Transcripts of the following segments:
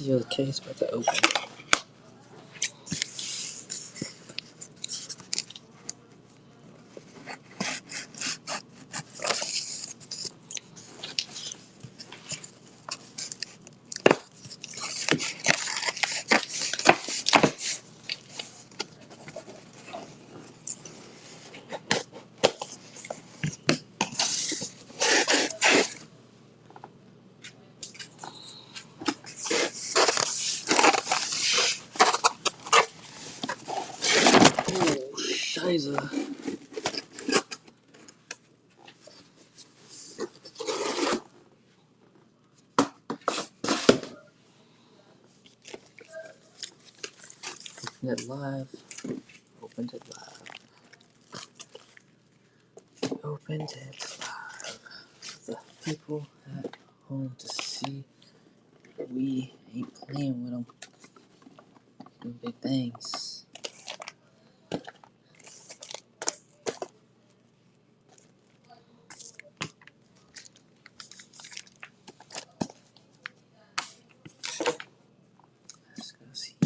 seal the case about to open. Oh, Scheiße. Opened it live. Opened it live. Opened it live. The people at home to see that we ain't playing with them. Doing big things. Let's go see.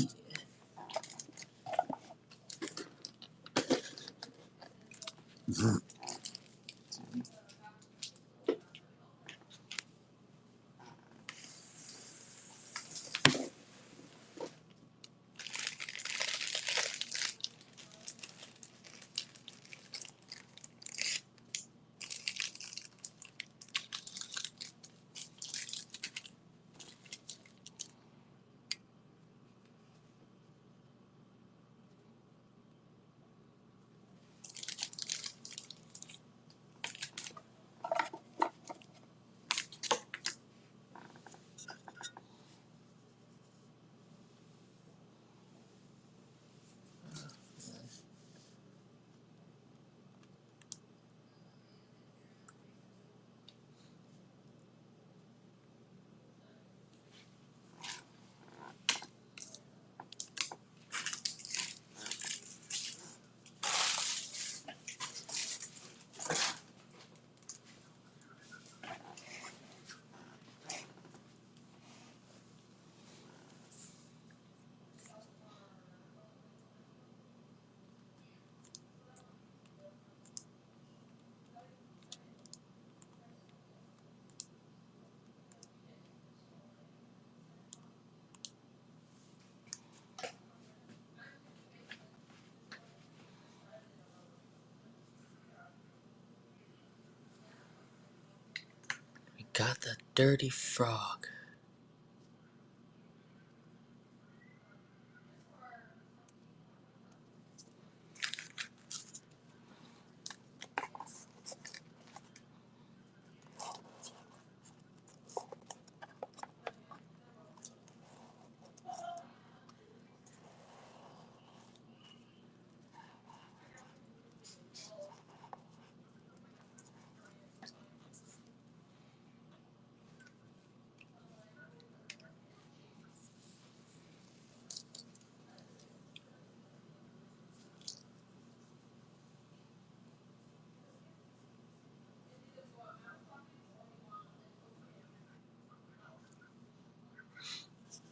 We got the dirty frog.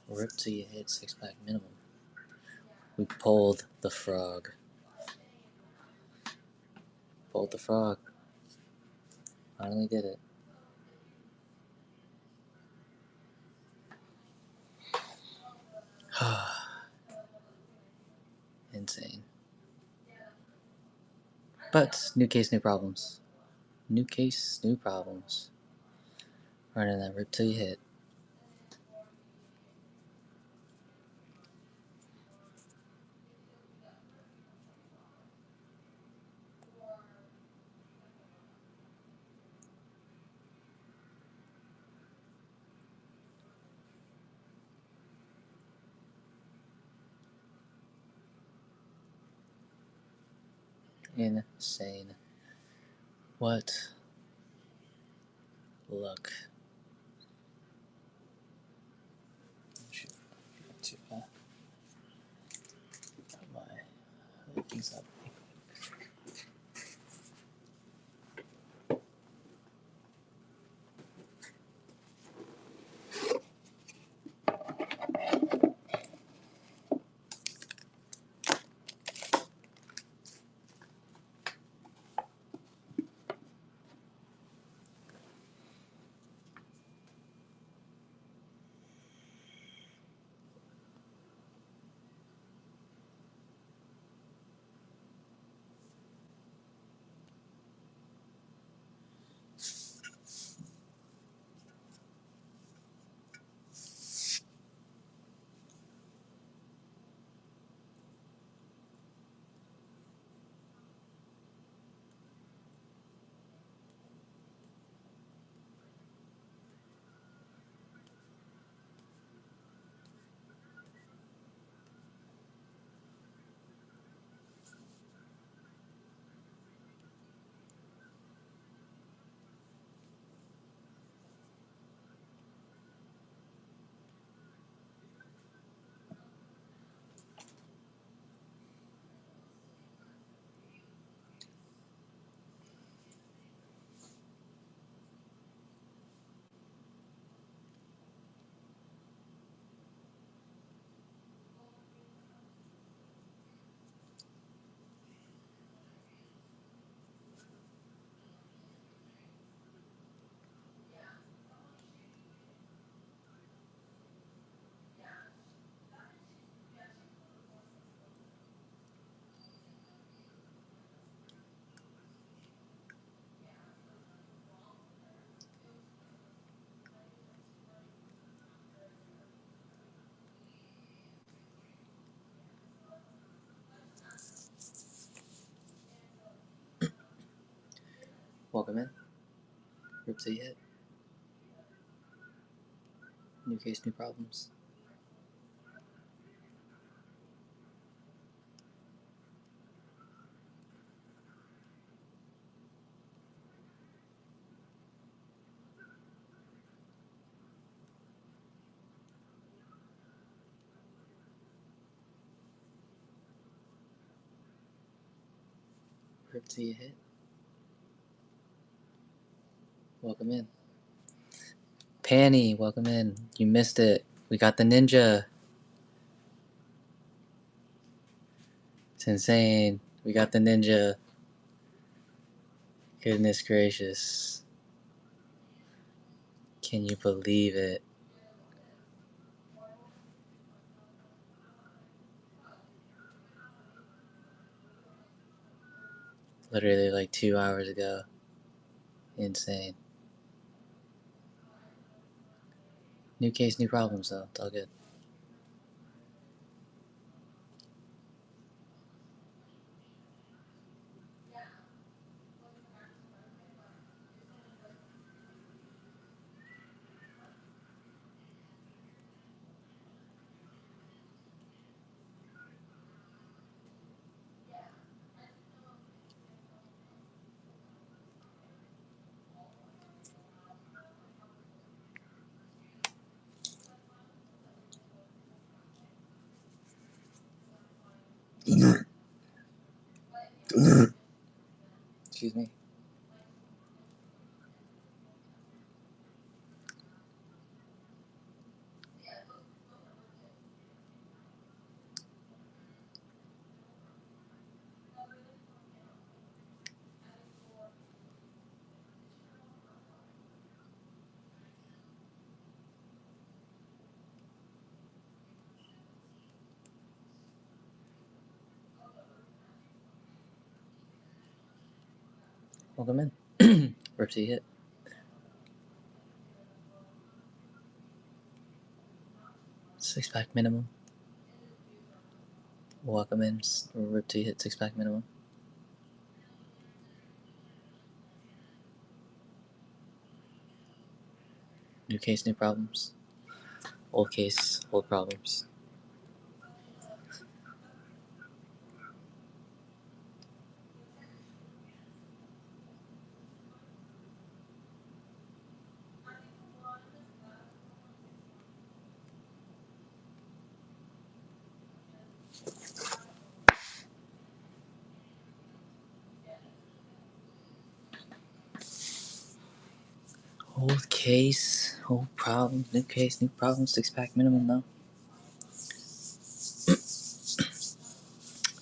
Rip till you hit 6-pack minimum. We pulled the frog. Pulled the frog. Finally did it. Insane. But new case, new problems. New case, new problems. Running that rip till you hit. Insane. What luck. Shoot. To put my things up. Welcome in. Group C hit. New case, new problems. Group C hit. Welcome in. Panny, welcome in. You missed it. We got the ninja. It's insane. We got the ninja. Goodness gracious. Can you believe it? Literally like 2 hours ago. Insane. New case, new problems though. It's all good. Excuse me. Welcome in. Ripsy hit. Six-pack minimum. Welcome in. Ripsy hit 6-pack minimum. New case, new problems. Old case, old problems. Old case, old problems. New case, new problems. 6-pack minimum though.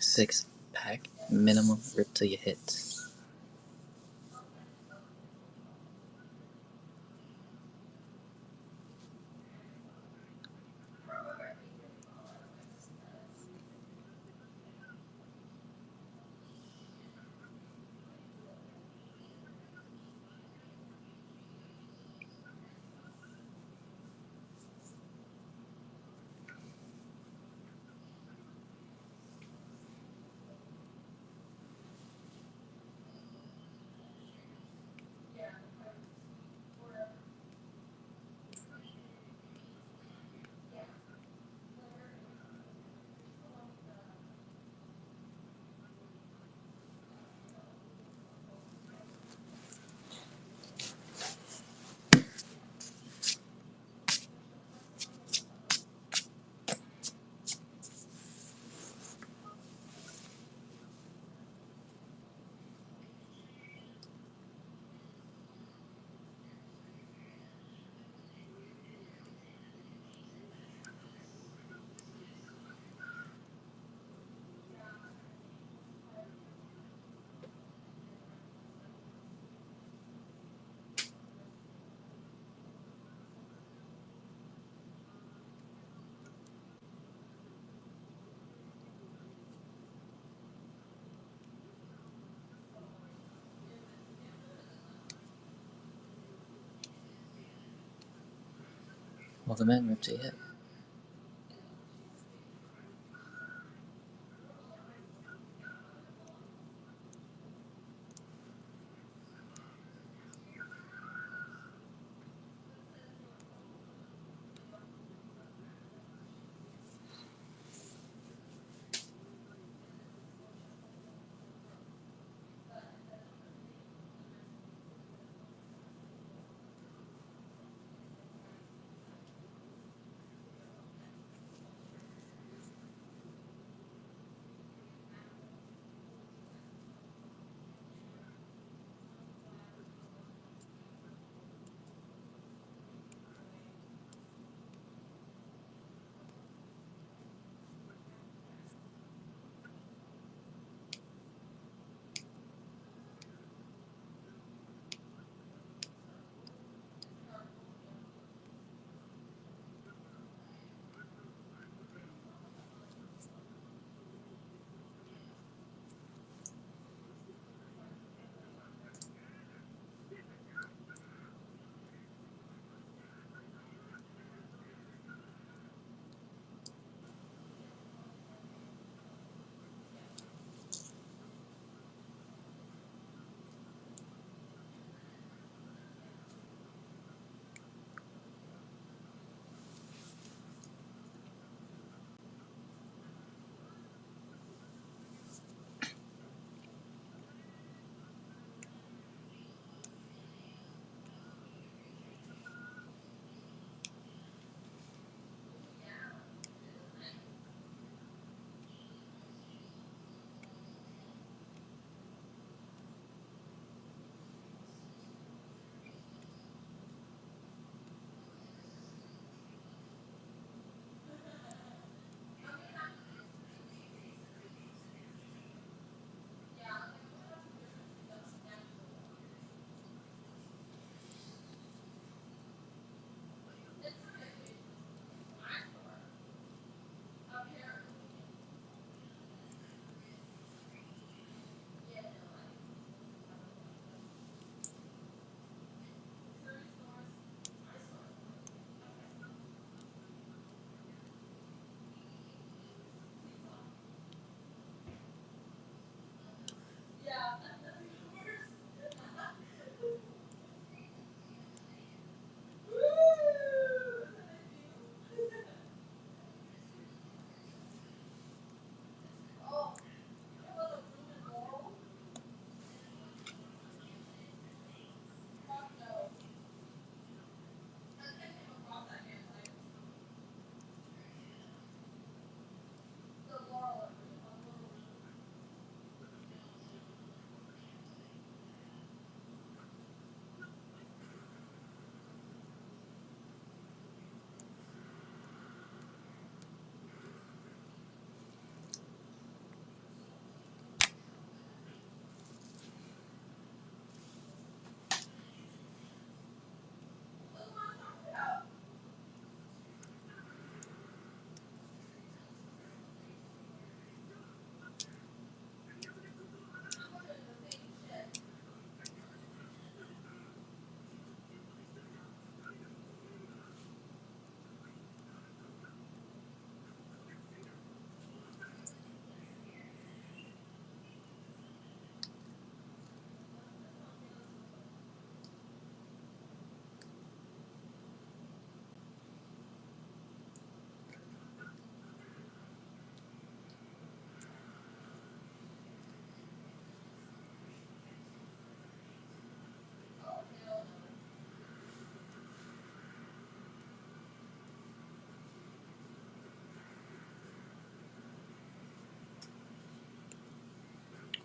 6-pack minimum. Rip till you hit. Welcome in. Rip till you hit.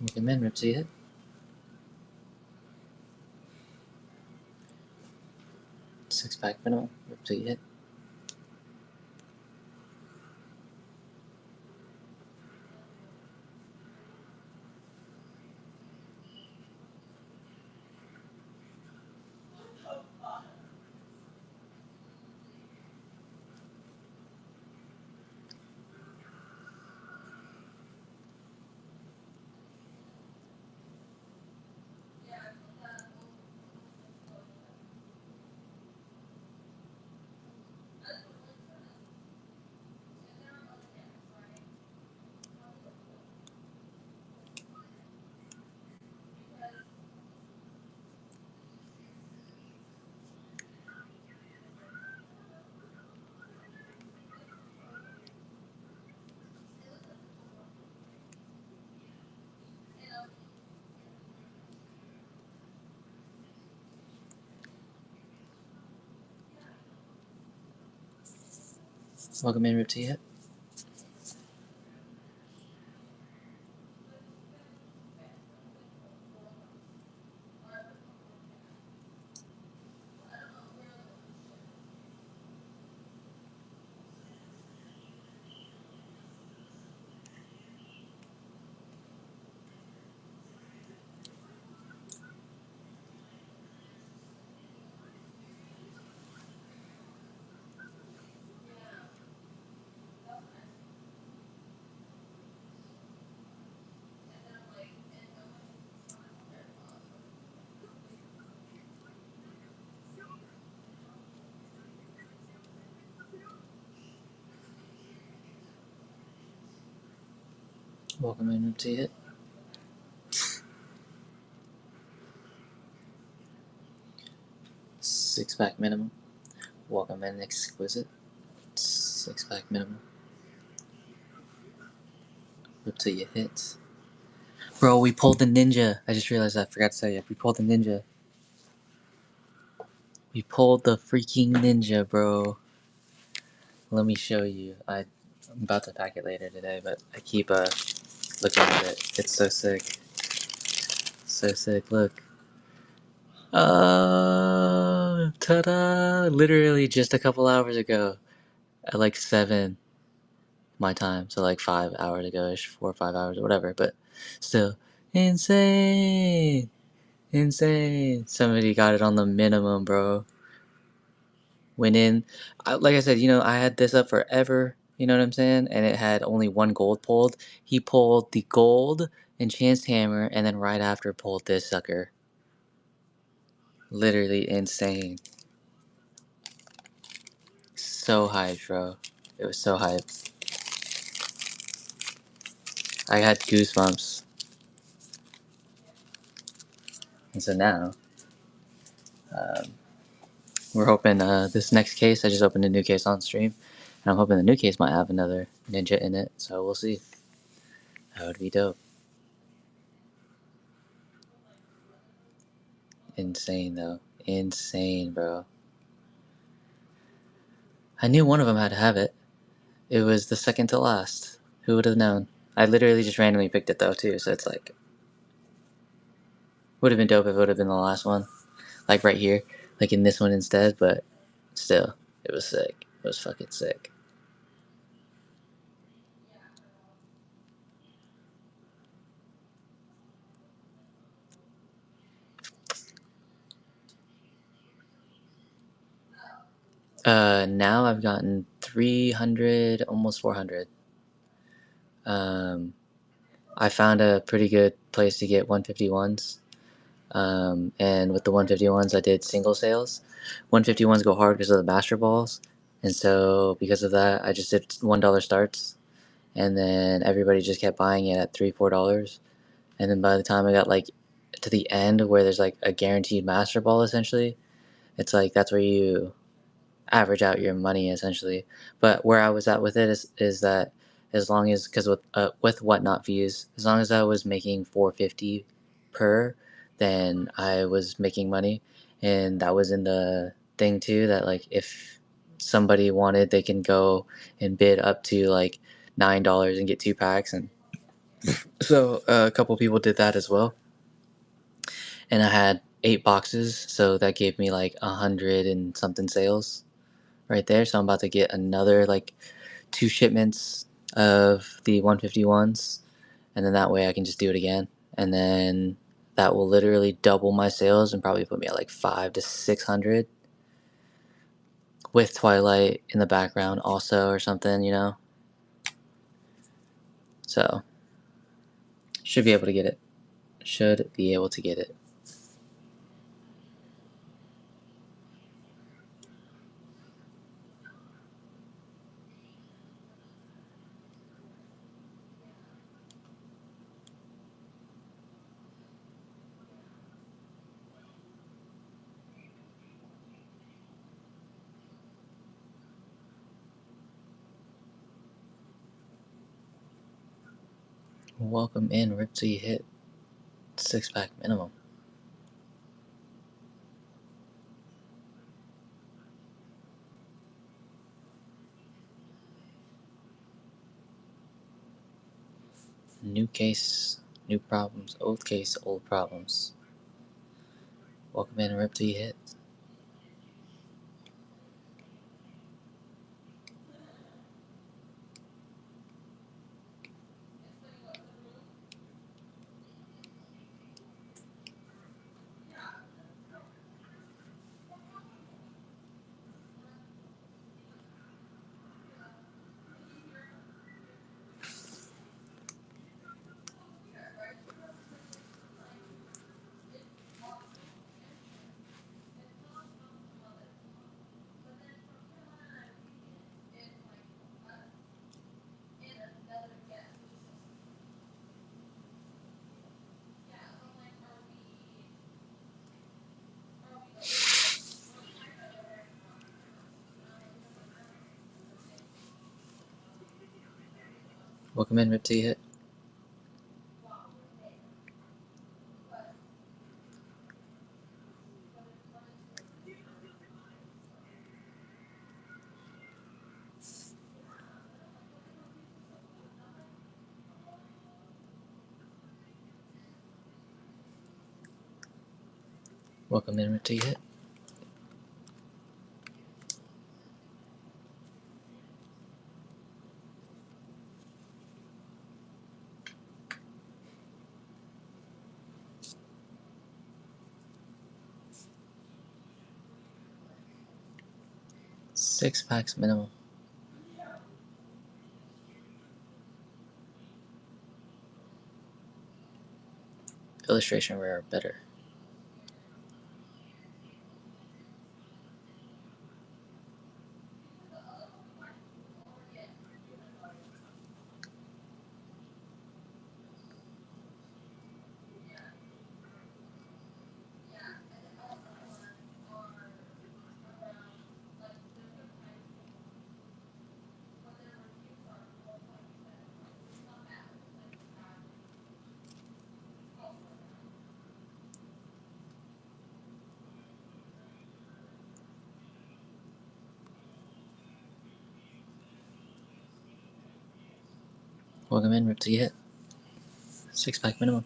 Welcome in, Ripsy Hit. Six-pack minimum, Ripsy Hit. Welcome in, Ripsy Hit. Welcome in, Ripsy Hit. Six-pack minimum. Welcome in, Exquisite. Six-pack minimum. Ripsy Hit. Bro, we pulled the ninja. I just realized I forgot to tell you. We pulled the ninja. We pulled the freaking ninja, bro. Let me show you. I'm about to pack it later today, but I keep looking at it. It's so sick. So sick. Look. Ta-da! Literally just a couple hours ago, at like 7 my time, so like 5 hours ago-ish, 4 or 5 hours or whatever. But still, insane. Somebody got it on the minimum, bro. Went in, like I said, I had this up forever, you know what I'm saying? And it had only one gold pulled. He pulled the gold enhanced hammer, and then right after pulled this sucker. Literally insane. So hyped, bro. It was so hyped. I had goosebumps. And so now, we're hoping this next case, I just opened a new case on stream, and I'm hoping the new case might have another ninja in it, so we'll see. That would be dope. Insane, though. Insane, bro. I knew one of them had to have it. It was the second to last. Who would have known? I literally just randomly picked it, though, too, so it's like... Would have been dope if it would have been the last one. Like, right here. Like, in this one instead, but... Still, it was sick. It was fucking sick. Now I've gotten 300, almost 400. I found a pretty good place to get 151s. And with the 151s, I did single sales. 151s go hard because of the master balls. And so because of that, I just did $1 starts. And then everybody just kept buying it at $3, $4. And then by the time I got like to the end where there's like a guaranteed master ball, essentially, it's like that's where you average out your money essentially. But where I was at with it is that as long as, because with whatnot views, as long as I was making $4.50 per, then I was making money. And that was in the thing too, that like if somebody wanted, they can go and bid up to like $9 and get 2 packs, and So a couple people did that as well, and I had 8 boxes, so that gave me like 100 and something sales right there. So I'm about to get another like 2 shipments of the 151s, and then that way I can just do it again, and then that will literally double my sales and probably put me at like 500 to 600 with Twilight in the background also or something, you know. So should be able to get it. Should be able to get it. Welcome in, rip till you hit 6-pack minimum. New case, new problems. Old case, old problems. Welcome in, rip till you hit. Welcome in, rip till you hit. Welcome in, rip till you hit. Six packs minimum. Illustration rare better. Welcome in, rip till you hit. 6-pack minimum.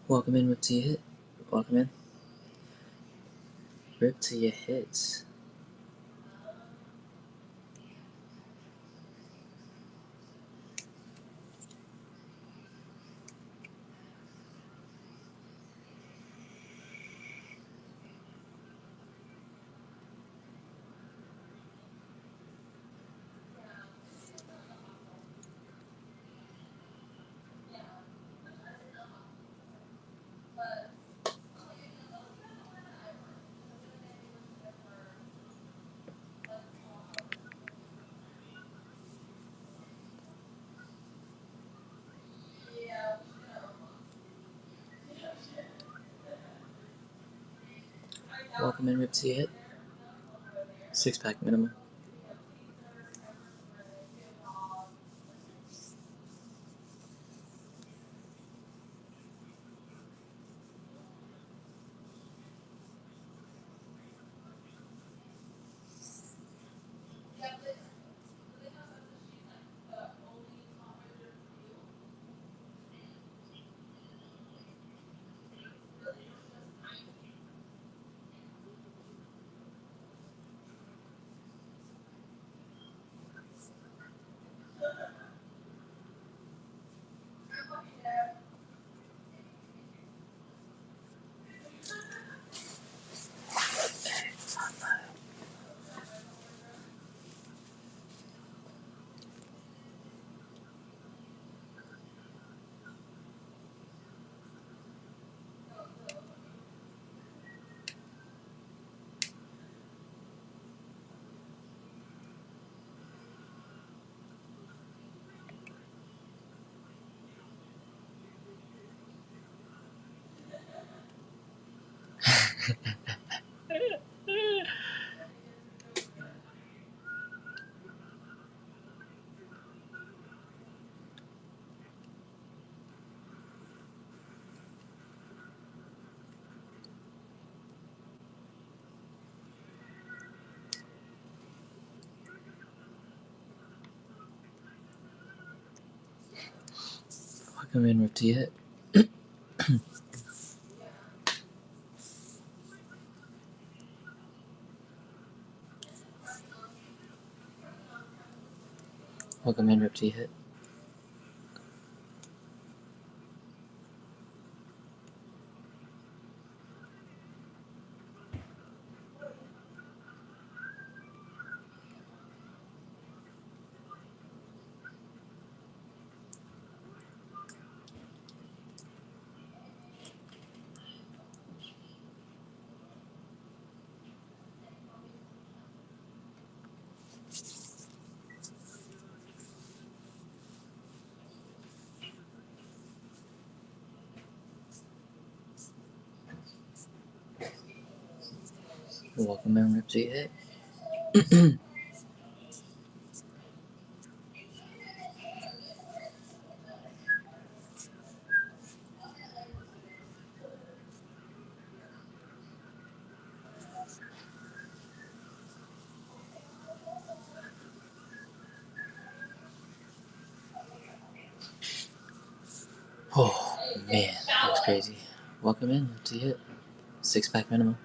Welcome in, rip till you hit. Welcome in. Rip till you hit. Welcome in, rip to your hit. 6-pack minimum. Welcome in, rip to your hit. Welcome in, rip to your hit. Welcome in, rip to your hit. Oh man, that was crazy. Welcome in, rip to your hit. 6-pack minimum.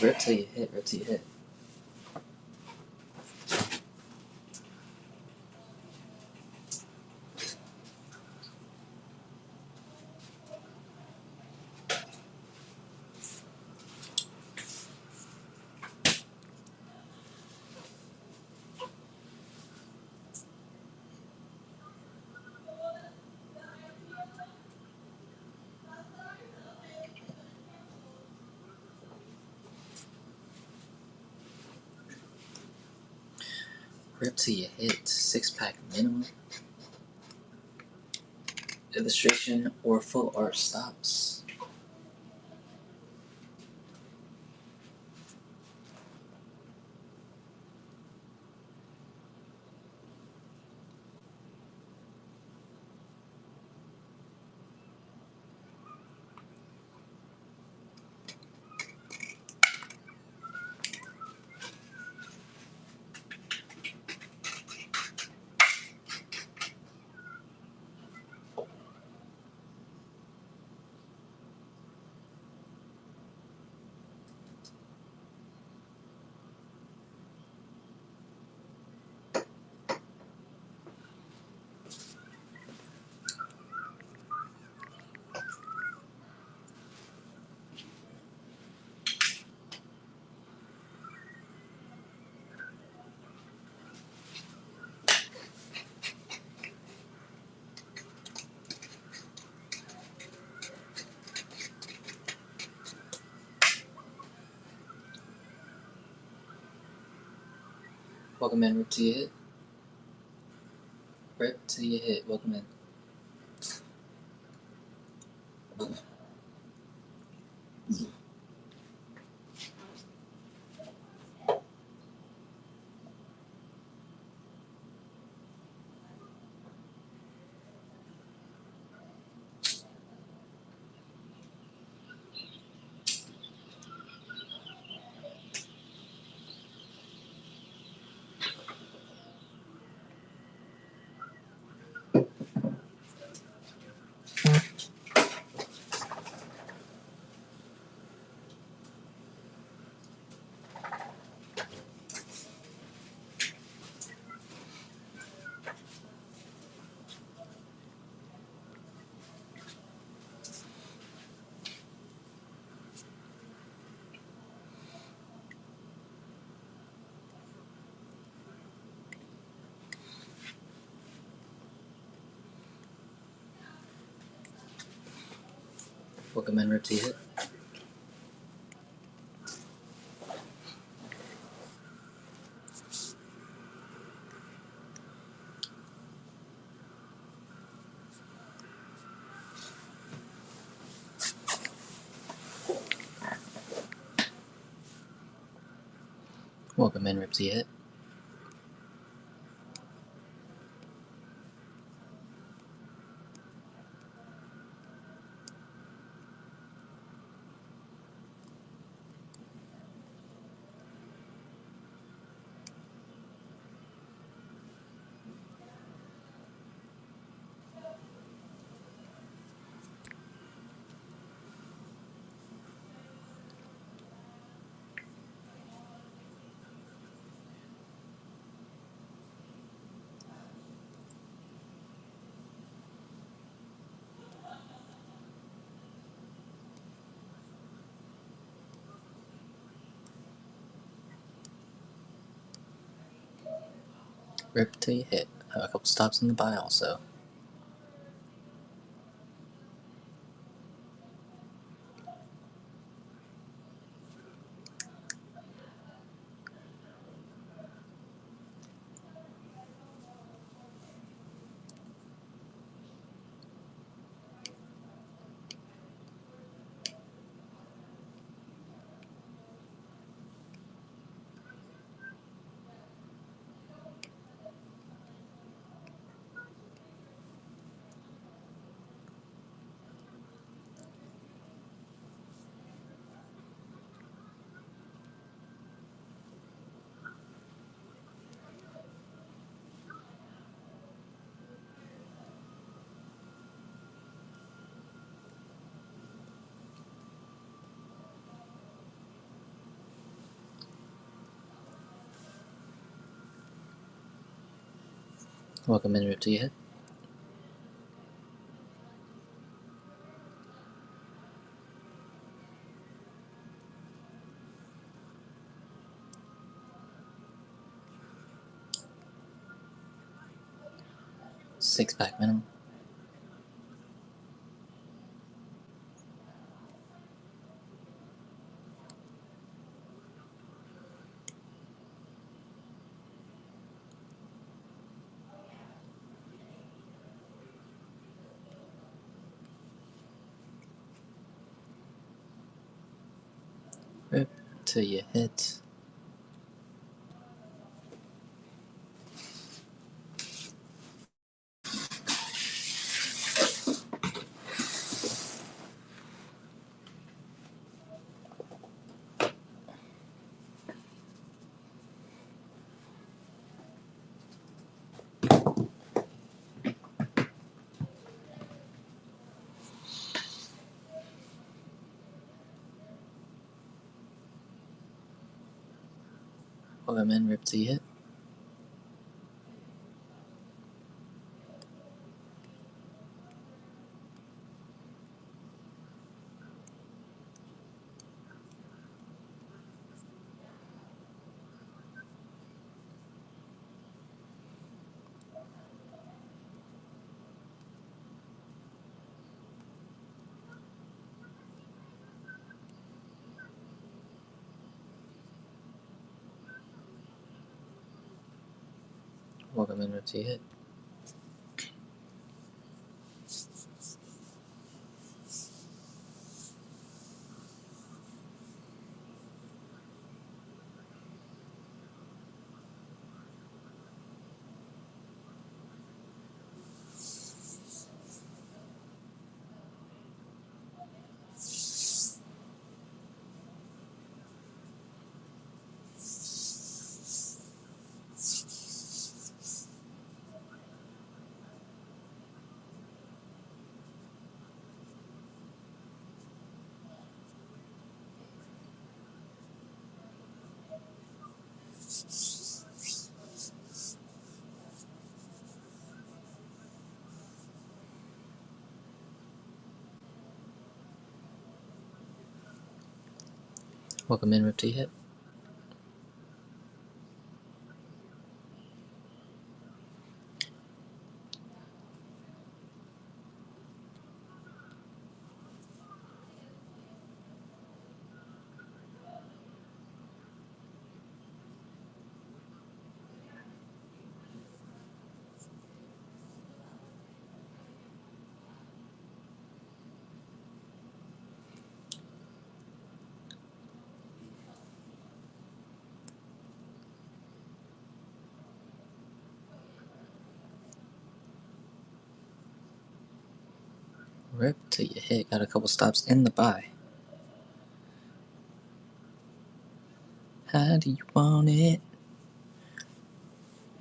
Rip till you hit, rip till you hit. Rip till you hit. 6-pack minimum. Illustration or full art stops. Welcome in, rip till you hit. Rip till you hit. Welcome in. Welcome in, rip till you hit. Welcome in, rip till you hit. Rip till you hit. Have a couple stops in the buy also. Welcome in, rip till you hit. Six-pack minimum. Rip till you hit. Welcome in, rip till you hit. Welcome in, rip till you hit. Welcome in, rip till you hit. Rip till you hit. Got a couple stops in the buy. How do you want it?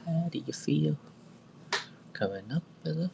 How do you feel? Coming up with a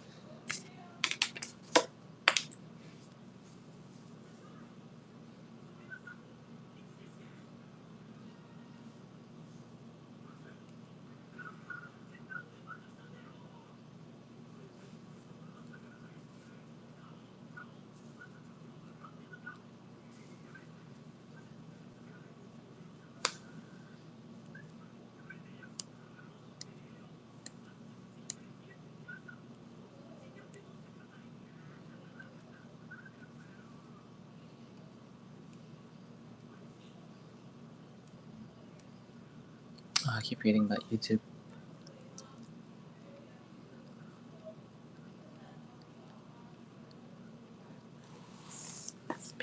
I keep reading about YouTube.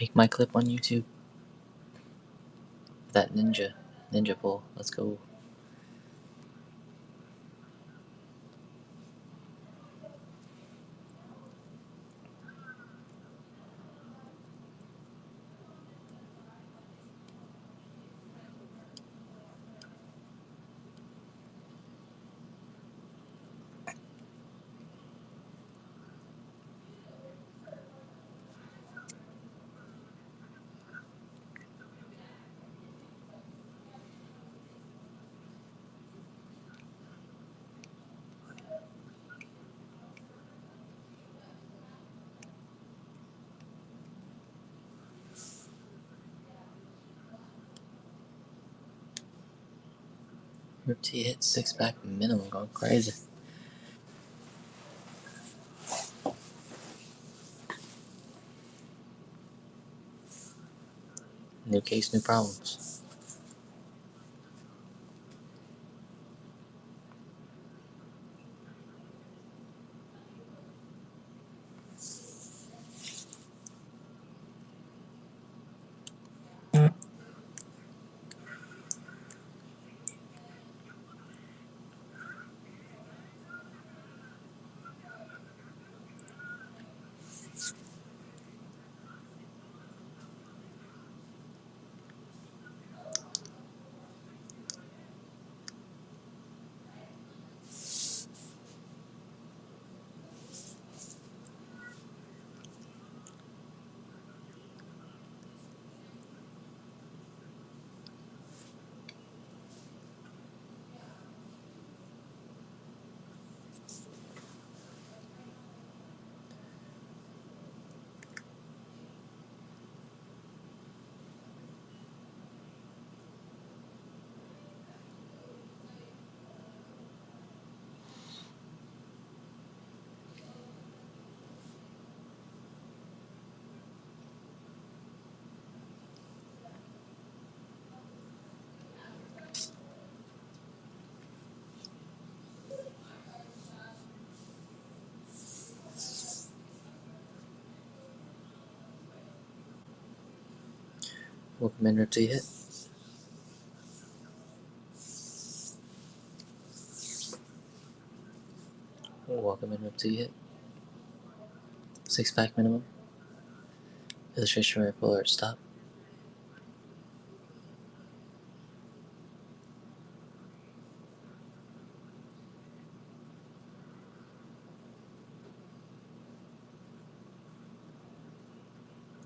Make my clip on YouTube. That ninja pull. Let's go. Rip till you hit 6-pack minimum. Going crazy. New case, new problems. Welcome in RTYH. Welcome in RTYH. 6-pack minimum. Illustration rare pull art stop.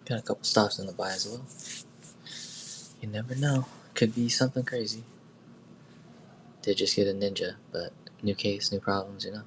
Got a couple stops in the buy as well. You never know. Could be something crazy. Did just get a ninja, but new case, new problems, you know.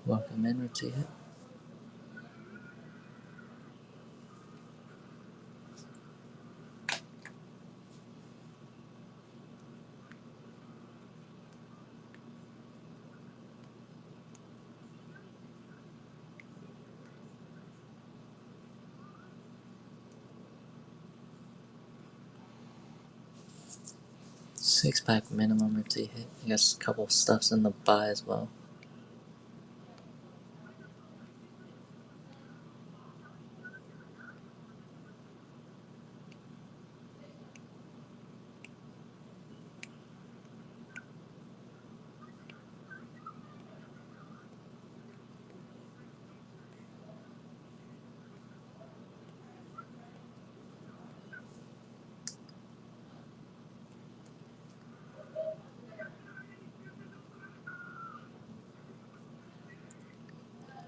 Welcome in RTYH. Six-pack minimum RTYH. I guess a couple stuffs in the buy as well.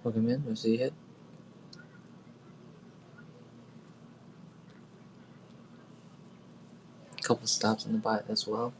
Welcome in RTYH. Couple stops in the buy as well.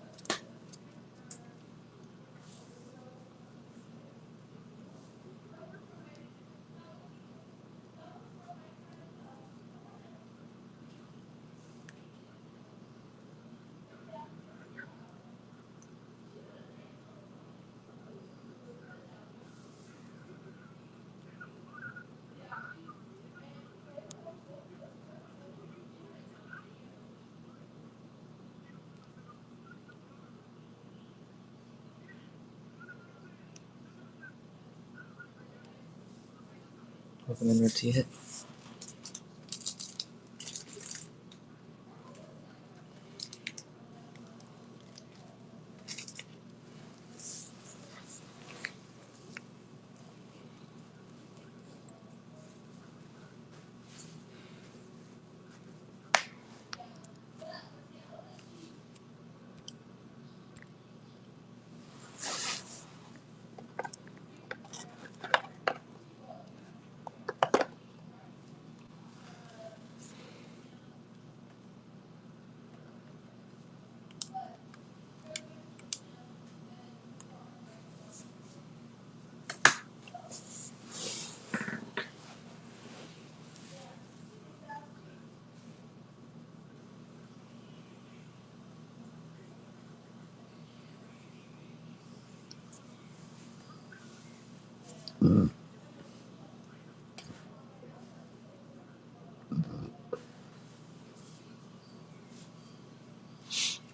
Welcome in, RT hit.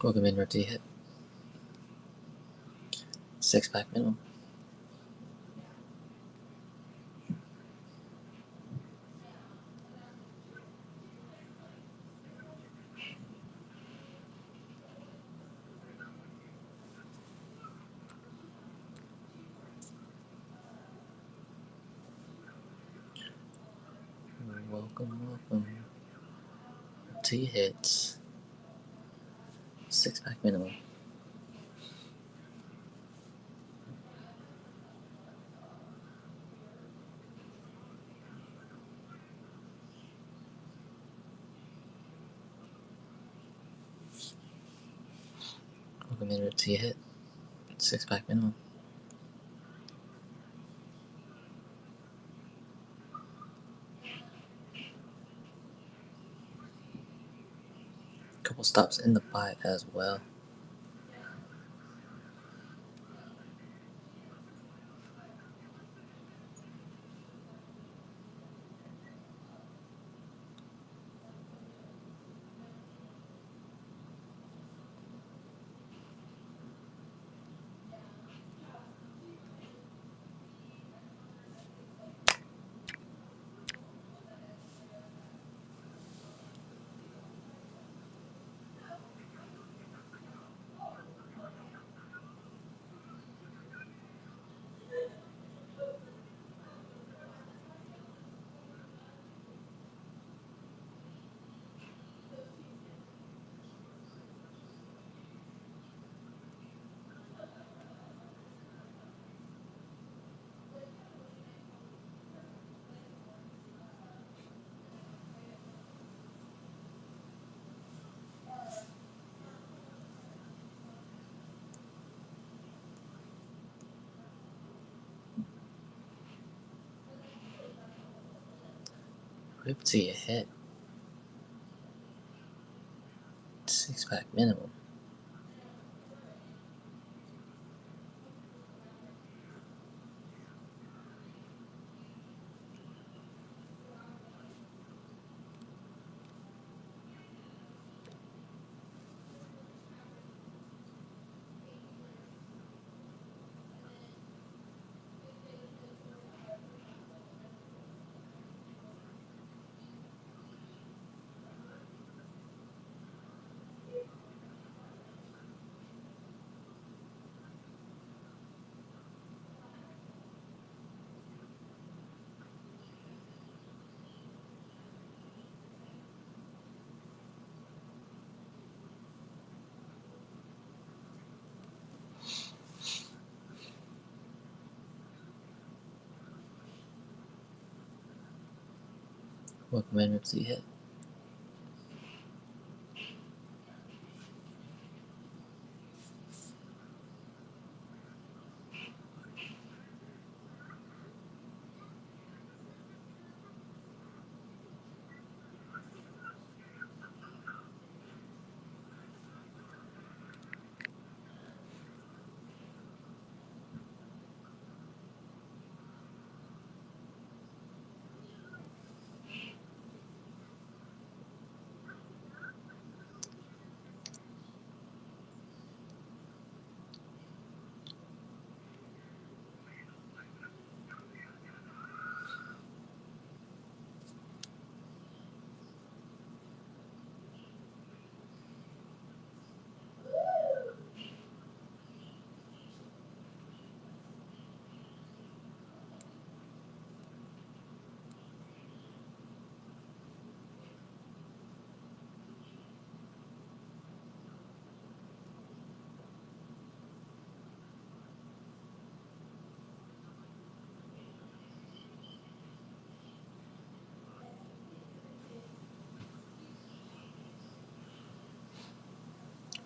Welcome in, RT hit. 6-pack minimum. Welcome. RT hits. 6-pack minimum. Welcome in, RT hit. 6-pack minimum. Couple stops in the buy as well. Whip to your head. 6-pack minimum. Welcome in, RT hit.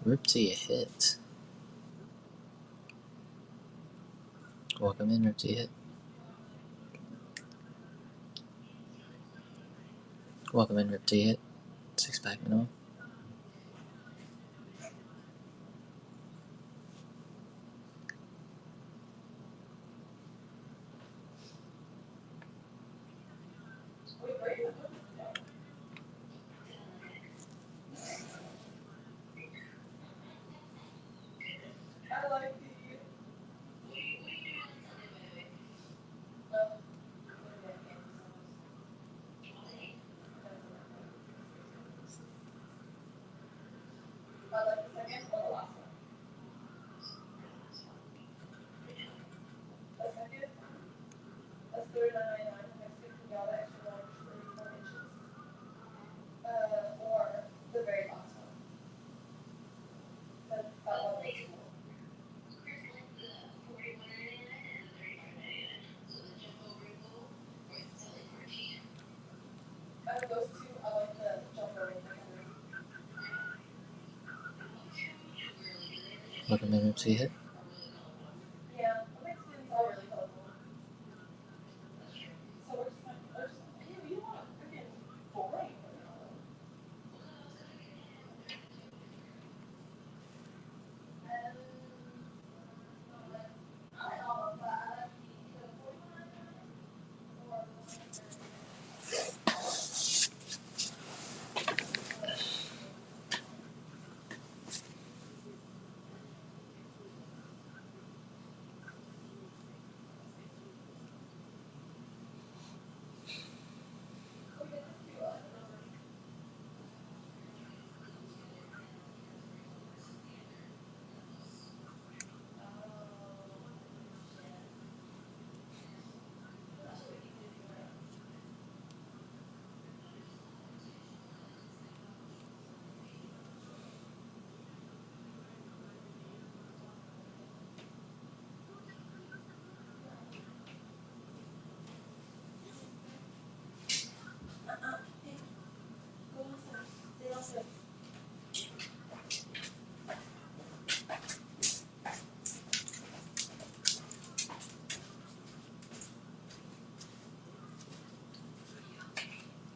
Rip till you hit. Welcome in, Rip till you hit. Welcome in, Rip till you hit. 6-pack minimum. Welcome in, Rip till you hit.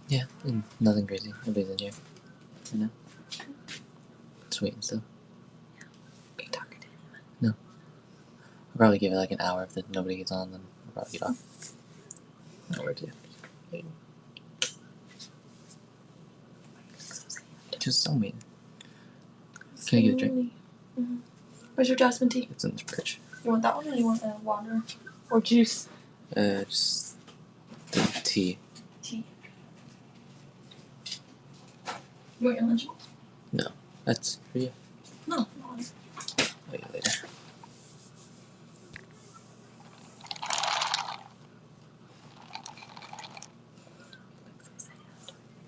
Yeah, nothing crazy. Nobody's in here. You know? Just waiting still. Are you talking to anyone? No. I'll probably give it like an hour if nobody gets on, then I'll probably get off. An hour or two. Just I'm waiting. Can I get a drink? Mm-hmm. Where's your jasmine tea? It's in the fridge. You want that one or you want water? Or juice? Just the tea. Tea. You want your lunch? No. That's for you. No. No. I'll eat it later.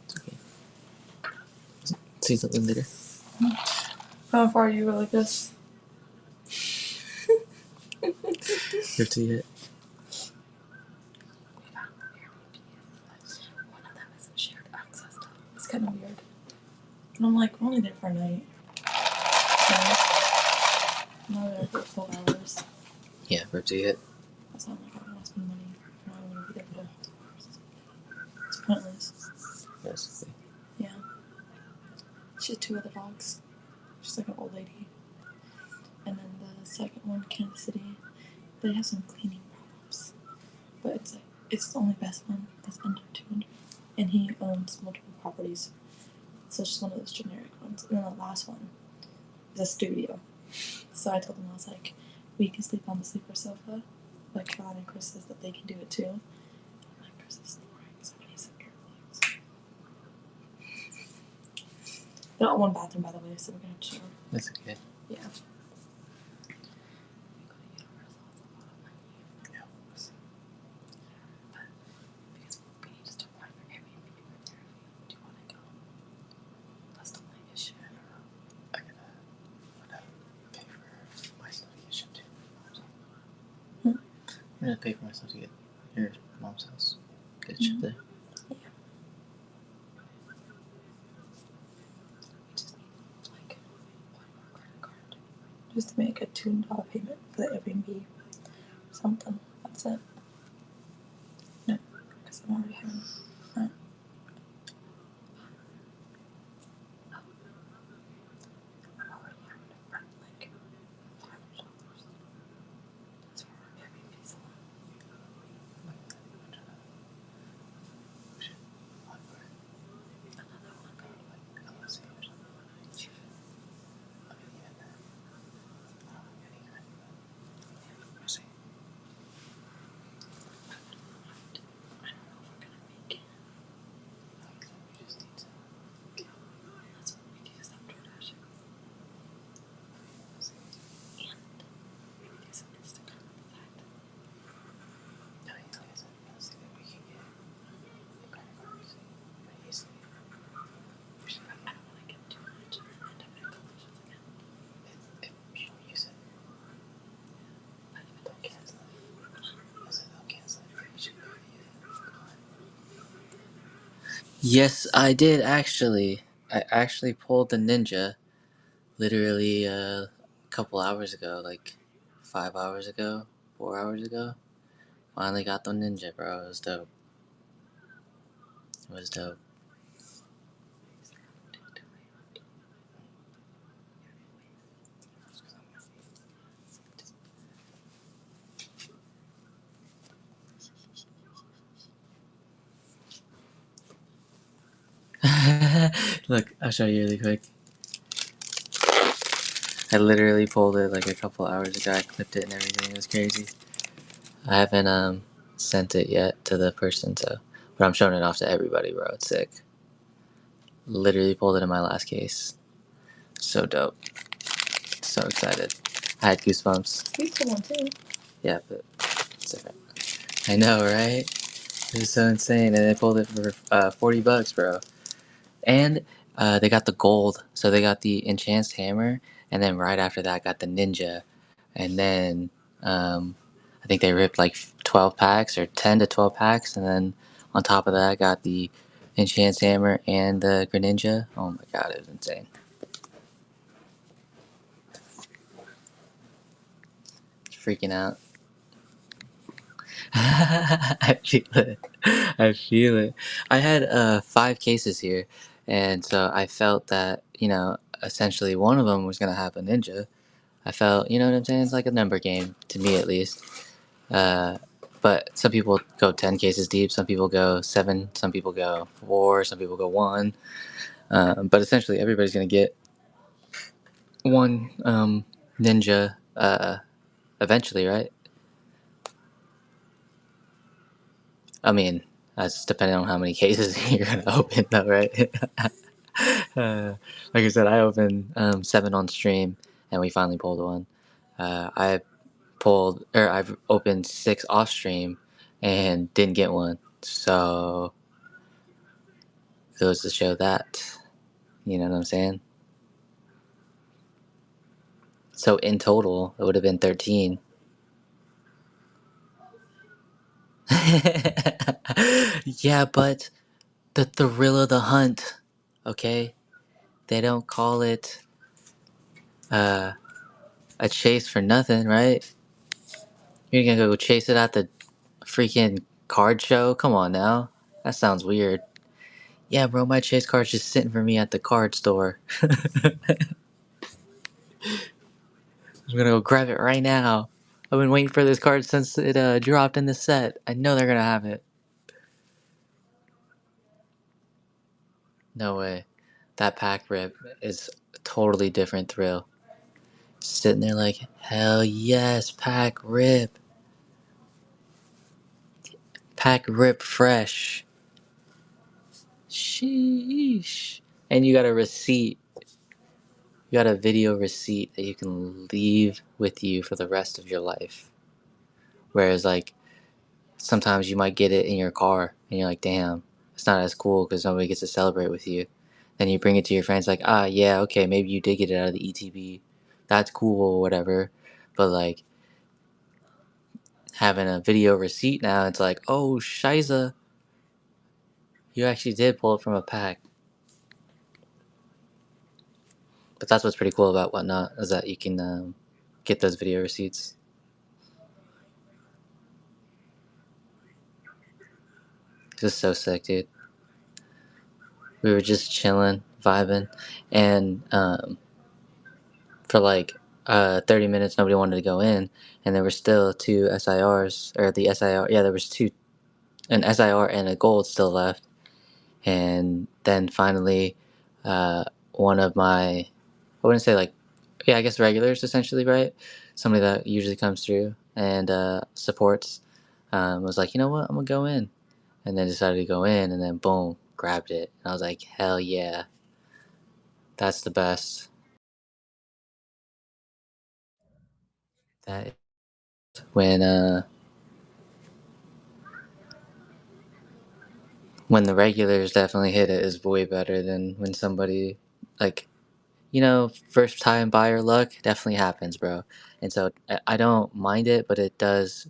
It's okay. See something later. How far are you like this? Your tea hit. One of them isn't shared access to. It's kind of weird. And I'm like, we're only there for a night. So, now they're there for 12 hours. Yeah, for tea hit. That's not like I don't want to spend money. I don't want to be there for 12 hours. It's pointless. Basically. Yeah. She had 2 other dogs. She's like an old lady. And then the second one, Kansas City, they have some cleaning problems. But it's like, it's the only best one that's under 200. And he owns multiple properties. So it's just one of those generic ones. And then the last one is a studio. So I told him, I was like, we can sleep on the sleeper sofa. Like Caroline and Chris says that they can do it too. I'm like, Chris is snoring. Somebody said they're all one bathroom, by the way, so we're gonna have to share. That's okay. Yeah. I'm gonna pay for myself to get your mom's house. Get a trip there. Yeah. We just need like 1 more just to make a $2 payment for the Airbnb. Something. That's it. No, because I'm already having rent. I'm already having to rent like $500. That's for Airbnb alone. Another one. I don't know if we're gonna make it. That's what we do is have DoorDash. And maybe do some Instagram of that. I don't want to get too much and end up in collisions again. If you don't use it. But if it don't cancel it. I said they'll cancel it. You should go use it. Yes, I did actually. I actually pulled the Ninja literally a couple hours ago, like 5 hours ago, 4 hours ago. Finally got the Ninja, bro. It was dope. It was dope. Look, I'll show you really quick. I literally pulled it like a couple hours ago. I clipped it and everything. It was crazy. I haven't sent it yet to the person, so but I'm showing it off to everybody, bro. It's sick. Literally pulled it in my last case. So dope. So excited. I had goosebumps. We still want to. Yeah, but it's different. I know, right? It was so insane, and they pulled it for $40, bro. And they got the gold, so they got the enchanted hammer, and then right after that, got the ninja, and then I think they ripped like 12 packs or 10 to 12 packs, and then on top of that, got the enchanted hammer and the Greninja. Oh my god, it was insane. Freaking out. I feel it. I feel it. I had 5 cases here, and so I felt that, essentially one of them was gonna have a ninja. I felt, you know what I'm saying? It's like a number game to me, at least. Uh, but some people go 10 cases deep. Some people go 7. Some people go 4. Some people go 1. But essentially, everybody's gonna get one ninja eventually, right? I mean, that's depending on how many cases you're gonna open, though, right? Like I said, I opened 7 on stream, and we finally pulled one. I've opened 6 off stream, and didn't get one. So it goes to show that, you know what I'm saying? So in total, it would have been 13. Yeah, but the thrill of the hunt, okay? They don't call it a chase for nothing, right? You're gonna go chase it at the freaking card show? Come on now. That sounds weird. Yeah, bro, my chase card's just sitting for me at the card store. I'm gonna go grab it right now. I've been waiting for this card since it dropped in the set. I know they're gonna have it. No way. That pack rip is a totally different thrill. Sitting there like, hell yes, pack rip. Pack rip fresh. Sheesh. And you got a receipt. You got a video receipt that you can leave with you for the rest of your life. Whereas, like, sometimes you might get it in your car and you're like, damn, it's not as cool because nobody gets to celebrate with you. Then you bring it to your friends, like, yeah, okay, maybe you did get it out of the ETB. That's cool or whatever. But, like, having a video receipt now, it's like, oh, shiza, you actually did pull it from a pack. But that's what's pretty cool about Whatnot, is that you can get those video receipts. Just so sick, dude. We were just chilling, vibing, and for like 30 minutes nobody wanted to go in, and there were still two SIRs, or the SIR, yeah, there was two, an SIR and a gold still left. And then finally one of my, I wouldn't say like, yeah, I guess regulars essentially, right? Somebody that usually comes through and supports, was like, you know what, I'm gonna go in, and then decided to go in, and then boom, grabbed it, and I was like, hell yeah, that's the best. That when when the regulars definitely hit it is way better than when somebody, like, first time buyer luck definitely happens, bro. And so I don't mind it, but it does.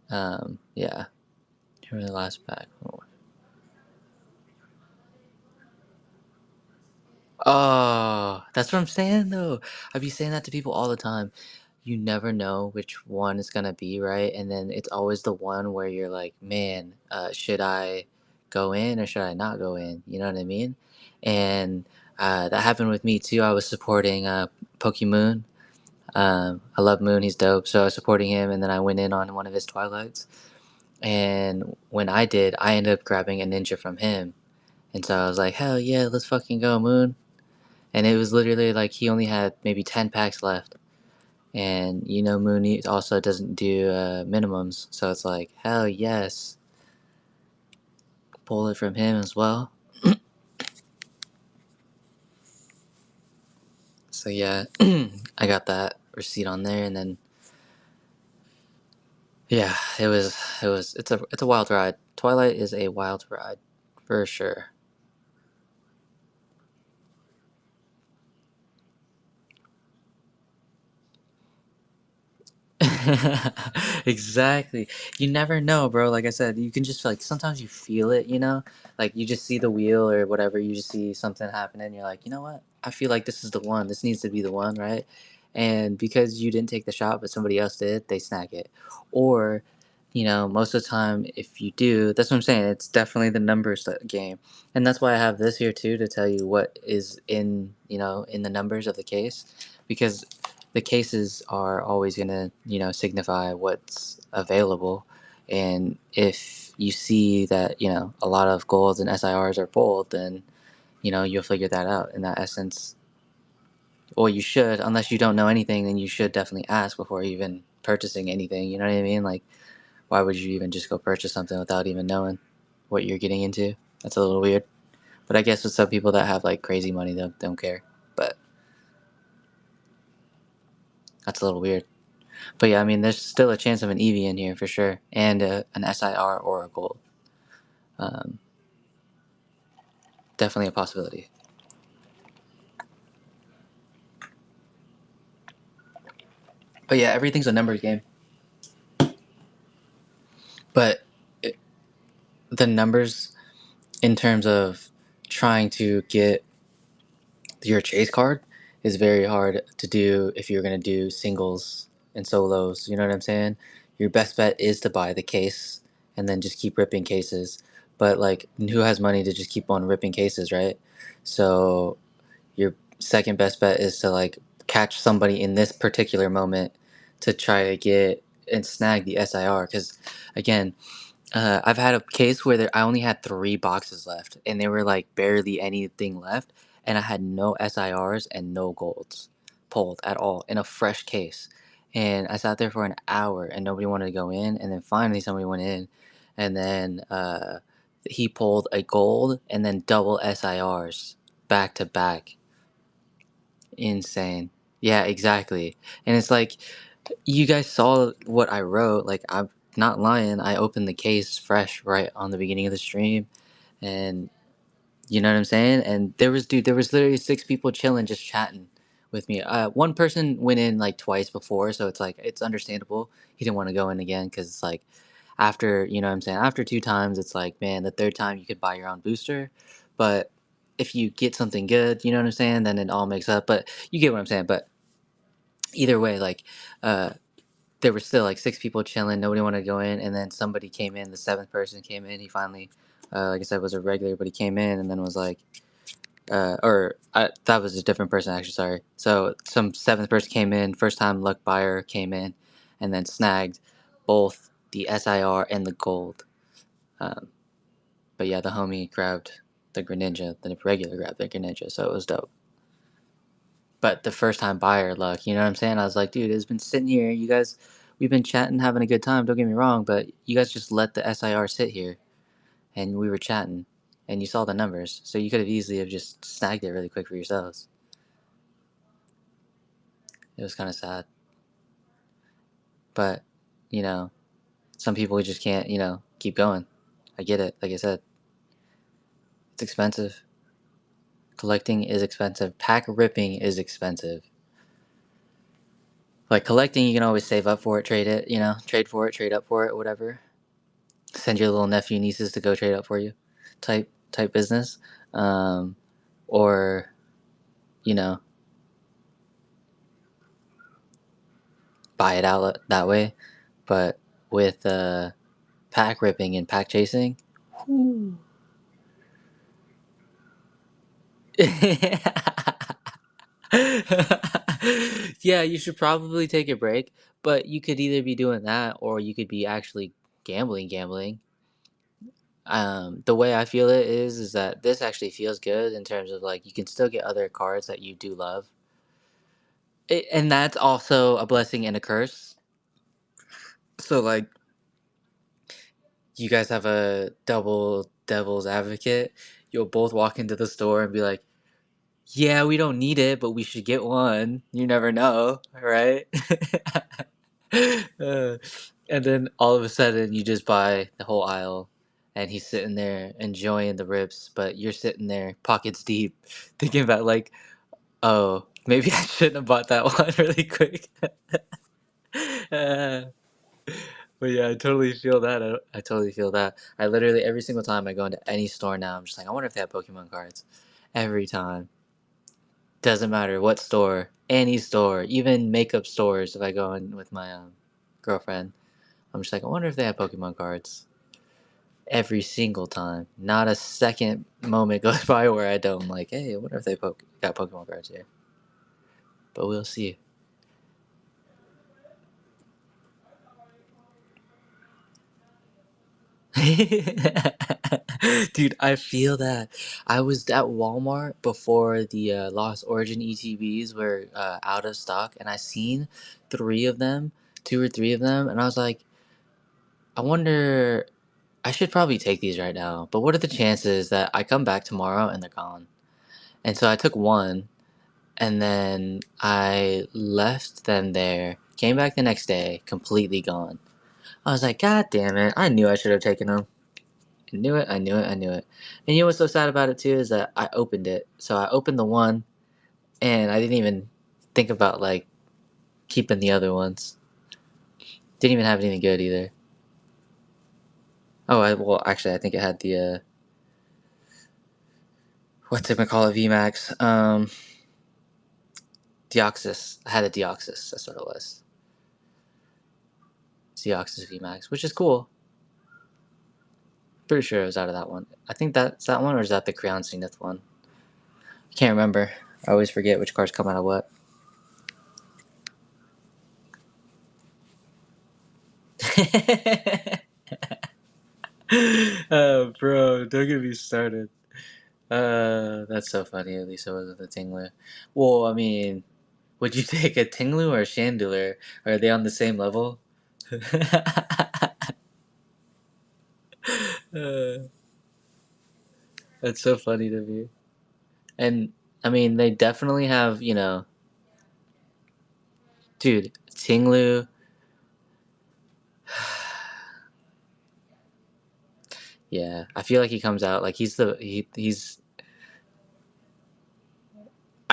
Yeah. Here the last pack. Oh, that's what I'm saying though. I be saying that to people all the time. You never know which one it's gonna be, right? And then it's always the one where you're like, man, should I go in or should I not go in? You know what I mean? And that happened with me too. I was supporting Pokemon. I love Moon. He's dope. So I was supporting him, and then I went in on one of his Twilights. And when I did, I ended up grabbing a ninja from him. And so I was like, hell yeah, let's fucking go, Moon. And it was literally like he only had maybe 10 packs left. And Moon also doesn't do minimums. So it's like, hell yes. Pull it from him as well. So yeah, I got that receipt on there, and then yeah, it's a wild ride. Twilight is a wild ride, for sure. Exactly. You never know, bro. Like I said, you can just like sometimes you feel it, like you just see the wheel or whatever, you just see something happening, you're like, you know what? I feel like this is the one. This needs to be the one, right? And because you didn't take the shot, but somebody else did, they snag it. Or, most of the time, if you do, that's what I'm saying. It's definitely the numbers game, and that's why I have this here too to tell you what is in the numbers of the case, because the cases are always going to signify what's available. And if you see that a lot of golds and SIRs are pulled, then you'll figure that out in that essence. Or you should, unless you don't know anything, then you should definitely ask before even purchasing anything, you know what I mean? Like, why would you even just go purchase something without even knowing what you're getting into? That's a little weird. But I guess with some people that have like crazy money, they don't care. But that's a little weird. But yeah, I mean, there's still a chance of an EV in here for sure, and an SIR or a gold. Um, Definitely a possibility. But yeah, everything's a numbers game. But the numbers in terms of trying to get your chase card is very hard to do if you're going to do singles and solos. You know what I'm saying? Your best bet is to buy the case and then just keep ripping cases. But like, who has money to just keep on ripping cases, right? So your second best bet is to like catch somebody in this particular moment to try to get and snag the SIR. Because again, I've had a case where I only had 3 boxes left, and there were like barely anything left, and I had no SIRs and no golds pulled at all in a fresh case. And I sat there for an hour, and nobody wanted to go in. And then finally, somebody went in, and then he pulled a gold and then double SIRs back to back. Insane. Yeah, exactly. And it's like, you guys saw what I wrote. Like, I'm not lying. I opened the case fresh right on the beginning of the stream, and you know what I'm saying. And there was literally 6 people chilling, just chatting with me. One person went in like twice before, so it's like it's understandable. He didn't want to go in again because it's like after what I'm saying, after 2 times, it's like, man, the third time you could buy your own booster, but if you get something good, you know what I'm saying, then it all makes up. But you get what I'm saying. But either way, like, there were still like 6 people chilling. Nobody wanted to go in, and then somebody came in. The seventh person came in. He finally, like I said, was a regular, but he came in and then was like, that was a different person actually. Sorry. So some seventh person came in. First time luck buyer came in, and then snagged both the SIR and the gold. But yeah, the homie grabbed the Greninja. The regular grabbed the Greninja, so it was dope. But the first time buyer luck, you know what I'm saying? I was like, dude, it's been sitting here. You guys, we've been chatting, having a good time. Don't get me wrong, but you guys just let the SIR sit here, and we were chatting, and you saw the numbers, so you could have easily have just snagged it really quick for yourselves. It was kind of sad, but you know, some people just can't, keep going. I get it. Like I said, it's expensive. Collecting is expensive. Pack ripping is expensive. Like collecting, you can always save up for it, trade it, trade for it, trade up for it, whatever. Send your little nephew, nieces to go trade up for you, type business, or you know, buy it out that way. But with pack ripping and pack chasing, whew. Yeah, you should probably take a break, but you could either be doing that or you could be actually gambling. The way I feel it is that this actually feels good in terms of like you can still get other cards that you do love. And that's also a blessing and a curse. So like you guys have a double devil's advocate. You'll both walk into the store and be like, "Yeah, we don't need it, but we should get one." You never know, right? uh, and then all of a sudden you just buy the whole aisle and he's sitting there enjoying the rips, but you're sitting there pockets deep thinking about like, oh, maybe I shouldn't have bought that one really quick. uh, but yeah, I totally feel that. I totally feel that. I literally every single time I go into any store now, I'm just like, I wonder if they have Pokemon cards. Every time. Doesn't matter what store, any store, even makeup stores. If I go in with my girlfriend, I'm just like, I wonder if they have Pokemon cards. Every single time. Not a second moment goes by where I don't. I'm like, hey, I wonder if they got Pokemon cards here. But we'll see. Dude, I feel that. I was at Walmart before the Lost Origin ETBs were out of stock, and I seen 2 or 3 of them, and I was like, I wonder. I should probably take these right now, but what are the chances that I come back tomorrow and they're gone? And so I took one, and then I left them there, came back the next day, completely gone. I was like, God damn it, I knew I should have taken them. I knew it. And you know what's so sad about it too is that I opened it. So I opened the one, and I didn't even think about like keeping the other ones. Didn't even have anything good either. Oh, well, actually, I think it had the what's it call it, VMAX. Deoxys. I had a Deoxys. That's what it was. Deoxys VMAX, which is cool. Pretty sure it was out of that one. I think that's that one, or is that the Creon Zenith one? I can't remember. I always forget which cards come out of what. Oh, bro, don't get me started. That's so funny. At least it wasn't the Tingler. Well, I mean, would you take a Tinglu or a Chandelure? Are they on the same level? uh, that's so funny to me. And I mean, they definitely have, dude, Tinglu. Yeah, I feel like he comes out like he's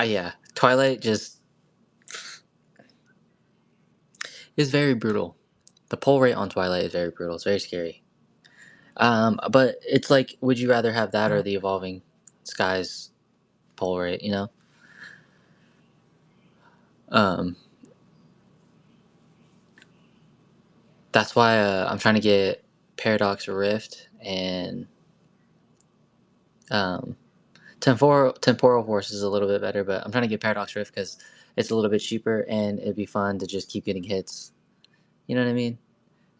yeah. Twilight just is very brutal. The pull rate on Twilight is very brutal. It's very scary. But it's like, would you rather have that or the Evolving Skies pull rate? Um, That's why I'm trying to get Paradox Rift and Temporal Force is a little bit better, but I'm trying to get Paradox Rift because it's a little bit cheaper and it'd be fun to just keep getting hits. You know what I mean?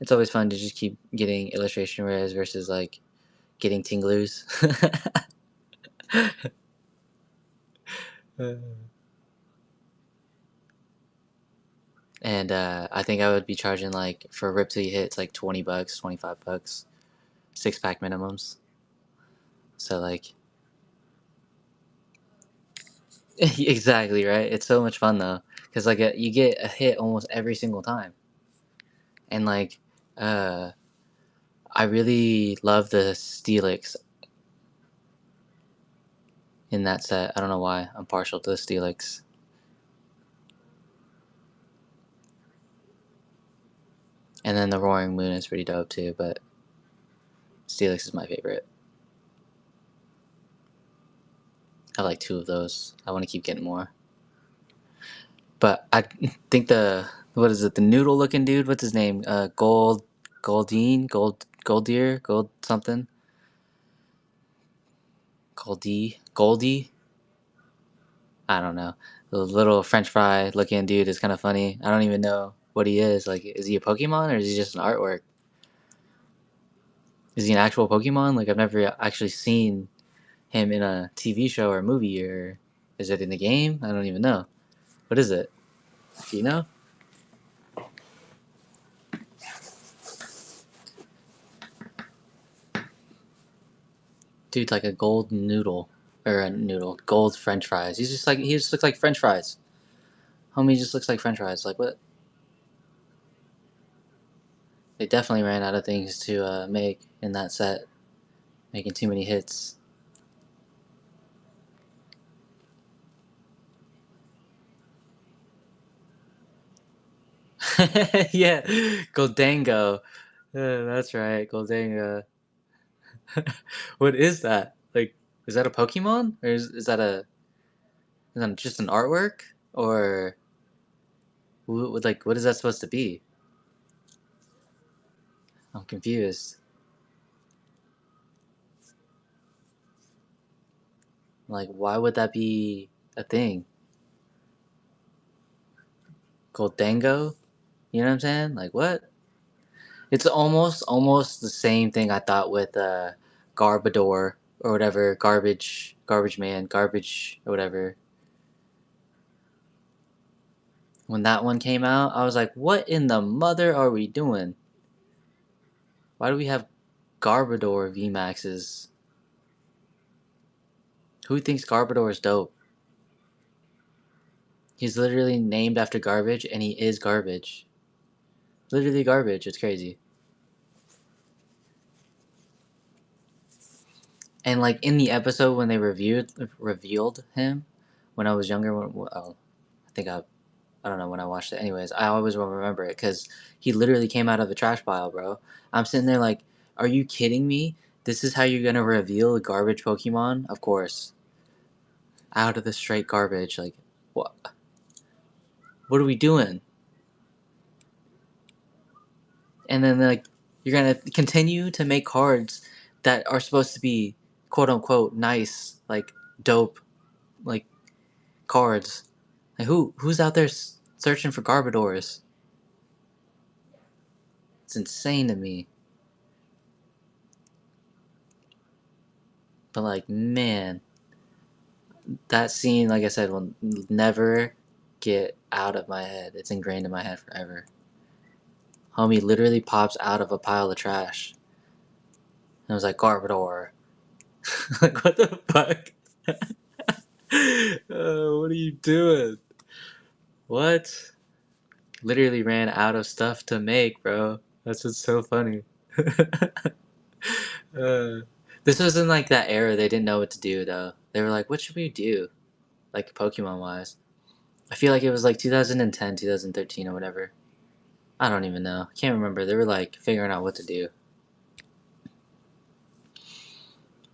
It's always fun to just keep getting illustration rares versus like getting Tingloos. And I think I would be charging like for Rip Till You Hit, it's like $20, $25, 6-pack minimums. So like, exactly right. It's so much fun though, because like you get a hit almost every single time, and like, I really love the Steelix in that set. I don't know why I'm partial to the Steelix. And then the Roaring Moon is pretty dope too, but Steelix is my favorite. I have like 2 of those. I want to keep getting more. But I think what is it? The noodle looking dude. What's his name? Goldine, Goldier, Gold something. Goldie. I don't know. The little French fry looking dude is kind of funny. I don't even know what he is. Like, is he a Pokemon or is he just an artwork? Is he an actual Pokemon? Like, I've never actually seen him in a TV show or a movie, or is it in the game? I don't even know. What is it? Do you know? Dude's like a gold noodle. Or a noodle. Gold French fries. He just looks like French fries. Homie just looks like French fries. Like, what? They definitely ran out of things to make in that set. Making too many hits. Yeah, Goldango. That's right, Goldango. What is that? Like, is that a Pokemon? Or is that just an artwork? Or, like, what is that supposed to be? I'm confused. Like, why would that be a thing? Goldango? You know what I'm saying? Like, what? It's almost the same thing I thought with Garbodor or whatever, garbage man, garbage or whatever. When that one came out, I was like, what in the mother are we doing? Why do we have Garbodor VMAXs? Who thinks Garbodor is dope? He's literally named after garbage, and he is garbage. Literally garbage. It's crazy. And like in the episode when they revealed him, when I was younger, I think I don't know when I watched it. Anyways, I always will remember it because he literally came out of the trash pile, bro. I'm sitting there like, are you kidding me? This is how you're gonna reveal a garbage Pokemon? Of course. Out of the straight garbage. Like, what? What are we doing? And then like, you're gonna continue to make cards that are supposed to be quote unquote nice, like dope, like cards. Like who's out there searching for Garbodors? It's insane to me. But like, man, that scene, like I said, will never get out of my head. It's ingrained in my head forever. Homie literally pops out of a pile of trash. And I was like, Garbodor. Like, what the fuck? What are you doing? What? Literally ran out of stuff to make, bro. That's what's so funny. This was in like that era. They didn't know what to do though. They were like, what should we do? Like Pokemon wise. I feel like it was like 2010, 2013 or whatever. I don't even know. I can't remember. They were like figuring out what to do.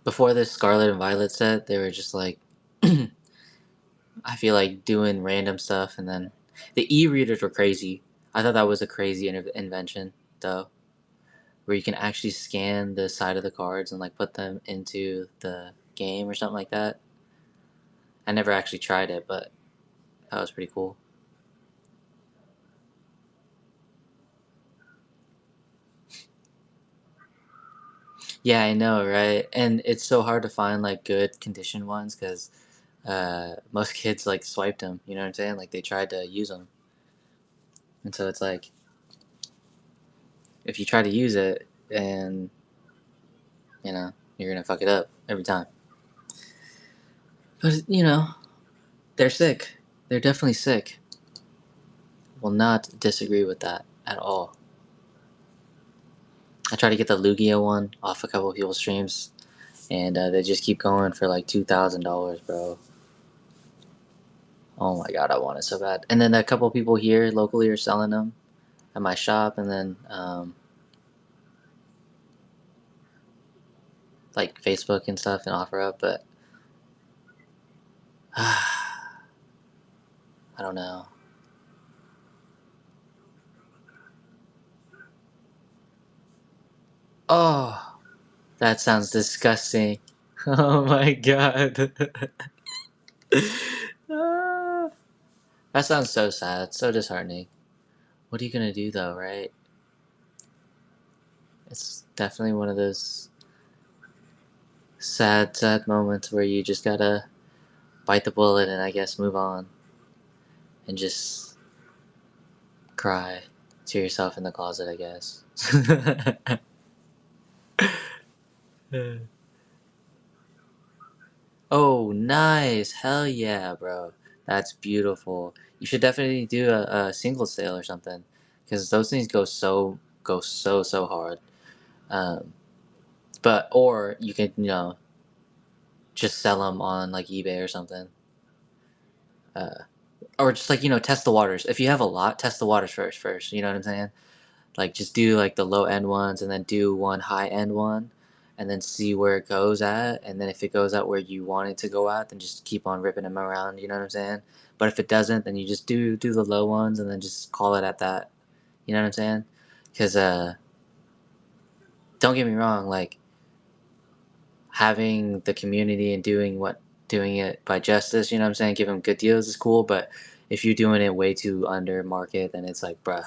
Before this Scarlet and Violet set, they were just like, I feel like doing random stuff, and then the e-readers were crazy. I thought that was a crazy invention. though, where you can actually scan the side of the cards and like put them into the game or something like that. I never actually tried it, but that was pretty cool. Yeah, I know, right? And it's so hard to find like good condition ones because most kids like swiped them. You know what I'm saying? Like they tried to use them, and so it's like if you try to use it, and you're gonna fuck it up every time. But they're sick. They're definitely sick. Will not disagree with that at all. I tried to get the Lugia one off a couple of people's streams, and they just keep going for like $2,000, bro. Oh my god, I want it so bad. And then a couple of people here locally are selling them at my shop, and then like Facebook and stuff and offer up, but I don't know. Oh, that sounds disgusting. Oh my god. Ah, that sounds so sad, so disheartening. What are you gonna do though, right? It's definitely one of those sad, sad moments where you just gotta bite the bullet and I guess move on and just cry to yourself in the closet, I guess. Oh, nice. Hell yeah, bro. That's beautiful. You should definitely do a single sale or something because those things go so hard. Um, or you can, just sell them on like eBay or something. Or just like, test the waters. If you have a lot, test the waters first. You know what I'm saying? Like just do like the low end ones and then do one high end one and then see where it goes at. And then if it goes out where you want it to go at, then just keep on ripping them around. You know what I'm saying? But if it doesn't, then you just do the low ones and then just call it at that. You know what I'm saying? Because don't get me wrong, like having the community and doing it by justice. You know what I'm saying? Give them good deals is cool, but if you're doing it way too under market, then it's like, bruh,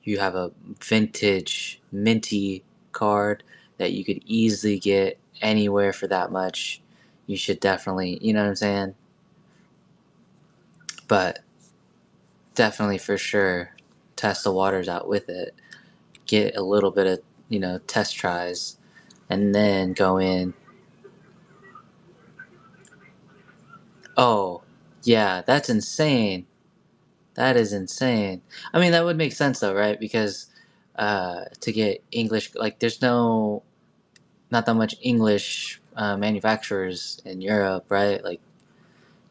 you have a vintage minty card that you could easily get anywhere for that much. You should definitely, you know what I'm saying? But definitely for sure test the waters out with it. Get a little bit of, test tries and then go in. Oh, yeah, that's insane. That is insane. I mean, that would make sense though, right? Because to get English, like, there's not that much English manufacturers in Europe, right? Like,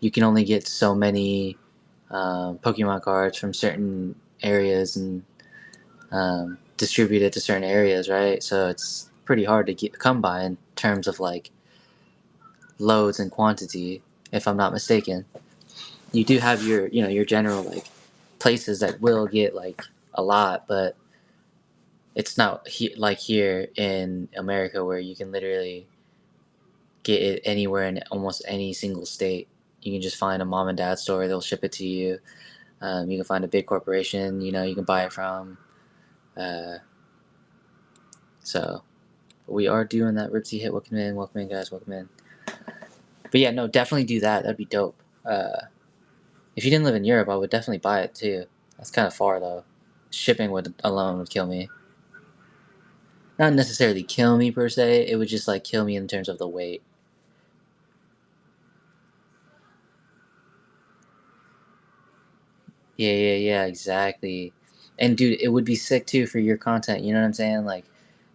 you can only get so many Pokemon cards from certain areas and distribute it to certain areas, right? So it's pretty hard to come by in terms of like loads and quantity, if I'm not mistaken. You do have your general like places that will get like a lot, but it's not like here in America where you can literally get it anywhere in almost any single state. You can just find a mom and dad store; they'll ship it to you. You can find a big corporation, you can buy it from. Uh, so we are doing that. Ripsy hit. Welcome in, guys. Welcome in. But yeah, no, definitely do that. That'd be dope. If you didn't live in Europe, I would definitely buy it too. That's kind of far though. Shipping would kill me. Not necessarily kill me per se. It would just like kill me in terms of the weight. Yeah, exactly. And dude, it would be sick too for your content. You know what I'm saying? Like,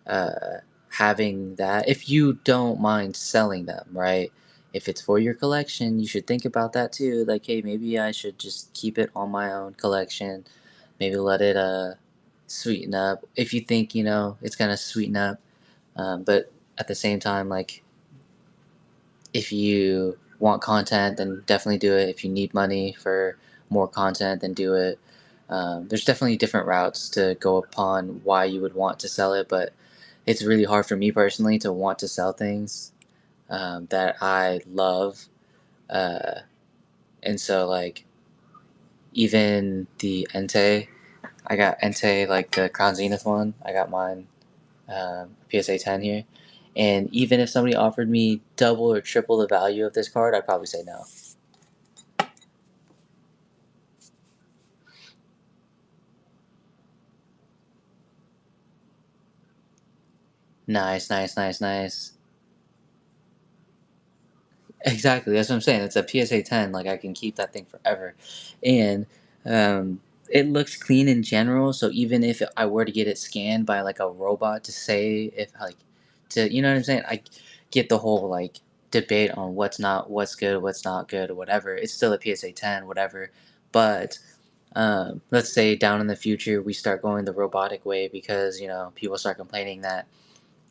uh, having that. If you don't mind selling them, right? If it's for your collection, you should think about that too. Like, hey, maybe I should just keep it on my own collection. Maybe let it sweeten up. If you think it's gonna sweeten up, but at the same time, like, if you want content, then definitely do it. If you need money for more content, then do it. There's definitely different routes to go upon why you would want to sell it, but it's really hard for me personally to want to sell things that I love. Uh, and so, like, even the Entei, I got Entei, like the Crown Zenith one, I got mine PSA 10 here. And even if somebody offered me double or triple the value of this card, I'd probably say no. Nice, nice, nice, nice. Exactly, that's what I'm saying. It's a PSA 10. Like, I can keep that thing forever. And it looks clean in general. So even if I were to get it scanned by like a robot to say if like to you know what I'm saying, I get the whole like debate on what's good, what's not good, or whatever. It's still a PSA 10, whatever. But let's say down in the future we start going the robotic way because people start complaining that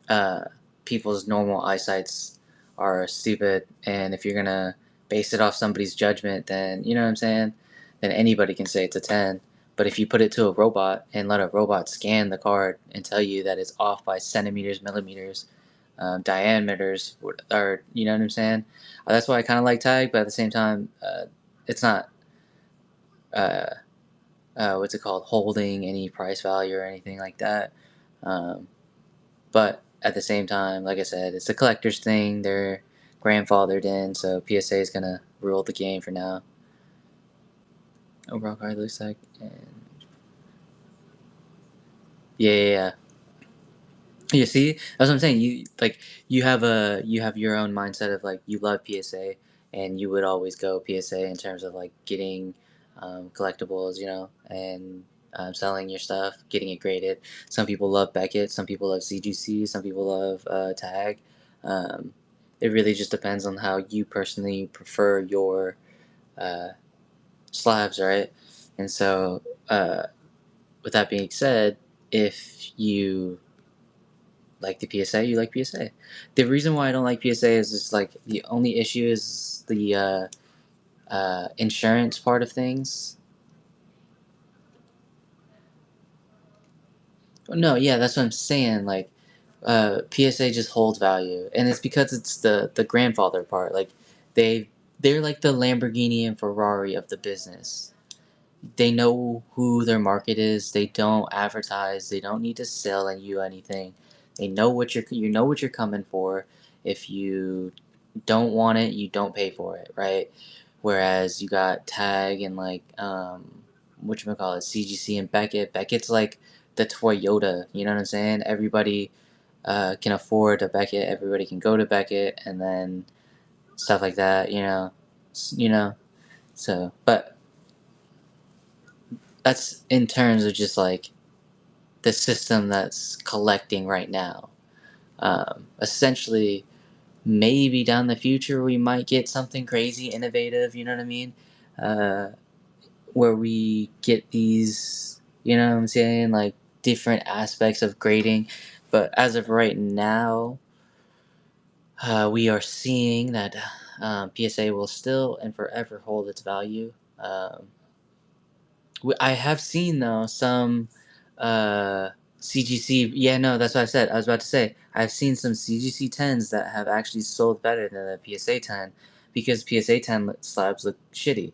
uh, people's normal eyesights are stupid, and if you're gonna base it off somebody's judgment, then you know what I'm saying, then anybody can say it's a 10. But if you put it to a robot and let a robot scan the card and tell you that it's off by centimeters, millimeters, diameters, or you know what I'm saying, that's why I kind of like tag, but at the same time, it's not uh, what's it called, holding any price value or anything like that. Um, but at the same time, like I said, it's a collector's thing. They're grandfathered in, so PSA is gonna rule the game for now. Overall card looks like, and yeah, yeah, yeah. You see, that's what I'm saying. You have your own mindset of like you love PSA, and you would always go PSA in terms of like getting collectibles, and selling your stuff, getting it graded. Some people love Beckett, some people love CGC, some people love Tag. Um, it really just depends on how you personally prefer your uh, slabs, right? And so, with that being said, if you like the PSA, you like PSA. The reason why I don't like PSA is just like the only issue is the insurance part of things. No, yeah, that's what I'm saying. Like, PSA just holds value, and it's because it's the grandfather part. Like, they're like the Lamborghini and Ferrari of the business. They know who their market is. They don't advertise. They don't need to sell you anything. They know what you know what you're coming for. If you don't want it, you don't pay for it, right? Whereas you got Tag and like whatchamacallit, CGC and Beckett. Beckett's like the Toyota, you know what I'm saying? Everybody can afford a Beckett, everybody can go to Beckett, and then stuff like that, you know. So, but that's in terms of just like the system that's collecting right now. Essentially, maybe down the future we might get something crazy innovative, you know what I mean, uh, where we get these, you know what I'm saying, like different aspects of grading. But as of right now, we are seeing that PSA will still and forever hold its value. I have seen though some CGC. Yeah, no, that's what I said. I was about to say I've seen some CGC 10s that have actually sold better than the PSA 10 because PSA 10 slabs look shitty.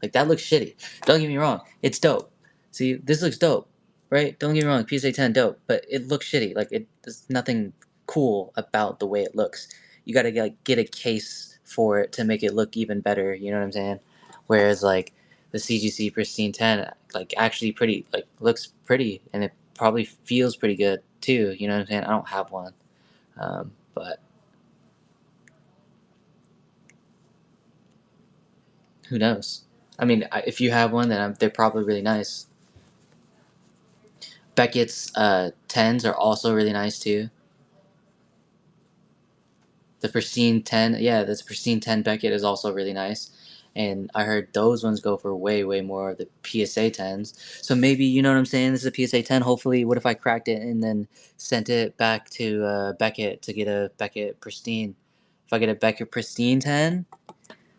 Like that looks shitty. Don't get me wrong, it's dope. See, this looks dope, right? Don't get me wrong, PSA 10 dope, but it looks shitty. Like there's nothing cool about the way it looks. You gotta get a case for it to make it look even better. You know what I'm saying? Whereas like the CGC Pristine 10 like actually pretty like looks pretty and it probably feels pretty good too, you know what I'm saying? I don't have one. But who knows? I mean, if you have one, then they're probably really nice. Beckett's 10s are also really nice too. The Pristine 10, yeah, this Pristine 10 Beckett is also really nice. And I heard those ones go for way, way more of the PSA 10s. So maybe, you know what I'm saying? This is a PSA 10. Hopefully, what if I cracked it and then sent it back to Beckett to get a Beckett Pristine? If I get a Beckett Pristine 10,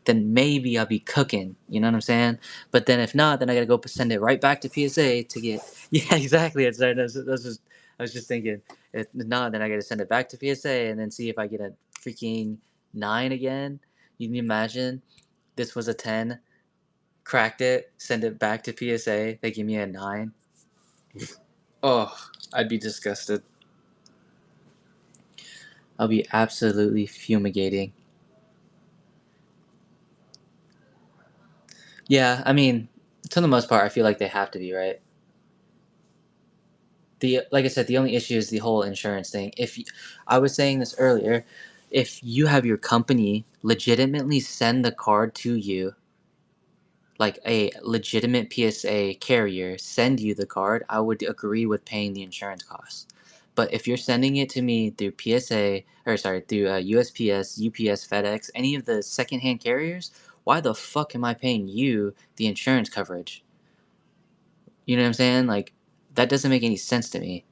then maybe I'll be cooking. You know what I'm saying? But then if not, then I gotta go send it right back to PSA to get. Yeah, exactly. I was just thinking. If not, then I gotta send it back to PSA and then see if I get a freaking 9 again. You can imagine this was a 10, cracked it, send it back to PSA, they give me a 9. Oh, I'd be disgusted. I'll be absolutely fumigating. Yeah, I mean, to the most part, I feel like they have to be, right? Like I said, the only issue is the whole insurance thing. I was saying this earlier, if you have your company legitimately send the card to you, like a legitimate PSA carrier send you the card, I would agree with paying the insurance costs. But if you're sending it to me through PSA, or sorry, through USPS, UPS, FedEx, any of the secondhand carriers, why the fuck am I paying you the insurance coverage? You know what I'm saying? Like, that doesn't make any sense to me.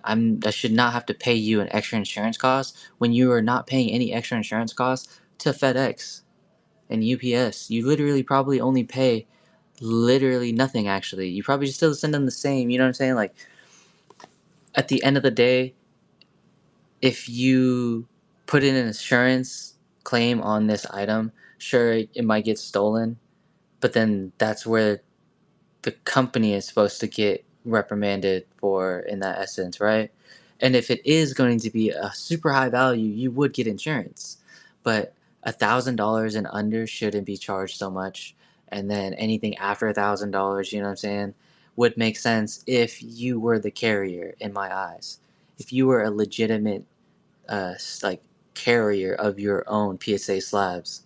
I should not have to pay you an extra insurance cost when you are not paying any extra insurance costs to FedEx and UPS. You literally probably only pay literally nothing, actually. You probably just still send them the same, you know what I'm saying? Like, at the end of the day, if you put in an insurance claim on this item, sure, it might get stolen, but then that's where the company is supposed to get reprimanded for, in that essence, right? And if it is going to be a super high value, you would get insurance, but $1,000 and under shouldn't be charged so much. And then anything after $1,000, you know what I'm saying, would make sense if you were the carrier, in my eyes. If you were a legitimate like carrier of your own PSA slabs,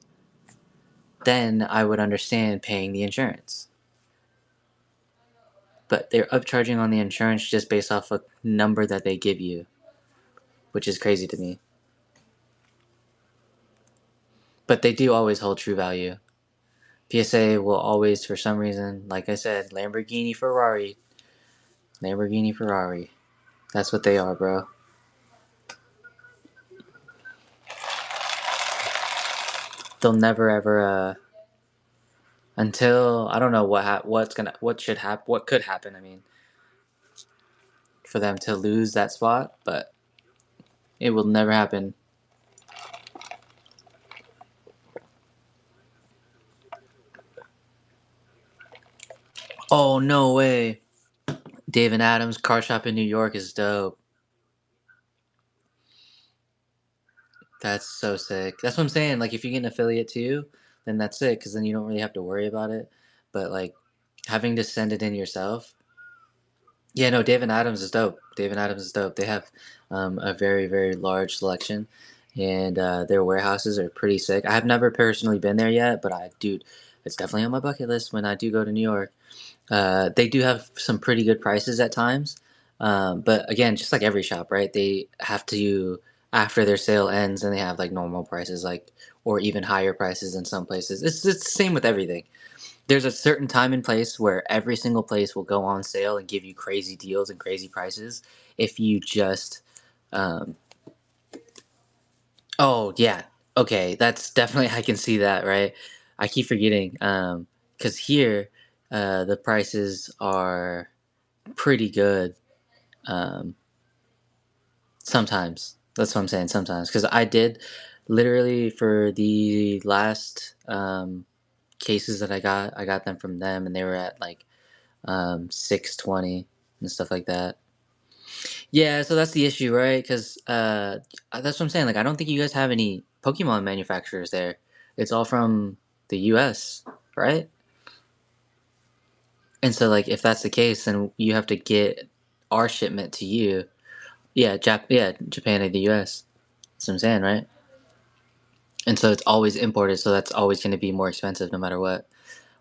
then I would understand paying the insurance. But they're upcharging on the insurance just based off a number that they give you, which is crazy to me. But they do always hold true value. PSA will always, for some reason, like I said, Lamborghini, Ferrari. That's what they are, bro. They'll never ever until I don't know what could happen. I mean, for them to lose that spot, but it will never happen. Oh, no way. David Adams car shop in New York is dope. That's so sick. That's what I'm saying. Like, if you get an affiliate too, then that's it, because then you don't really have to worry about it. But, like, having to send it in yourself. Yeah, no, David Adams is dope. They have a very, very large selection, and their warehouses are pretty sick. I have never personally been there yet, but dude, it's definitely on my bucket list when I do go to New York. They do have some pretty good prices at times, but again, just like every shop, right? They have to, after their sale ends, and they have like normal prices, like, or even higher prices in some places. It's the same with everything. There's a certain time and place where every single place will go on sale and give you crazy deals and crazy prices if you just, um, oh yeah, okay, that's definitely, I can see that, right? I keep forgetting, because here, the prices are pretty good. Um, Sometimes. That's what I'm saying, sometimes. Because I did literally for the last cases that I got them from them, and they were at like 620 and stuff like that. Yeah, so that's the issue, right? Because that's what I'm saying. Like, I don't think you guys have any Pokemon manufacturers there. It's all from the US, right? And so, like, if that's the case, then you have to get our shipment to you. Yeah, Japan and the US. That's what I'm saying, right? And so it's always imported, so that's always going to be more expensive no matter what.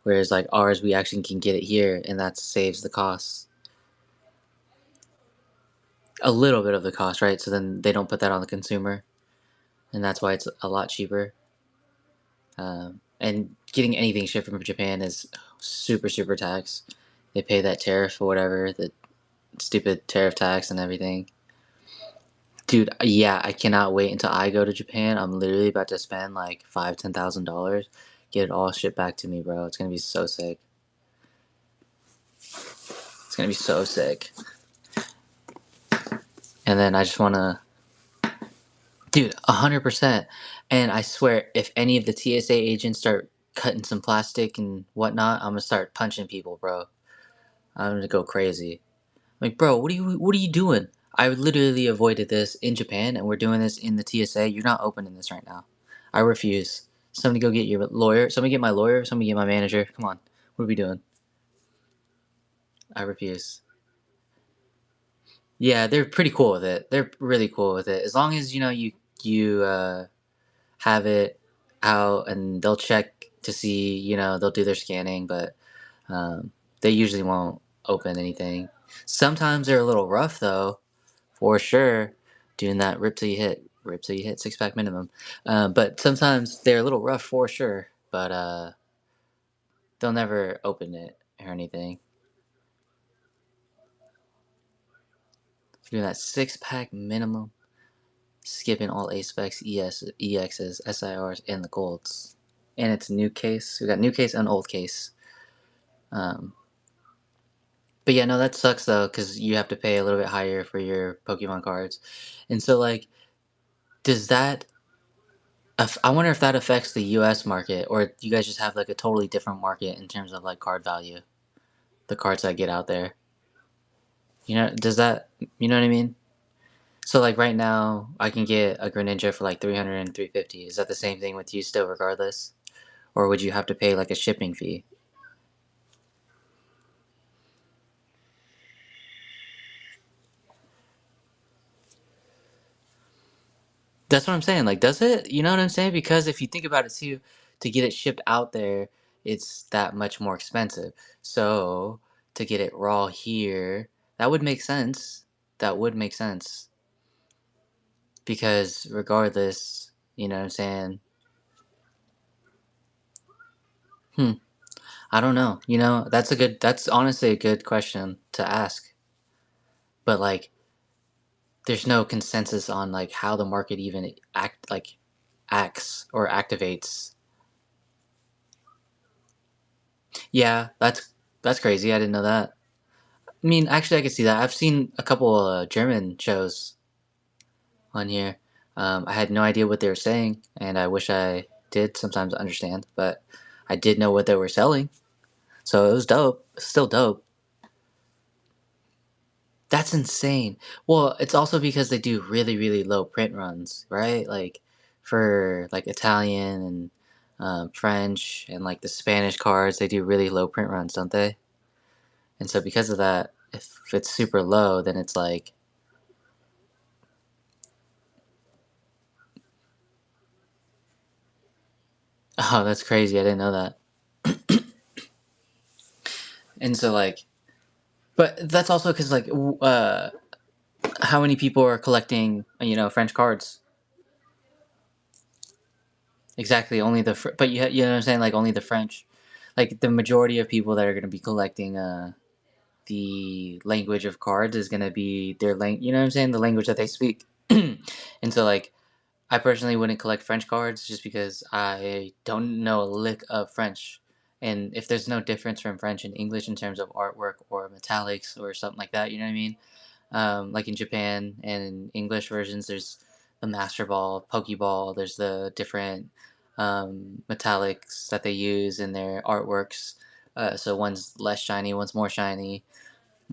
Whereas, like, ours, we actually can get it here, and that saves the costs. A little bit of the cost, right? So then they don't put that on the consumer, and that's why it's a lot cheaper. And getting anything shipped from Japan is super, super tax. They pay that tariff or whatever, the stupid tariff tax and everything. Dude, yeah, I cannot wait until I go to Japan. I'm literally about to spend like $5,000-$10,000 get it all shipped back to me, bro. It's gonna be so sick. It's gonna be so sick. And then I just wanna, dude, 100%. And I swear, if any of the TSA agents start cutting some plastic and whatnot, I'm gonna start punching people, bro. I'm gonna go crazy. Like, bro, what are you doing? I literally avoided this in Japan, and we're doing this in the TSA. You're not opening this right now. I refuse. Somebody go get your lawyer. Somebody get my lawyer. Somebody get my manager. Come on. What are we doing? I refuse. Yeah, they're pretty cool with it. They're really cool with it. As long as you have it out, and they'll check to see. They'll do their scanning, but they usually won't open anything. Sometimes they're a little rough though. For sure, doing that rip till you hit 6-pack minimum. But sometimes they're a little rough for sure, but they'll never open it or anything. Doing that 6-pack minimum, skipping all A specs, EXs, SIRs, and the golds. And it's new case. We got new case and old case. But yeah, no, that sucks though, because you have to pay a little bit higher for your Pokemon cards. And so, like, does that I wonder if that affects the US market, or you guys just have like a totally different market in terms of like card value, the cards that get out there. Does that, you know what I mean? So like right now, I can get a Greninja for like 300 and 350. Is that the same thing with you still regardless? Or would you have to pay like a shipping fee? That's what I'm saying. Like, does it? You know what I'm saying? Because if you think about it too, to get it shipped out there, it's that much more expensive. So to get it raw here, that would make sense. That would make sense. Because regardless, you know what I'm saying? I don't know. That's honestly a good question to ask. But like, there's no consensus on like how the market even acts or activates. Yeah, that's crazy. I didn't know that. I mean, actually, I could see that. I've seen a couple German shows on here. I had no idea what they were saying, and I wish I did sometimes understand, but I did know what they were selling, so it was dope. Still dope. That's insane. Well, it's also because they do really, really low print runs, right? Like for like Italian and French and like the Spanish cards, they do really low print runs, don't they? And so because of that, if it's super low, then it's like, oh, that's crazy. I didn't know that. And so like, but that's also because like, how many people are collecting, French cards? Exactly, only but you know what I'm saying? Like only the French, like the majority of people that are going to be collecting the language of cards is going to be their you know what I'm saying? The language that they speak. And so like, I personally wouldn't collect French cards just because I don't know a lick of French. And if there's no difference from French and English in terms of artwork or metallics or something like that, you know what I mean? Like in Japan and in English versions, there's the Master Ball, Pokeball, there's the different metallics that they use in their artworks. So one's less shiny, one's more shiny.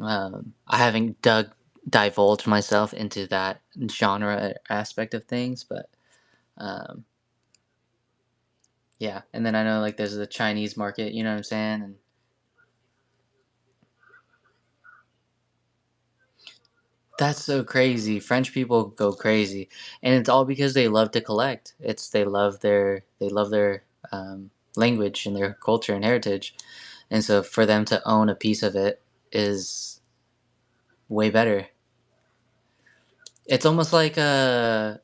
I haven't divulged myself into that genre aspect of things, but um, yeah. And then I know like there's the Chinese market, you know what I'm saying? And that's so crazy. French people go crazy, and it's all because they love to collect. They love their language and their culture and heritage, and so for them to own a piece of it is way better. It's almost like a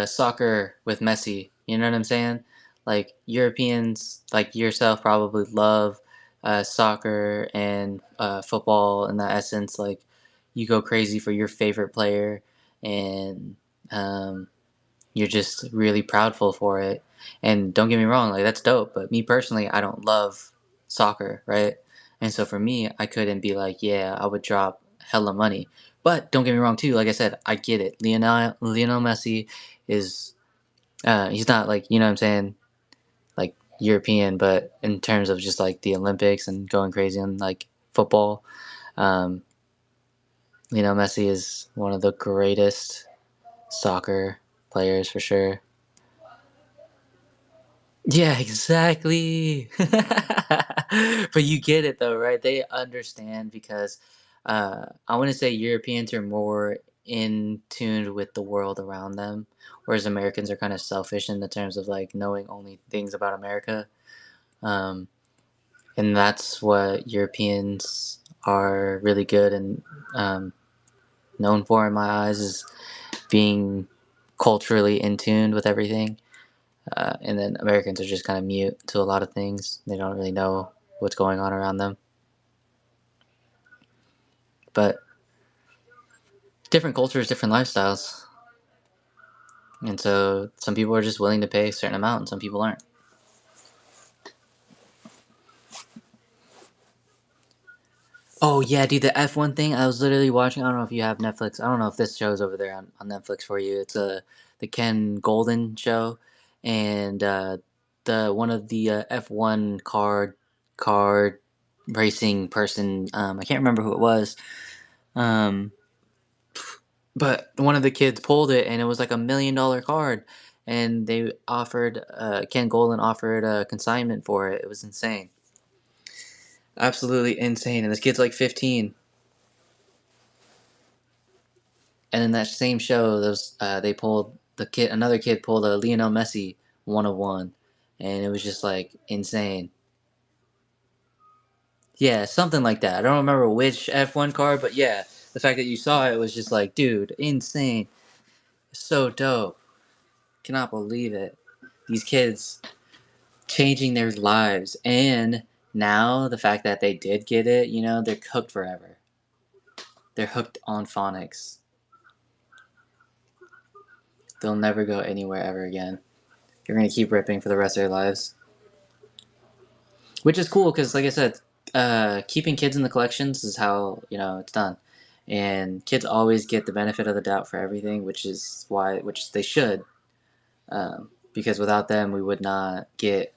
soccer with Messi. You know what I'm saying? Like Europeans, like yourself, probably love soccer and football in that essence. Like you go crazy for your favorite player, and um, you're just really proudful for it. And don't get me wrong, like that's dope. But me personally, I don't love soccer, right? And so for me, I couldn't be like, yeah, I would drop hella money. But don't get me wrong too. Like I said, I get it. Lionel Messi is he's not like, you know what I'm saying, like European, but in terms of just like the Olympics and going crazy on like football, um, Messi is one of the greatest soccer players for sure. Yeah, exactly. But you get it though, right? They understand because I want to say Europeans are more in tune with the world around them, whereas Americans are kind of selfish in the terms of like knowing only things about America. Um, and that's what Europeans are really good and um, known for in my eyes is being culturally in tune with everything. And then Americans are just kind of mute to a lot of things. They don't really know what's going on around them. But different cultures, different lifestyles. And so some people are just willing to pay a certain amount and some people aren't. Oh, yeah, dude, the F1 thing, I was literally watching. I don't know if you have Netflix. I don't know if this show's over there on Netflix for you. It's the Ken Golden show. And the one of the F1 car racing person, I can't remember who it was. But one of the kids pulled it, and it was like $1 million card, and they offered Ken Golden offered a consignment for it. It was insane, absolutely insane. And this kid's like 15. And in that same show, they pulled another kid pulled a Lionel Messi 1 of 1, and it was just like insane. Yeah, something like that. I don't remember which F1 card, but yeah, the fact that you saw it was just like, dude, insane, so dope. Cannot believe it. These kids changing their lives, and now the fact that they did get it, they're hooked forever. They're hooked on phonics. They'll never go anywhere ever again. You're gonna keep ripping for the rest of their lives, which is cool because, like I said, keeping kids in the collections is how it's done, and kids always get the benefit of the doubt for everything, which they should, because without them, we would not get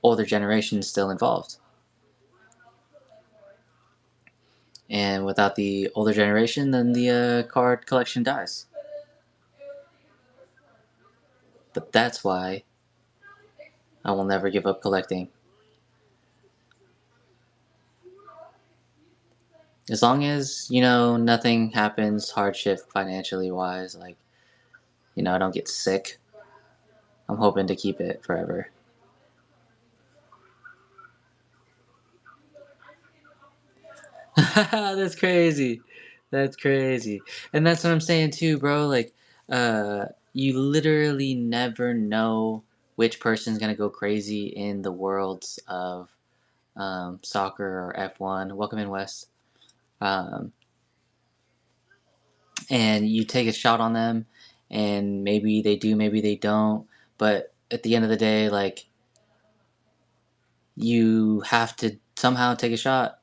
older generations still involved. And without the older generation, then the card collection dies. But that's why I will never give up collecting. As long as, nothing happens hardship financially wise, like, I don't get sick, I'm hoping to keep it forever. That's crazy. That's crazy. And that's what I'm saying too, bro. Like, you literally never know which person's gonna go crazy in the worlds of soccer or F1. Welcome in, West. Um, and you take a shot on them, and maybe they do, maybe they don't. But at the end of the day, like, you have to somehow take a shot.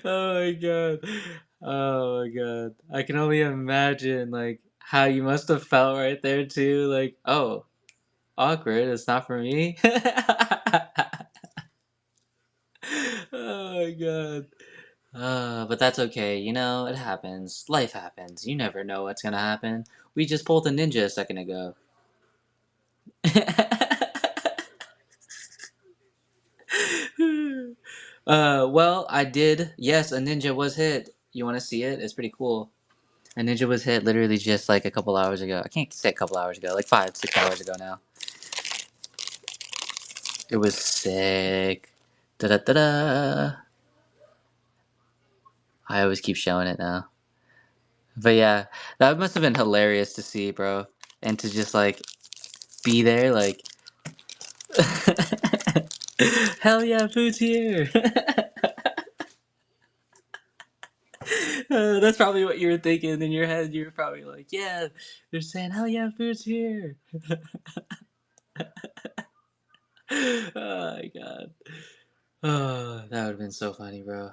Oh my god. Oh my god. I can only imagine like how you must have felt right there too. Like, oh, awkward. It's not for me. Oh my god. But that's okay. It happens. Life happens. You never know what's gonna happen. We just pulled a ninja a second ago. Well, I did. Yes, a ninja was hit. You want to see it? It's pretty cool. A ninja was hit literally just like a couple hours ago. I can't say a couple hours ago, like 5, 6 hours ago now. It was sick. Da da da da. I always keep showing it now. But yeah, that must have been hilarious to see, bro. And to just like be there, like, hell yeah, food's here. That's probably what you were thinking in your head. You were probably like, yeah, they're saying, hell yeah, food's here. Oh my god. Oh, that would have been so funny, bro.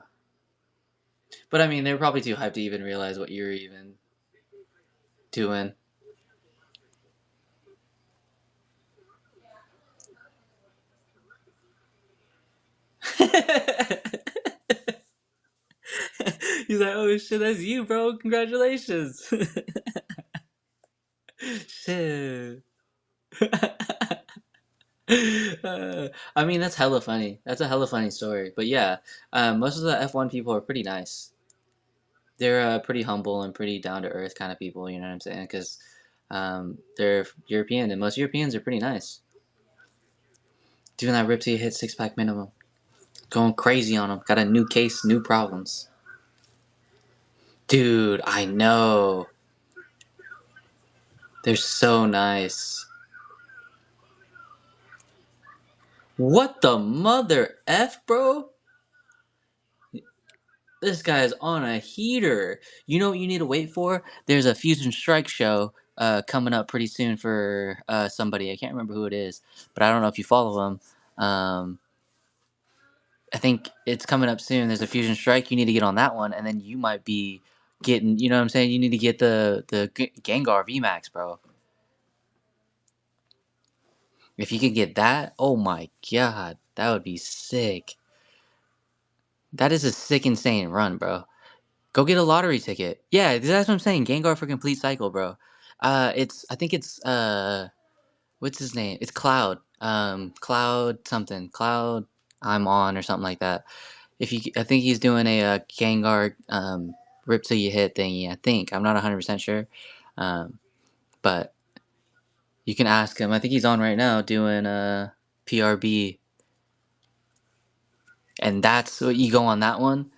But I mean, they were probably too hyped to even realize what you were even doing. He's like, oh shit, that's you, bro. Congratulations. Shit. I mean, that's hella funny. That's a hella funny story. But yeah, most of the F1 people are pretty nice. They're pretty humble and pretty down to earth kind of people. You know what I'm saying? Because they're European, and most Europeans are pretty nice. Doing that rip till you hit 6-pack minimum. Going crazy on them. Got a new case, new problems. Dude, I know. They're so nice. What the mother F, bro? This guy's on a heater. You know what you need to wait for? There's a Fusion Strike show coming up pretty soon for somebody. I can't remember who it is, but I don't know if you follow them. I think it's coming up soon. There's a Fusion Strike. You need to get on that one, and then you might be getting. You know what I'm saying? You need to get the Gengar VMAX, bro. If you could get that, oh my god, that would be sick. That is a sick, insane run, bro. Go get a lottery ticket. Yeah, that's what I'm saying. Gengar for complete cycle, bro. I think it's what's his name? It's Cloud. Cloud something. Cloud I'm on or something like that. I think he's doing a Gengar rip till you hit thingy. I think I'm not 100% sure, but you can ask him. I think he's on right now doing PRB, and that's what you go on that one.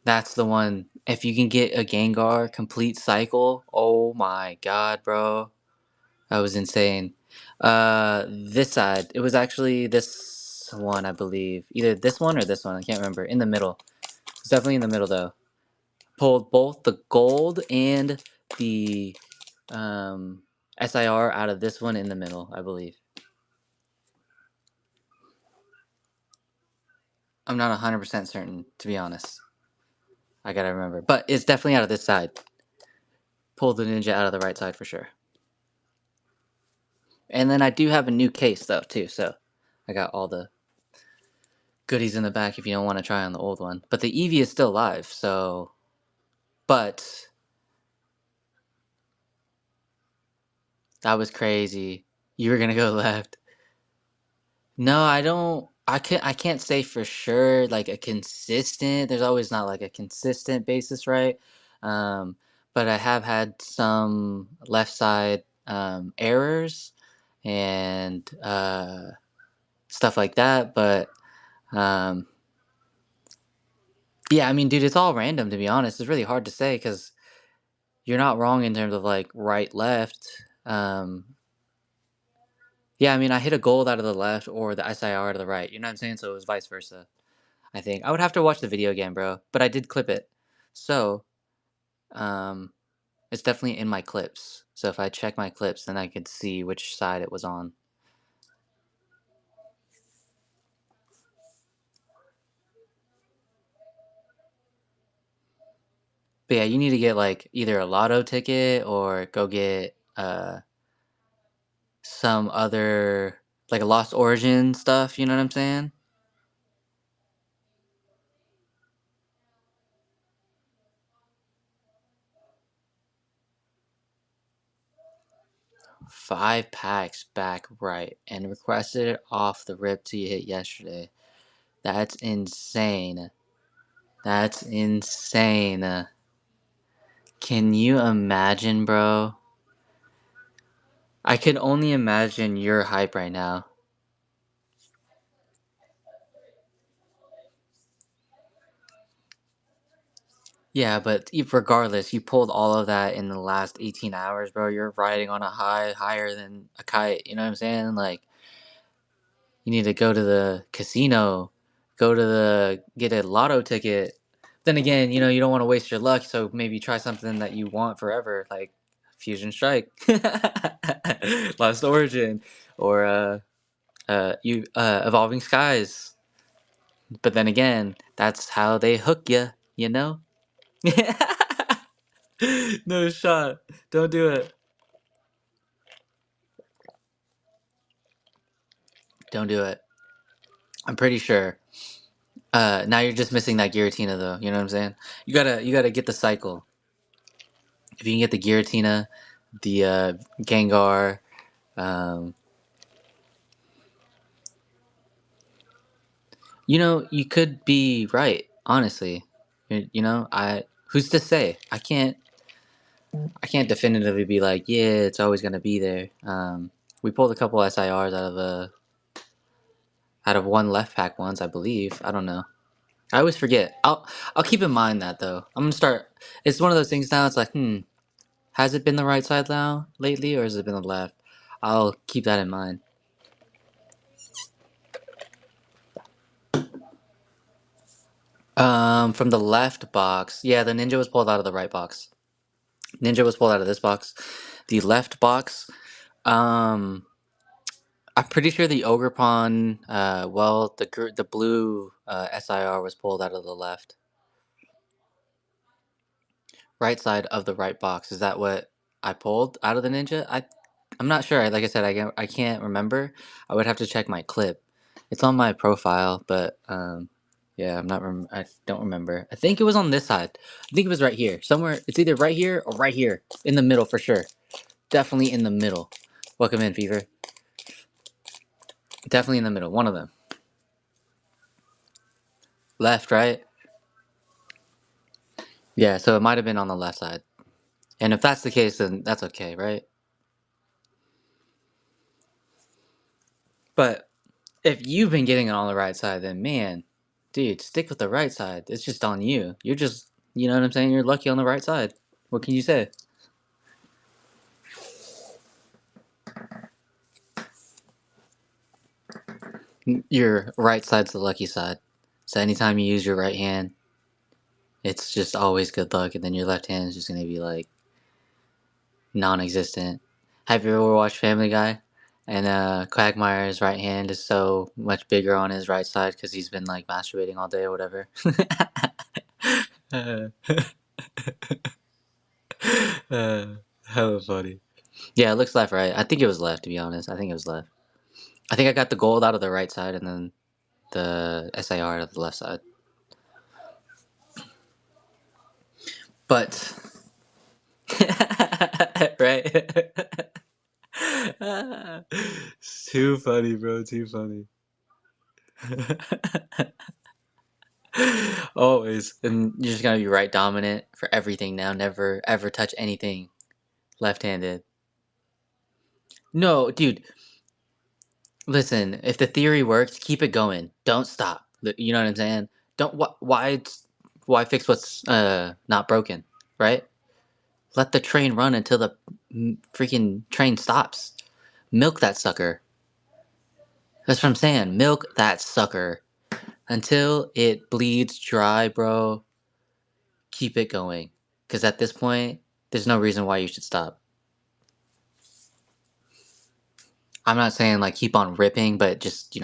That's the one. If you can get a Gengar complete cycle, oh my god, bro. That was insane. This side. It was actually this one, I believe. Either this one or this one. I can't remember. In the middle. It's definitely in the middle, though. Pulled both the gold and the SIR out of this one in the middle, I believe. I'm not 100% certain, to be honest. I gotta remember. But it's definitely out of this side. Pulled the ninja out of the right side for sure. And then I do have a new case, though, too. So I got all the goodies in the back if you don't want to try on the old one. But the Eevee is still live, so... But... That was crazy. You were gonna go left. No, I don't... I can't say for sure, like, a consistent... There's always not, like, a consistent basis, right? But I have had some left side errors and stuff like that, but... Yeah, I mean, dude, it's all random, to be honest. It's really hard to say, because you're not wrong in terms of, like, right, left. Yeah, I mean, I hit a gold out of the left or the SIR out of the right. You know what I'm saying? So it was vice versa, I think. I would have to watch the video again, bro. But I did clip it. So, it's definitely in my clips. So if I check my clips, then I could see which side it was on. But yeah, you need to get, like, either a lotto ticket or go get, some other, like, a Lost Origin stuff, you know what I'm saying? Five packs back right and requested it off the rip till you hit yesterday. That's insane. That's insane. Can you imagine, bro? I can only imagine your hype right now. Yeah, but regardless, you pulled all of that in the last 18 hours, bro. You're riding on a high, higher than a kite. You know what I'm saying? Like, you need to go to the casino, get a lotto ticket. then again, you know, you don't want to waste your luck, so maybe try something that you want forever, like Fusion Strike, Lost Origin, or Evolving Skies. But then again, that's how they hook you, you know? No shot. Don't do it. Don't do it. I'm pretty sure. Now you're just missing that Giratina though, you know what I'm saying? You gotta get the cycle. If you can get the Giratina, the Gengar, um, you know, you could be right, honestly. You know, who's to say? I can't definitively be like, yeah, it's always gonna be there. We pulled a couple SIRs out of one left pack ones, I believe. I don't know. I always forget. I'll keep in mind that though. I'm gonna start. It's one of those things now. It's like, has it been the right side now lately, or has it been the left? I'll keep that in mind. From the left box, yeah, the ninja was pulled out of the right box. Ninja was pulled out of this box. The left box, um, I'm pretty sure the Ogerpon, well, the blue SIR was pulled out of the left. Right side of the right box. Is that what I pulled out of the ninja? I'm not sure. Like I said, I can't remember. I would have to check my clip. It's on my profile, but yeah, I don't remember. I think it was on this side. I think it was right here. Somewhere. It's either right here or right here. In the middle for sure. Definitely in the middle. Welcome in, Fever. Definitely in the middle. One of them. Left, right? Yeah, so it might have been on the left side. And if that's the case, then that's okay, right? But if you've been getting it on the right side, then man, dude, stick with the right side. It's just on you. You're just, you know what I'm saying? You're lucky on the right side. What can you say? Your right side's the lucky side. So anytime you use your right hand, it's just always good luck, and then your left hand is just gonna be like non-existent. Have you ever watched Family Guy? And Quagmire's right hand is so much bigger on his right side because he's been like masturbating all day or whatever. uh, uh, hella funny. Yeah, it looks left, right? I think it was left, to be honest. I think it was left. I think I got the gold out of the right side and then the SIR out of the left side. But right? It's too funny, bro. Too funny. Always. And you're just gonna be right dominant for everything now. Never ever touch anything left-handed. No, dude. Listen, if the theory works, keep it going. Don't stop. You know what I'm saying? Don't why fix what's not broken, right? Let the train run until the freaking train stops. Milk that sucker. That's what I'm saying. Milk that sucker until it bleeds dry, bro. Keep it going, because at this point, there's no reason why you should stop. I'm not saying like keep on ripping, but just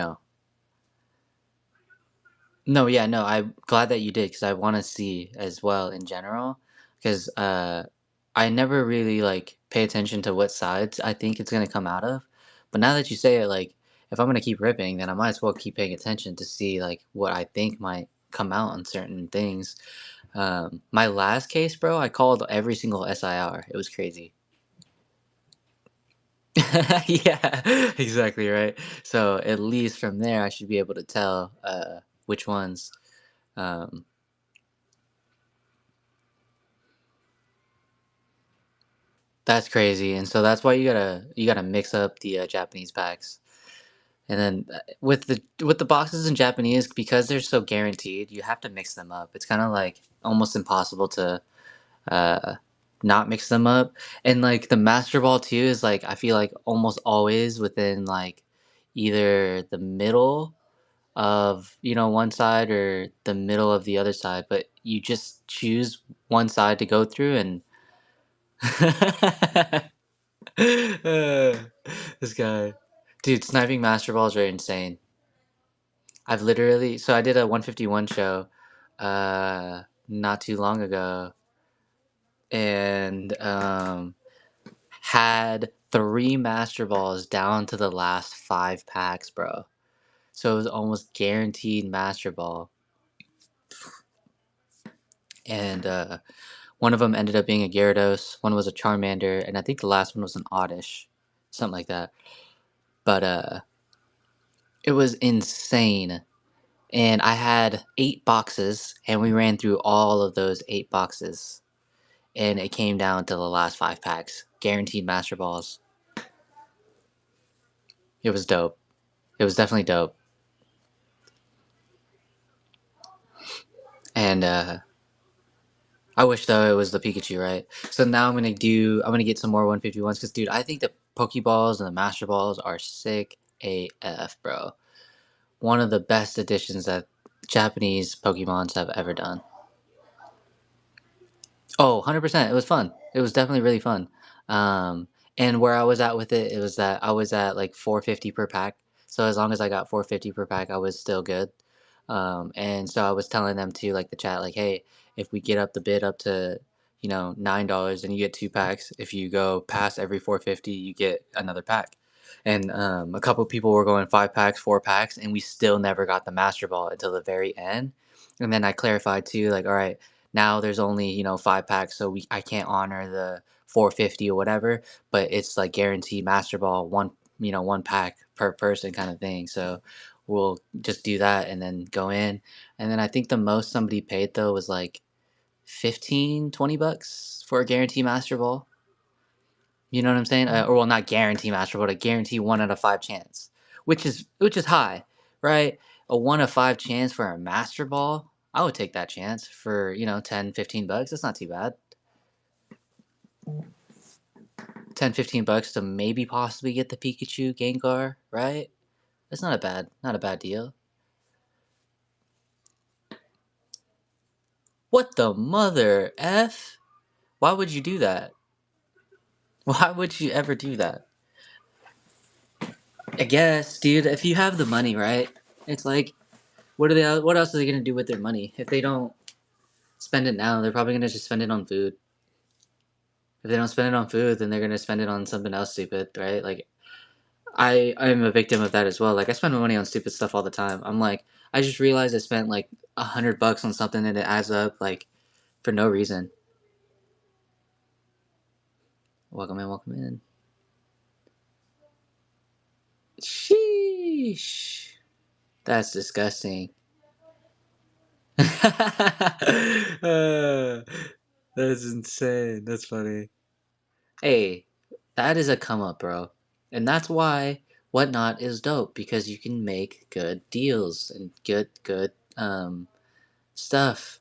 No, yeah, no. I'm glad that you did because I want to see as well in general because I never really like pay attention to what sides I think it's gonna come out of. But now that you say it, like if I'm gonna keep ripping, then I might as well keep paying attention to see like what I think might come out on certain things. My last case, bro, I called every single SIR. It was crazy. Yeah, exactly right. So at least from there, I should be able to tell which ones. Um, That's crazy, and so that's why you gotta mix up the Japanese packs, and then with the boxes in Japanese because they're so guaranteed, you have to mix them up. It's kind of like almost impossible to uh, not mix them up, and like the Master Ball too is like I feel like almost always within like either the middle of, you know, one side or the middle of the other side, but you just choose one side to go through and this guy. Dude, sniping master balls are insane. I've literally, so I did a 151 show not too long ago, and had 3 master balls down to the last 5 packs, bro. So it was almost guaranteed master ball. And one of them ended up being a Gyarados, one was a Charmander, and I think the last one was an Oddish, something like that. But it was insane. And I had 8 boxes, and we ran through all of those 8 boxes. And it came down to the last 5 packs. Guaranteed master balls. It was dope. It was definitely dope. And I wish though it was the Pikachu, right? So now I'm gonna get some more 151s because dude, I think the Pokeballs and the Master Balls are sick AF, bro. One of the best additions that Japanese Pokemons have ever done. Oh, 100%. It was fun. It was definitely really fun. And where I was at with it, it was that I was at like 450 per pack. So as long as I got 450 per pack, I was still good. And so I was telling them to like the chat, like, hey, if we get up the bid up to, you know, $9, then you get 2 packs. If you go past every 450, you get another pack. And a couple people were going 5 packs, 4 packs, and we still never got the Master Ball until the very end. And then I clarified too, like, all right, now there's only, you know, 5 packs, so I can't honor the 450 or whatever, but it's like guaranteed master ball, one pack per person kind of thing. So we'll just do that and then go in. And then I think the most somebody paid though was like 15-20 bucks for a guaranteed master ball. You know what I'm saying? Or well, not guarantee master, but a guarantee 1 out of 5 chance, which is high, right? A 1 of 5 chance for a master ball, I would take that chance for, you know, 10-15 bucks. That's not too bad. 10-15 bucks to maybe possibly get the Pikachu Gengar, right? That's not a bad deal. What the mother F? Why would you do that? Why would you ever do that? I guess, dude, if you have the money, right? It's like, what else are they gonna do with their money? If they don't spend it now, they're probably gonna just spend it on food. If they don't spend it on food, then they're gonna spend it on something else stupid, right? Like I'm a victim of that as well. Like I spend my money on stupid stuff all the time. I'm like, I just realized I spent like $100 on something and it adds up like for no reason. Welcome in, welcome in. Sheesh. That's disgusting. That's insane. That's funny. Hey, that is a come up, bro. And that's why Whatnot is dope, because you can make good deals and good stuff.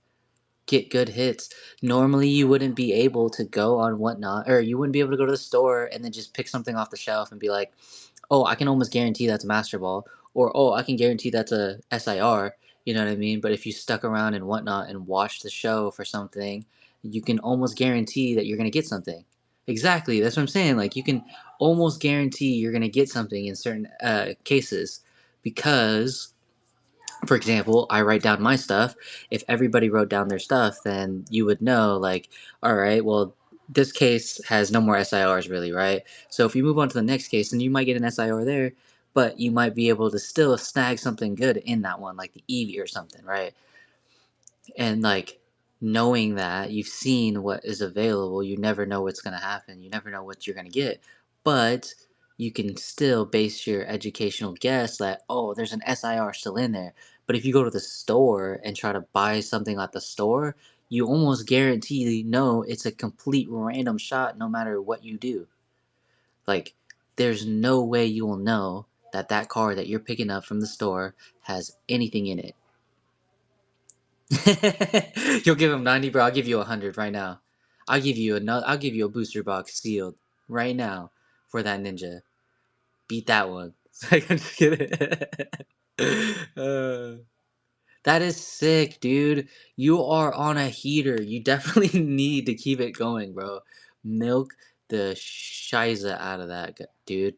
Get good hits. Normally you wouldn't be able to go on Whatnot, or you wouldn't be able to go to the store and then just pick something off the shelf and be like, oh, I can almost guarantee that's a Master Ball, or oh, I can guarantee that's a SIR, you know what I mean? But if you stuck around and Whatnot and watched the show for something, you can almost guarantee that you're going to get something. Exactly, that's what I'm saying. Like, you can almost guarantee you're going to get something in certain cases, because for example, I write down my stuff. If everybody wrote down their stuff, then you would know, like, all right, well, this case has no more SIRs really, right? So if you move on to the next case, then you might get an SIR there, but you might be able to still snag something good in that one, like the Eevee or something, right? And like knowing that you've seen what is available, you never know what's going to happen. You never know what you're going to get. But you can still base your educational guess that, oh, there's an SIR still in there. But if you go to the store and try to buy something at the store, you almost guarantee know it's a complete random shot no matter what you do. Like, there's no way you will know that that card that you're picking up from the store has anything in it. You'll give him 90, bro. I'll give you 100 right now. I'll give you a booster box sealed right now for that ninja. Beat that one. I'm just kidding. That is sick, dude. You are on a heater. You definitely need to keep it going, bro. Milk the shiza out of that, dude.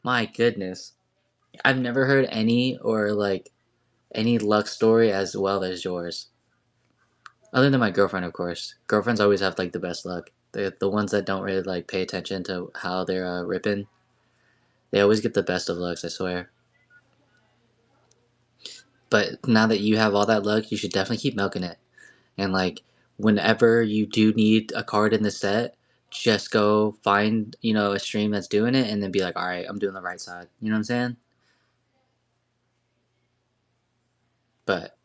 My goodness. I've never heard any or like any luck story as well as yours. Other than my girlfriend, of course. Girlfriends always have like the best luck. The ones that don't really like pay attention to how they're ripping. They always get the best of lucks, I swear. But now that you have all that luck, you should definitely keep milking it. And like whenever you do need a card in the set, just go find, a stream that's doing it and then be like, all right, I'm doing the right side. You know what I'm saying? But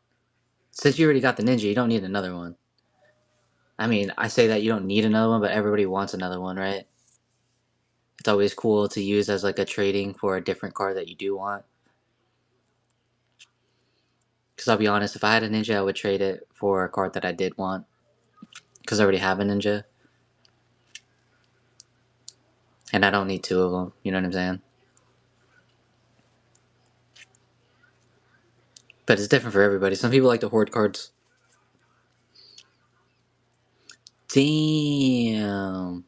since you already got the ninja, you don't need another one. I mean, I say that you don't need another one, but everybody wants another one, right? It's always cool to use as like a trading for a different card that you do want. Because I'll be honest, if I had a ninja, I would trade it for a card that I did want. Because I already have a ninja. And I don't need two of them. You know what I'm saying? But it's different for everybody. Some people like to hoard cards. Damn.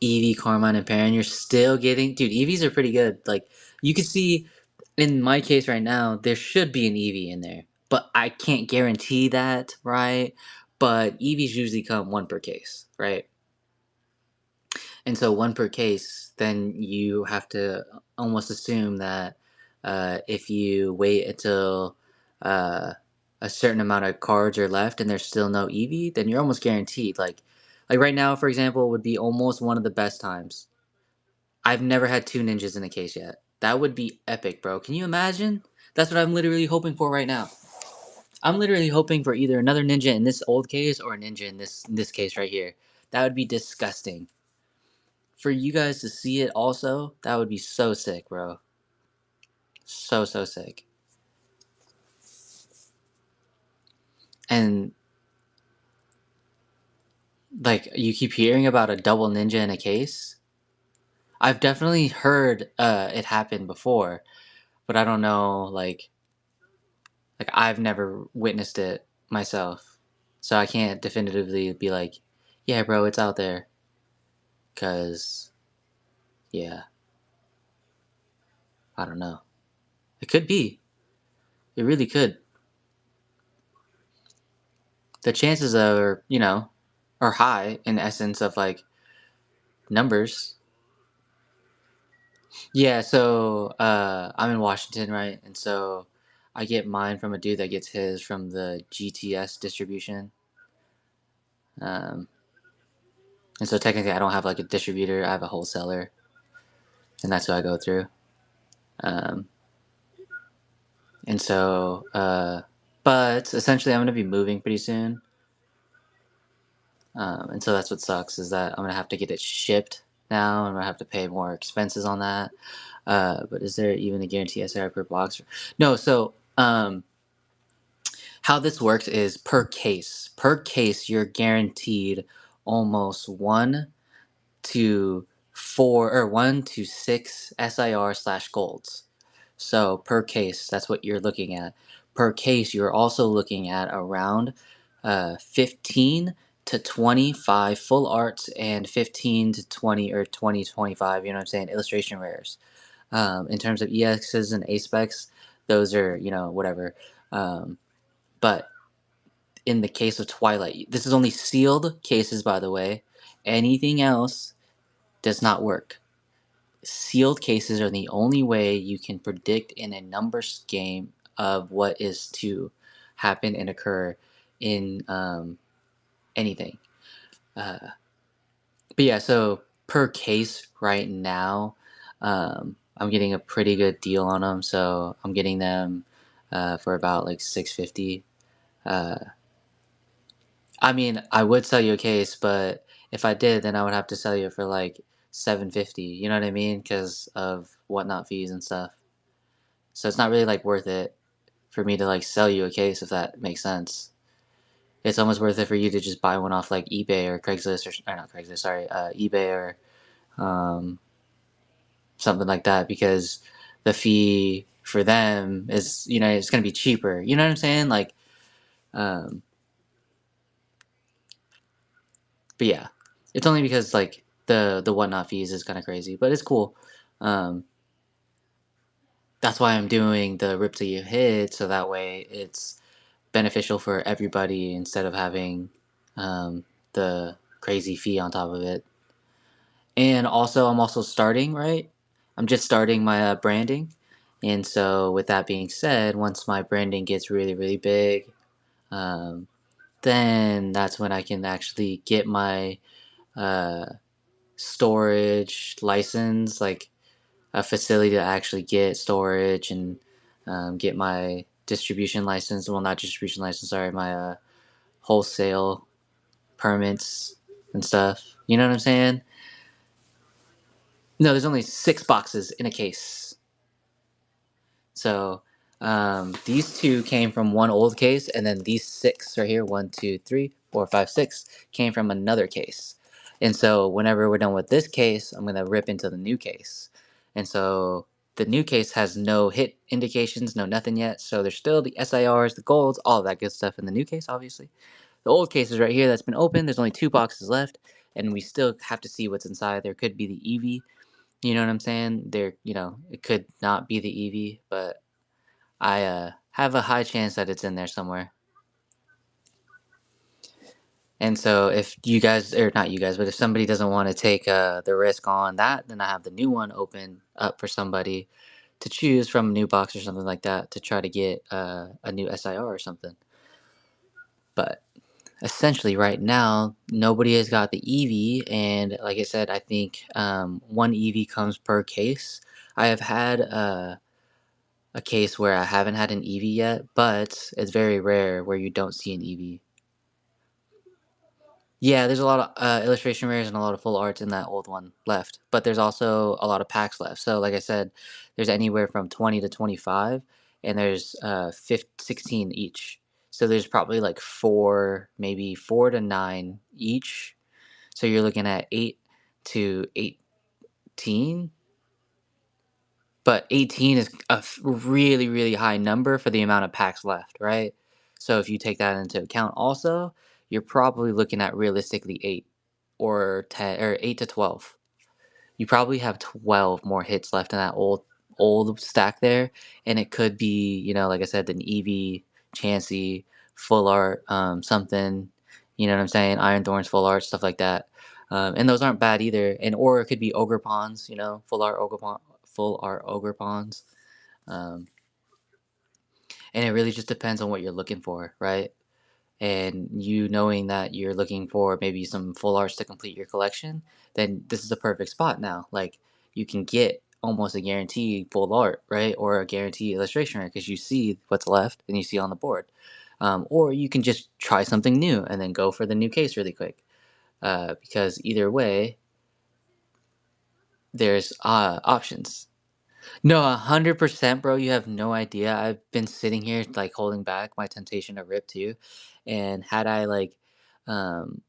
Eevee, Carmine, and Perrin, you're still getting... Dude, Eevees are pretty good. Like, you can see, in my case right now, there should be an Eevee in there. But I can't guarantee that, right? But Eevees usually come one per case, right? And so one per case, then you have to almost assume that if you wait until a certain amount of cards are left and there's still no Eevee, then you're almost guaranteed. Like right now, for example, would be almost one of the best times. I've never had two ninjas in a case yet. That would be epic, bro. Can you imagine? That's what I'm literally hoping for right now. I'm literally hoping for either another ninja in this old case or a ninja in this case right here. That would be disgusting. For you guys to see it also, that would be so sick, bro. So sick. And like you keep hearing about a double ninja in a case. I've definitely heard it happen before, but I don't know like I've never witnessed it myself. So I can't definitively be like, yeah, bro, it's out there. Cause yeah, I don't know. It could be. It really could. The chances are, are high in essence of like numbers. Yeah, so I'm in Washington, right? And so I get mine from a dude that gets his from the GTS distribution. And so technically I don't have like a distributor, I have a wholesaler. And that's who I go through. And so, but essentially I'm going to be moving pretty soon. And so that's what sucks is that I'm going to have to get it shipped now. I'm going to have to pay more expenses on that. But is there even a guarantee SR per box? No, so how this works is per case. Per case, you're guaranteed almost 1 to 4 or 1 to 6 SIR/golds. So per case, that's what you're looking at. Per case, you're also looking at around 15 to 25 full arts and 15 to 20 or 20 to 25, you know what I'm saying, illustration rares. In terms of EXs and A specs, those are, whatever. But in the case of Twilight, this is only sealed cases, by the way. Anything else does not work. Sealed cases are the only way you can predict in a numbers game of what is to happen and occur in anything. But yeah, so per case right now, I'm getting a pretty good deal on them. So I'm getting them for about like $650. I mean, I would sell you a case, but if I did, then I would have to sell you for like $750. You know what I mean? Because of whatnot fees and stuff. So it's not really like worth it for me to like sell you a case, if that makes sense. It's almost worth it for you to just buy one off like eBay or Craigslist or not Craigslist, sorry, eBay or something like that, because the fee for them is, it's going to be cheaper. You know what I'm saying? Like, but yeah, it's only because like the whatnot fees is kind of crazy, but it's cool. That's why I'm doing the rip till you hit, so that way it's beneficial for everybody instead of having the crazy fee on top of it. And also, I'm also starting, right? I'm just starting my branding. And so, with that being said, once my branding gets really, really big, um, then that's when I can actually get my uh, storage license, like a facility to actually get storage, and get my distribution license. Well, not distribution license, sorry, my wholesale permits and stuff. You know what I'm saying? No, there's only 6 boxes in a case. So these 2 came from one old case, and then these 6 right here, 1, 2, 3, 4, 5, 6, came from another case. And so whenever we're done with this case, I'm gonna rip into the new case. And so the new case has no hit indications, no nothing yet. So there's still the SIRs, the golds, all of that good stuff in the new case, obviously. The old case is right here that's been opened. There's only 2 boxes left, and we still have to see what's inside. There could be the EV. You know what I'm saying? It could not be the EV, but I have a high chance that it's in there somewhere. And so if you guys, or not you guys, but if somebody doesn't want to take the risk on that, then I have the new one open up for somebody to choose from a new box or something like that to try to get a new SIR or something. But essentially right now, nobody has got the EV, and like I said, I think 1 EV comes per case. I have had a case where I haven't had an EV yet, but it's very rare where you don't see an EV. Yeah, there's a lot of illustration rares and a lot of full arts in that old one left, but there's also a lot of packs left. So like I said, there's anywhere from 20 to 25, and there's 16 each. So there's probably like 4, maybe 4 to 9 each. So you're looking at 8 to 18. But 18 is a really, really high number for the amount of packs left, right? So if you take that into account also, you're probably looking at realistically 8 or 10 or 8 to 12. You probably have 12 more hits left in that old stack there, and it could be, like I said, an EV, Chansey, full art, something, you know what I'm saying? Iron Thorns, full art, stuff like that. And those aren't bad either. And or it could be Ogre Pawns, full art Ogre Pawns. And it really just depends on what you're looking for, right? And you knowing that you're looking for maybe some full arts to complete your collection, then this is a perfect spot now. Like, you can get almost a guaranteed full art, right? Or a guaranteed illustration rare because you see what's left and you see on the board. Or you can just try something new and then go for the new case really quick. Because either way, there's options. No, 100%, bro. You have no idea. I've been sitting here like holding back my temptation to rip too, and had I like um,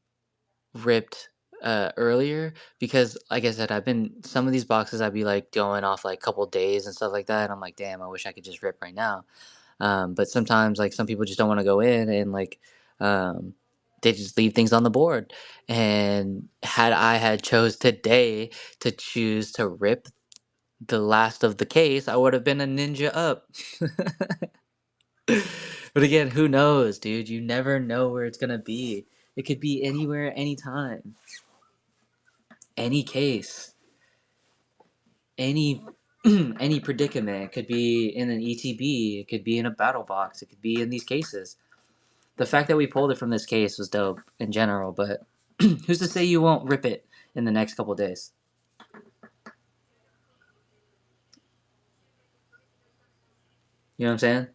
ripped earlier, because like I said, I've been some of these boxes I'd be like going off like couple days and stuff like that, and I'm like, damn, I wish I could just rip right now. But sometimes like some people just don't want to go in, and like um, they just leave things on the board. And had I had chose today to choose to rip the last of the case, I would have been a ninja up. But again, who knows, dude? You never know where it's gonna be. It could be anywhere, anytime, any case, any any predicament. It could be in an ETB. It could be in a battle box. It could be in these cases. The fact that we pulled it from this case was dope in general, but who's to say you won't rip it in the next couple days? You know what I'm saying?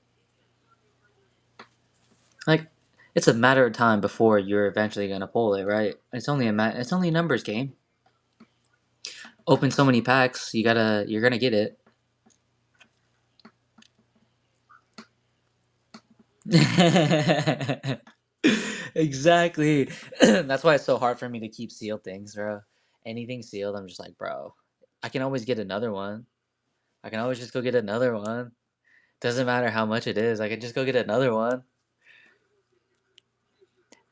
Like, it's a matter of time before you're eventually gonna pull it, right? It's only a numbers game. Open so many packs, you're gonna get it. Exactly. That's why it's so hard for me to keep sealed things, bro. Anything sealed, I'm just like, bro. I can always get another one. I can always just go get another one. Doesn't matter how much it is. I can just go get another one.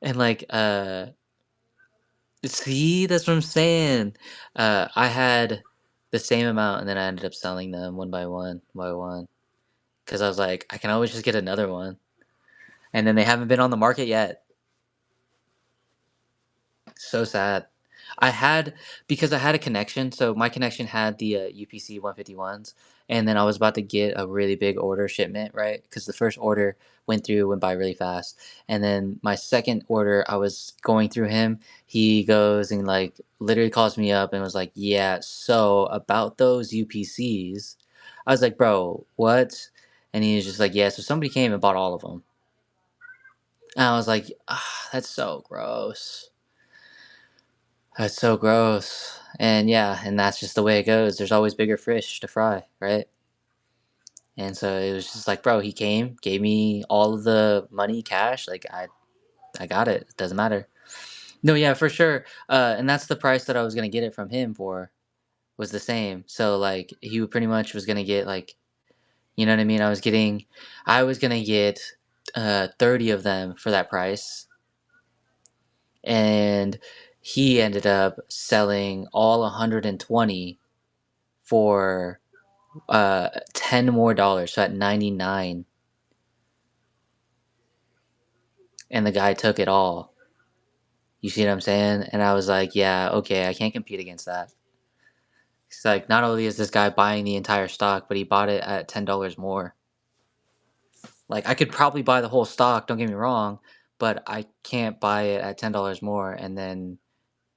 And like, see, that's what I'm saying. I had the same amount, and then I ended up selling them one by one, because I was like, I can always just get another one. And then they haven't been on the market yet. So sad. I had because I had a connection, so my connection had the UPC 151s, and then I was about to get a really big order shipment, right? Because the first order went by really fast, and then my second order, I was going through him. He goes and like literally calls me up and was like, "Yeah, so about those UPCs," I was like, "Bro, what?" And he was just like, "Yeah, so somebody came and bought all of them," and I was like, ah, "That's so gross." That's so gross. And yeah, and that's just the way it goes. There's always bigger fish to fry, right? And so it was just like, bro, he came, gave me all of the money, cash. Like I got it. It doesn't matter. No, yeah, for sure. And that's the price that I was gonna get it from him for was the same. So like he pretty much was gonna get like, you know what I mean? I was gonna get 30 of them for that price, and he ended up selling all 120 for 10 more dollars, so at 99, and the guy took it all. You see what I'm saying? And I was like, yeah, okay, I can't compete against that. It's like not only is this guy buying the entire stock, but he bought it at $10 more. Like I could probably buy the whole stock, don't get me wrong, but I can't buy it at $10 more and then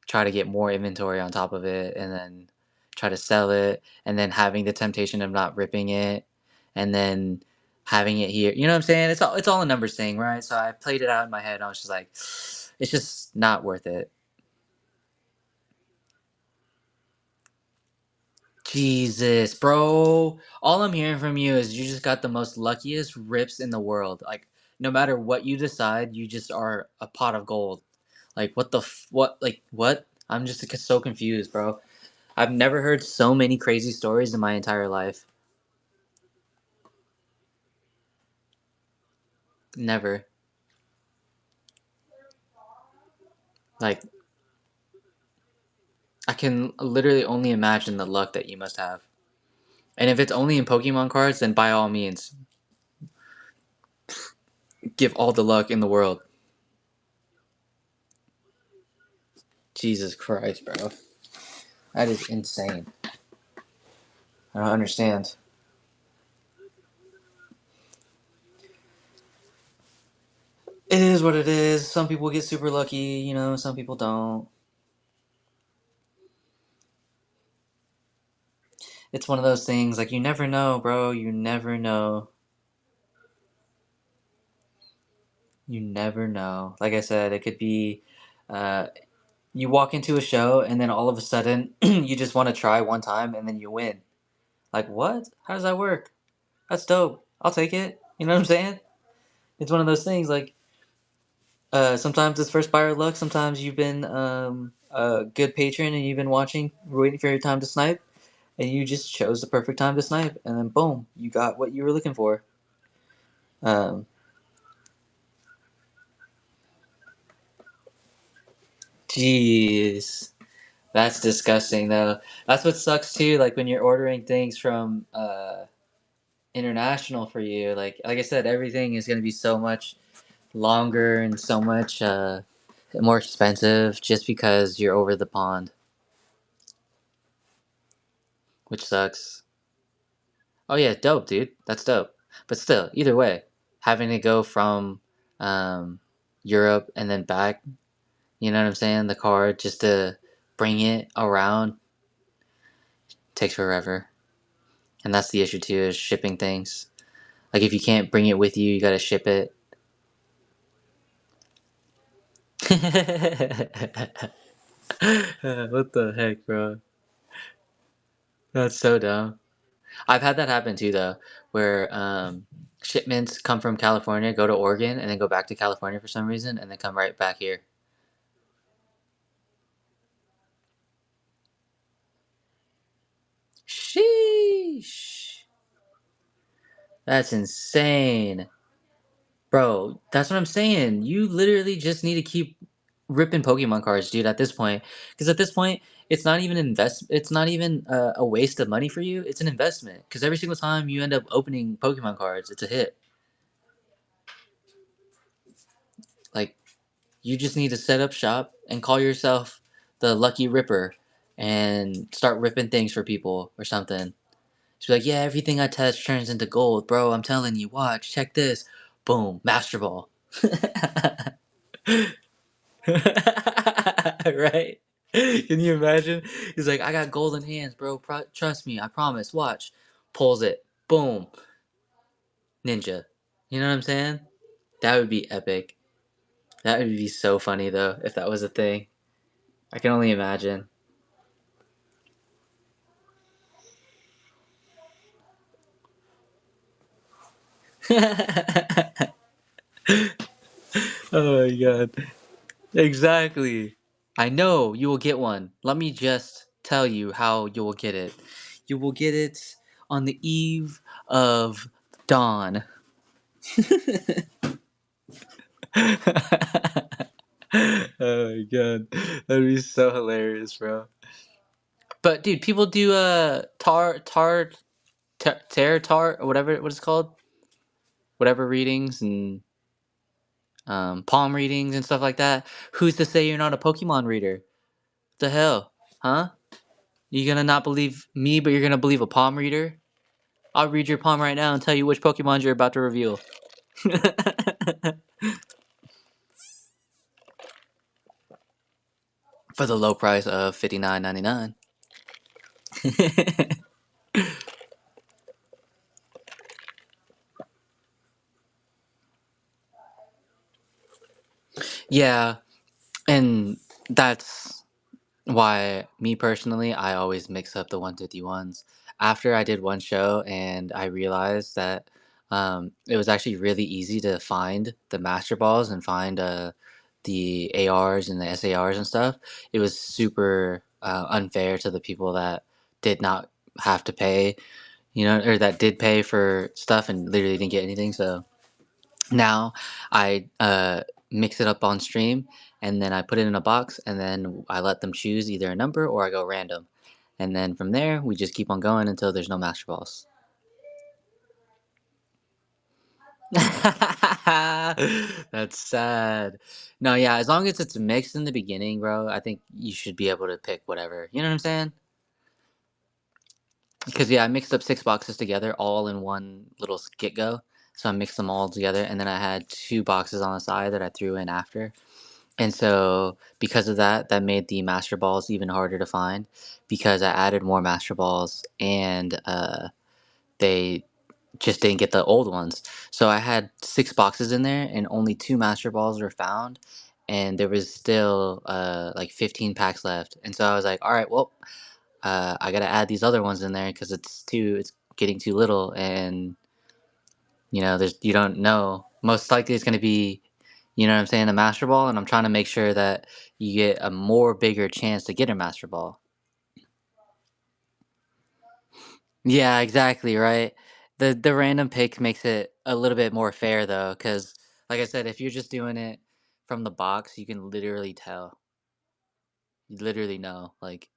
try to get more inventory on top of it and then try to sell it and then having the temptation of not ripping it and then having it here. You know what I'm saying? It's all a numbers thing, right? So I played it out in my head and I was just like, it's just not worth it. Jesus, bro. All I'm hearing from you is you just got the most luckiest rips in the world. Like no matter what you decide, you just are a pot of gold. Like what like what? I'm just so confused, bro. I've never heard so many crazy stories in my entire life. Never. Like, I can literally only imagine the luck that you must have. And if it's only in Pokemon cards, then by all means, give all the luck in the world. Jesus Christ, bro. That is insane. I don't understand. It is what it is. Some people get super lucky, some people don't. It's one of those things, like, you never know, bro. You never know. You never know. Like I said, it could be uh, you walk into a show and then all of a sudden you just want to try one time and then you win. Like, what? How does that work? That's dope. I'll take it. You know what I'm saying? It's one of those things like sometimes it's first buyer luck, sometimes you've been a good patron and you've been waiting for your time to snipe, and you just chose the perfect time to snipe, and then boom, you got what you were looking for. Um, Jeez. That's disgusting though. That's what sucks too, like when you're ordering things from international for you. Like I said, everything is gonna be so much longer and so much more expensive just because you're over the pond, which sucks. Oh yeah, dope, dude. That's dope. But still, either way, having to go from um, Europe and then back, you know what I'm saying? The car just to bring it around takes forever, and that's the issue too, is shipping things. Like if you can't bring it with you, you gotta ship it. What the heck, bro? That's so dumb. I've had that happen too, though, where shipments come from California, go to Oregon, and then go back to California for some reason, and then come right back here. That's insane. Bro, that's what I'm saying. You literally just need to keep ripping Pokemon cards, dude, at this point. Because at this point, it's not even it's not even a waste of money for you. It's an investment. Because every single time you end up opening Pokemon cards, it's a hit. Like, you just need to set up shop and call yourself the Lucky Ripper and start ripping things for people or something. Just be like, yeah, everything I touch turns into gold, bro. I'm telling you, watch, check this. Boom, Master Ball. Right? Can you imagine? He's like, I got golden hands, bro. Trust me, I promise. Watch. Pulls it. Boom. Ninja. You know what I'm saying? That would be epic. That would be so funny, though, if that was a thing. I can only imagine. Oh my god. Exactly. I know you will get one. Let me just tell you how you will get it. You will get it on the eve of dawn. Oh my god. That'd be so hilarious, bro. But dude, people do tarot or whatever what it's called. Whatever readings and palm readings and stuff like that. Who's to say you're not a Pokemon reader? What the hell? Huh? You gonna not believe me, but you're gonna believe a palm reader? I'll read your palm right now and tell you which Pokemon you're about to reveal. For the low price of $59.99. Yeah, and that's why, me personally, I always mix up the 151s. After I did one show and I realized that it was actually really easy to find the Master Balls and find the ARs and the SARs and stuff, it was super unfair to the people that did not have to pay, or that did pay for stuff and literally didn't get anything. So now I mix it up on stream and then I put it in a box and then I let them choose either a number or I go random. And then from there, we just keep on going until there's no Master Balls. That's sad. No, yeah, as long as it's mixed in the beginning, bro, I think you should be able to pick whatever. You know what I'm saying? Because, yeah, I mixed up 6 boxes together all in one little get go. So I mixed them all together and then I had 2 boxes on the side that I threw in after. And so, because of that, that made the Master Balls even harder to find because I added more Master Balls and they just didn't get the old ones. So I had 6 boxes in there and only 2 Master Balls were found. And there was still like 15 packs left. And so I was like, all right, well, I got to add these other ones in there because it's getting too little. And, you don't know. Most likely it's going to be, you know what I'm saying, a Master Ball, and I'm trying to make sure that you get a more bigger chance to get a Master Ball. Yeah, exactly, right? The random pick makes it a little bit more fair though, because like I said, if you're just doing it from the box, you can literally tell. You literally know. Like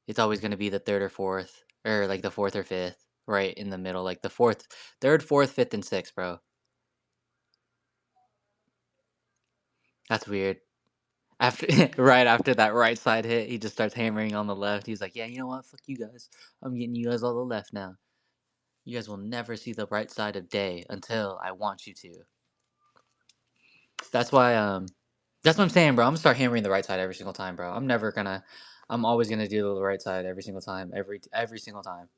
it's always gonna be the third or fourth, or like the fourth or fifth, right in the middle. Like the third, fourth, fifth, and sixth, bro. That's weird. After right after that right side hit, he just starts hammering on the left. He's like, "Yeah, you know what? Fuck you guys. I'm getting you guys all the left now. You guys will never see the right side of day until I want you to." That's why that's what I'm saying, bro. I'm gonna start hammering the right side every single time, bro. I'm always gonna do the right side every single time, every single time.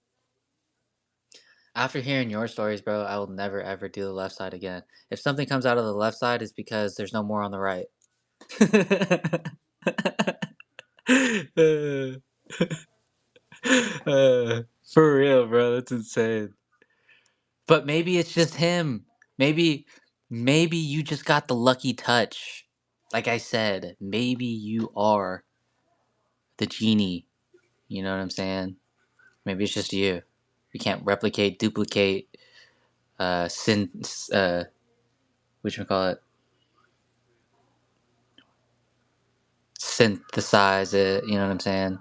After hearing your stories, bro, I will never ever do the left side again. If something comes out of the left side, it's because there's no more on the right. For real, bro. That's insane. But maybe it's just him. Maybe you just got the lucky touch. Like I said, maybe you are the genie. You know what I'm saying? Maybe it's just you. You can't replicate, duplicate, whatchamacallit, synthesize it. You know what I'm saying?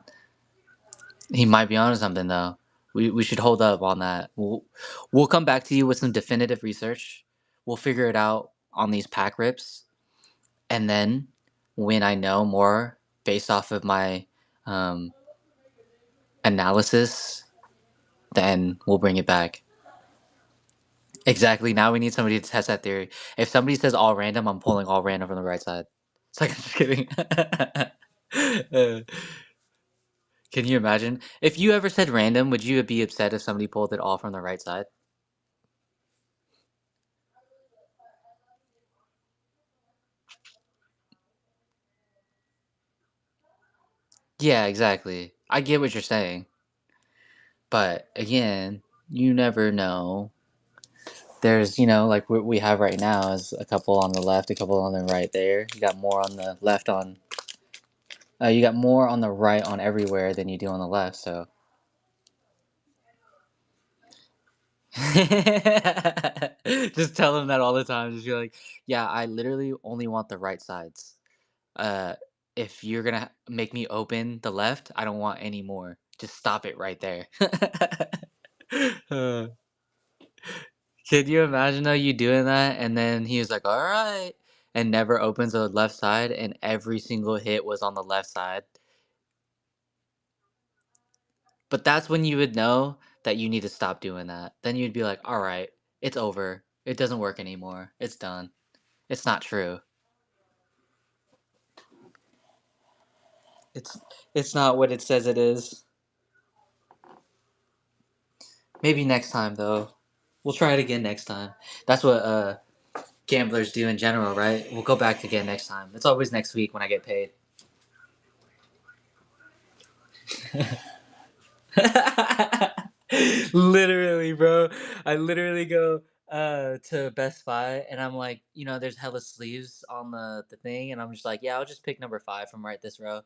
He might be onto something though. We should hold up on that. We'll come back to you with some definitive research. We'll figure it out on these pack rips, and then when I know more based off of my um, analysis, then we'll bring it back. Exactly. Now we need somebody to test that theory. If somebody says all random, I'm pulling all random from the right side. It's like I'm just kidding. Can you imagine? If you ever said random, would you be upset if somebody pulled it all from the right side? Yeah, exactly. I get what you're saying. But again, you never know. There's, like what we have right now is a couple on the left, a couple on the right there. You got more on the left on, you got more on the right on everywhere than you do on the left, so. Just tell them that all the time. Just be like, yeah, I literally only want the right sides. Uh, if you're gonna make me open the left, I don't want any more. Just stop it right there. Uh, Can you imagine though you doing that and then he was like, all right, and never opens the left side and every single hit was on the left side. But that's when you would know that you need to stop doing that. Then you'd be like, all right, it's over. It doesn't work anymore. It's done. It's not true. It's it's not what it says it is. Maybe next time though. We'll try it again next time. That's what gamblers do in general, right? We'll go back again next time. It's always next week when I get paid. Literally, bro. I literally go to Best Buy and I'm like, there's hella sleeves on the thing, and I'm just like, yeah, I'll just pick number 5 from right this row.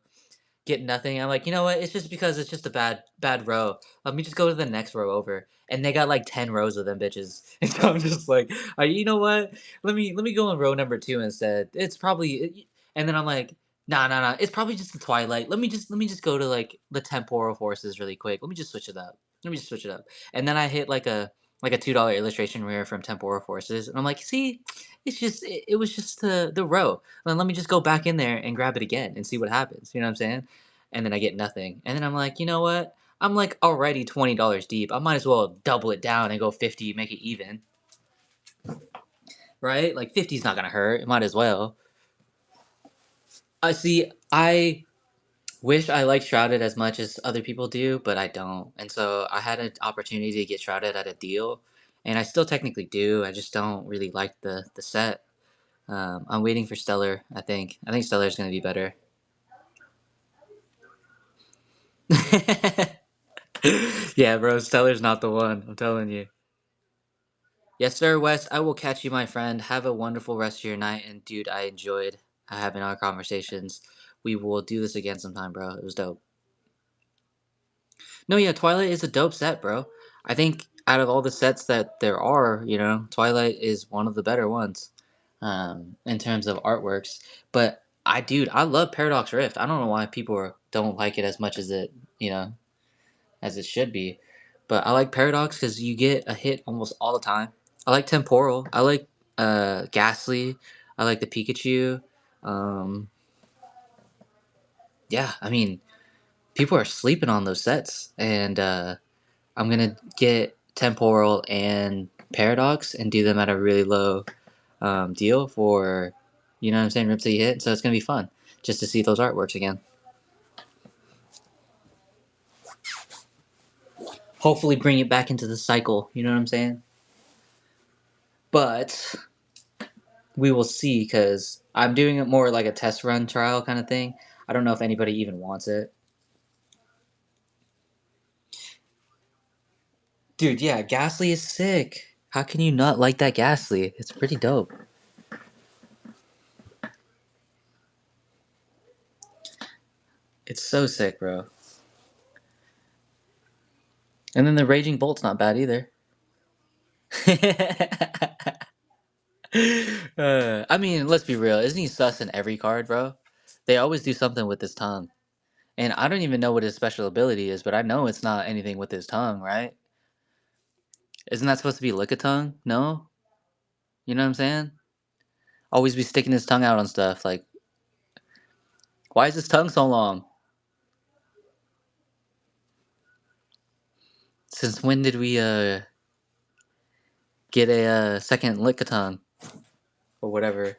Get nothing. I'm like, you know what? It's just because it's just a bad row. Let me just go to the next row over. And they got like 10 rows of them bitches. And so I'm just like, you know what? Let me go on row number 2 instead. It's probably, and then I'm like, nah. It's probably just the Twilight. Let me just go to like the temporal forces really quick. Let me just switch it up. Let me just switch it up. And then I hit like a $2 illustration rare from temporal forces, and I'm like, see, it was just the row. Then let me just go back in there and grab it again and see what happens. You know what I'm saying? And then I get nothing. And then I'm like, you know what? I'm like already $20 deep. I might as well double it down and go 50, make it even. Right? Like 50's not gonna hurt. It might as well. I see. I wish I liked Shrouded as much as other people do, but I don't. And so I had an opportunity to get Shrouded at a deal, and I still technically do. I just don't really like the set. I'm waiting for Stellar. I think Stellar's gonna be better. Yeah, bro, Stellar's not the one. I'm telling you. Yes, sir, Wes. I will catch you, my friend. Have a wonderful rest of your night. And, dude, I enjoyed having our conversations. We will do this again sometime, bro. It was dope. No, yeah, Twilight is a dope set, bro. I think out of all the sets that there are, Twilight is one of the better ones in terms of artworks. But dude, I love Paradox Rift. I don't know why people don't like it as much as as it should be. But I like Paradox because you get a hit almost all the time. I like Temporal. I like Ghastly. I like the Pikachu. Um, yeah, I mean, people are sleeping on those sets, and I'm gonna get Temporal and Paradox and do them at a really low deal for, you know what I'm saying, rips that you hit. So it's gonna be fun just to see those artworks again. Hopefully, bring it back into the cycle. You know what I'm saying? But we will see, because I'm doing it more like a test run trial kind of thing. I don't know if anybody even wants it. Dude, yeah, Ghastly is sick. How can you not like that Ghastly? It's pretty dope. It's so sick, bro. And then the Raging Bolt's not bad either. I mean, let's be real. Isn't he sus in every card, bro? They always do something with his tongue. And I don't even know what his special ability is, but I know it's not anything with his tongue, right? Isn't that supposed to be lick a tongue? No? You know what I'm saying? Always be sticking his tongue out on stuff. Like, why is his tongue so long? Since when did we get a second lick a tongue? Or whatever.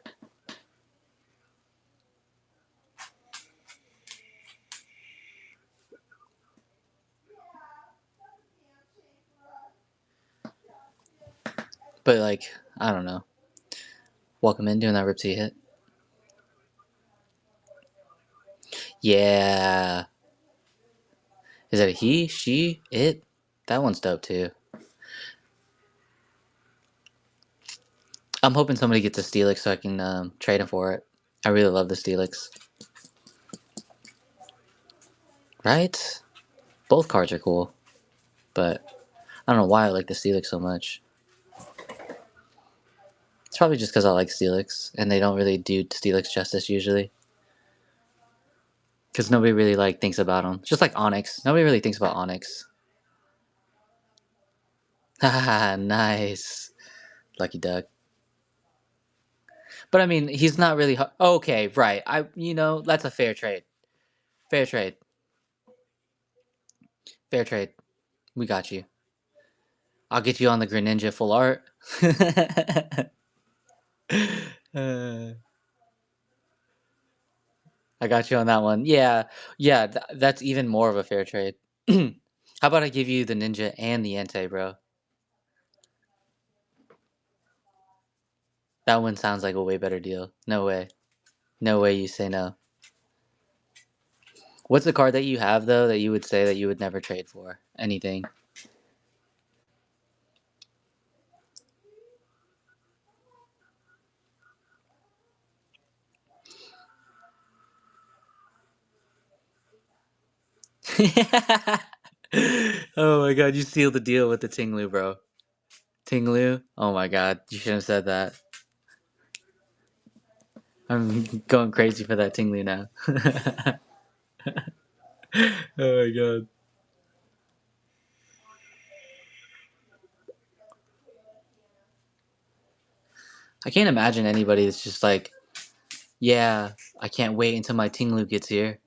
But like, I don't know. Welcome in doing that Ripsy hit. Yeah. Is that a he, she, it? That one's dope too. I'm hoping somebody gets a Steelix so I can trade him for it. I really love the Steelix. Right? Both cards are cool. But I don't know why I like the Steelix so much. It's probably just because I like Steelix, and they don't really do Steelix justice usually. Because nobody really like thinks about them. Just like Onyx. Nobody really thinks about Onyx. Haha, nice. Lucky duck. But I mean, he's not really... Okay, right. That's a fair trade. Fair trade. Fair trade. We got you. I'll get you on the Greninja full art. I got you on that one. Yeah, that's even more of a fair trade. How about I give you the Ninja and the Entei, bro? That one sounds like a way better deal. No way. No way you say no. What's the card that you have, though, that you would say that you would never trade for? Anything. Oh my god, you sealed the deal with the Tinglu, bro. Tinglu? Oh my god, you shouldn't have said that. I'm going crazy for that Tinglu now. Oh my god. I can't imagine anybody that's just like, yeah, I can't wait until my Tinglu gets here.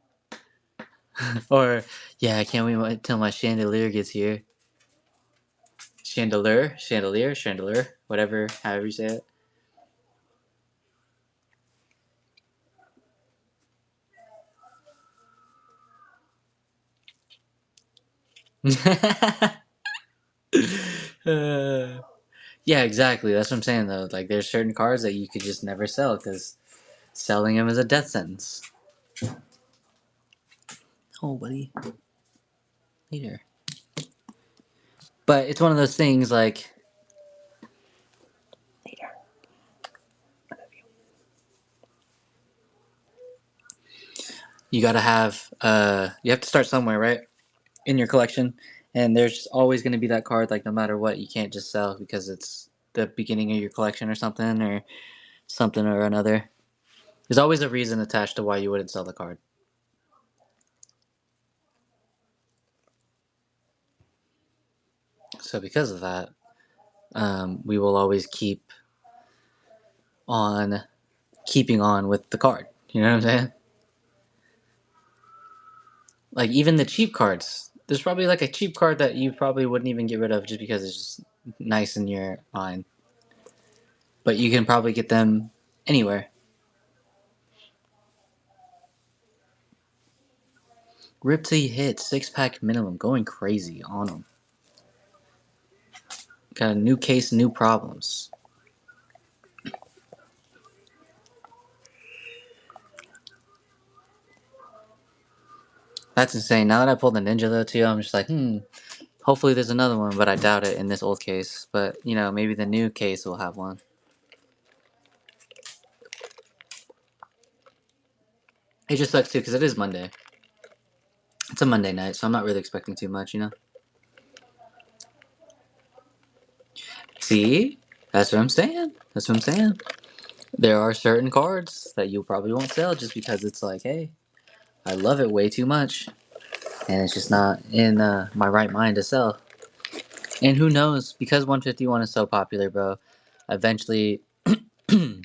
Or, yeah, I can't wait until my Chandelier gets here. Chandelier, whatever, however you say it. Yeah, exactly. That's what I'm saying, though. Like, there's certain cards that you could just never sell because selling them is a death sentence. Oh, buddy. Later. But it's one of those things, like... Later. I love you. You gotta have... you have to start somewhere, right? In your collection. And there's always going to be that card, like, no matter what, you can't just sell because it's the beginning of your collection or something or another. There's always a reason attached to why you wouldn't sell the card. So because of that, we will always keep on keeping on with the card. You know what I'm saying? Like, even the cheap cards. There's probably, like, a cheap card that you probably wouldn't even get rid of just because it's just nice in your mind. But you can probably get them anywhere. Rip till you hit, 6-pack minimum, going crazy on them. Got a new case, new problems. That's insane. Now that I pulled the Ninja, though, too, I'm just like, hopefully there's another one, but I doubt it in this old case. But, maybe the new case will have one. It just sucks, too, because it is Monday. It's a Monday night, so I'm not really expecting too much, See? That's what I'm saying. That's what I'm saying. There are certain cards that you probably won't sell just because it's like, hey, I love it way too much, and it's just not in my right mind to sell. And who knows? Because 151 is so popular, bro. Eventually, it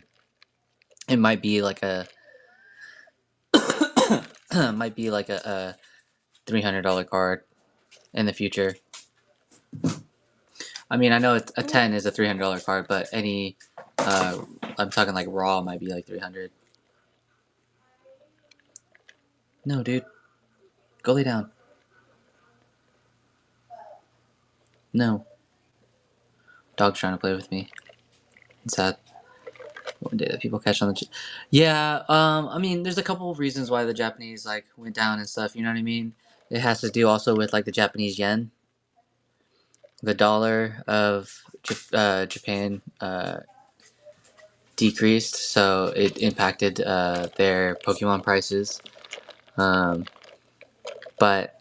might be like a might be like a $300 card in the future. I mean, I know a 10 is a $300 card, but any I'm talking like raw might be like 300. No, dude, go lay down. No, dog's trying to play with me. It's sad. One day that people catch on the. Yeah, I mean, there's a couple of reasons why the Japanese like went down and stuff. You know what I mean? It has to do also with like the Japanese yen, the dollar of Japan decreased, so it impacted their Pokemon prices. But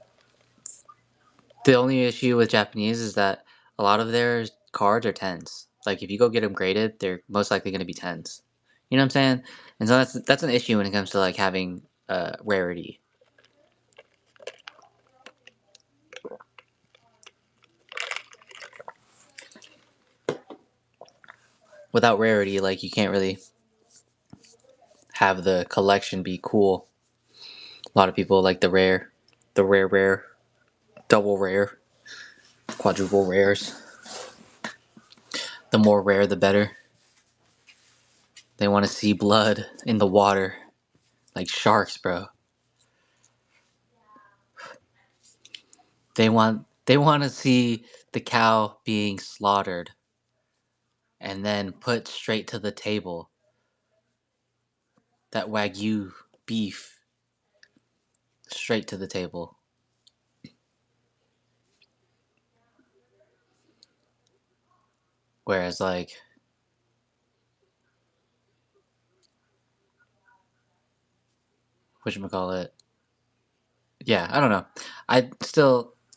the only issue with Japanese is that a lot of their cards are tens. Like if you go get them graded, they're most likely going to be tens. You know what I'm saying? And so that's an issue when it comes to like having rarity. Without rarity, like you can't really have the collection be cool. A lot of people like the rare, double rare, quadruple rares. The more rare, the better. They want to see blood in the water, like sharks, bro. They want to see the cow being slaughtered and then put straight to the table. That Wagyu beef straight to the table. Whereas like whatchamacallit. Yeah, I don't know.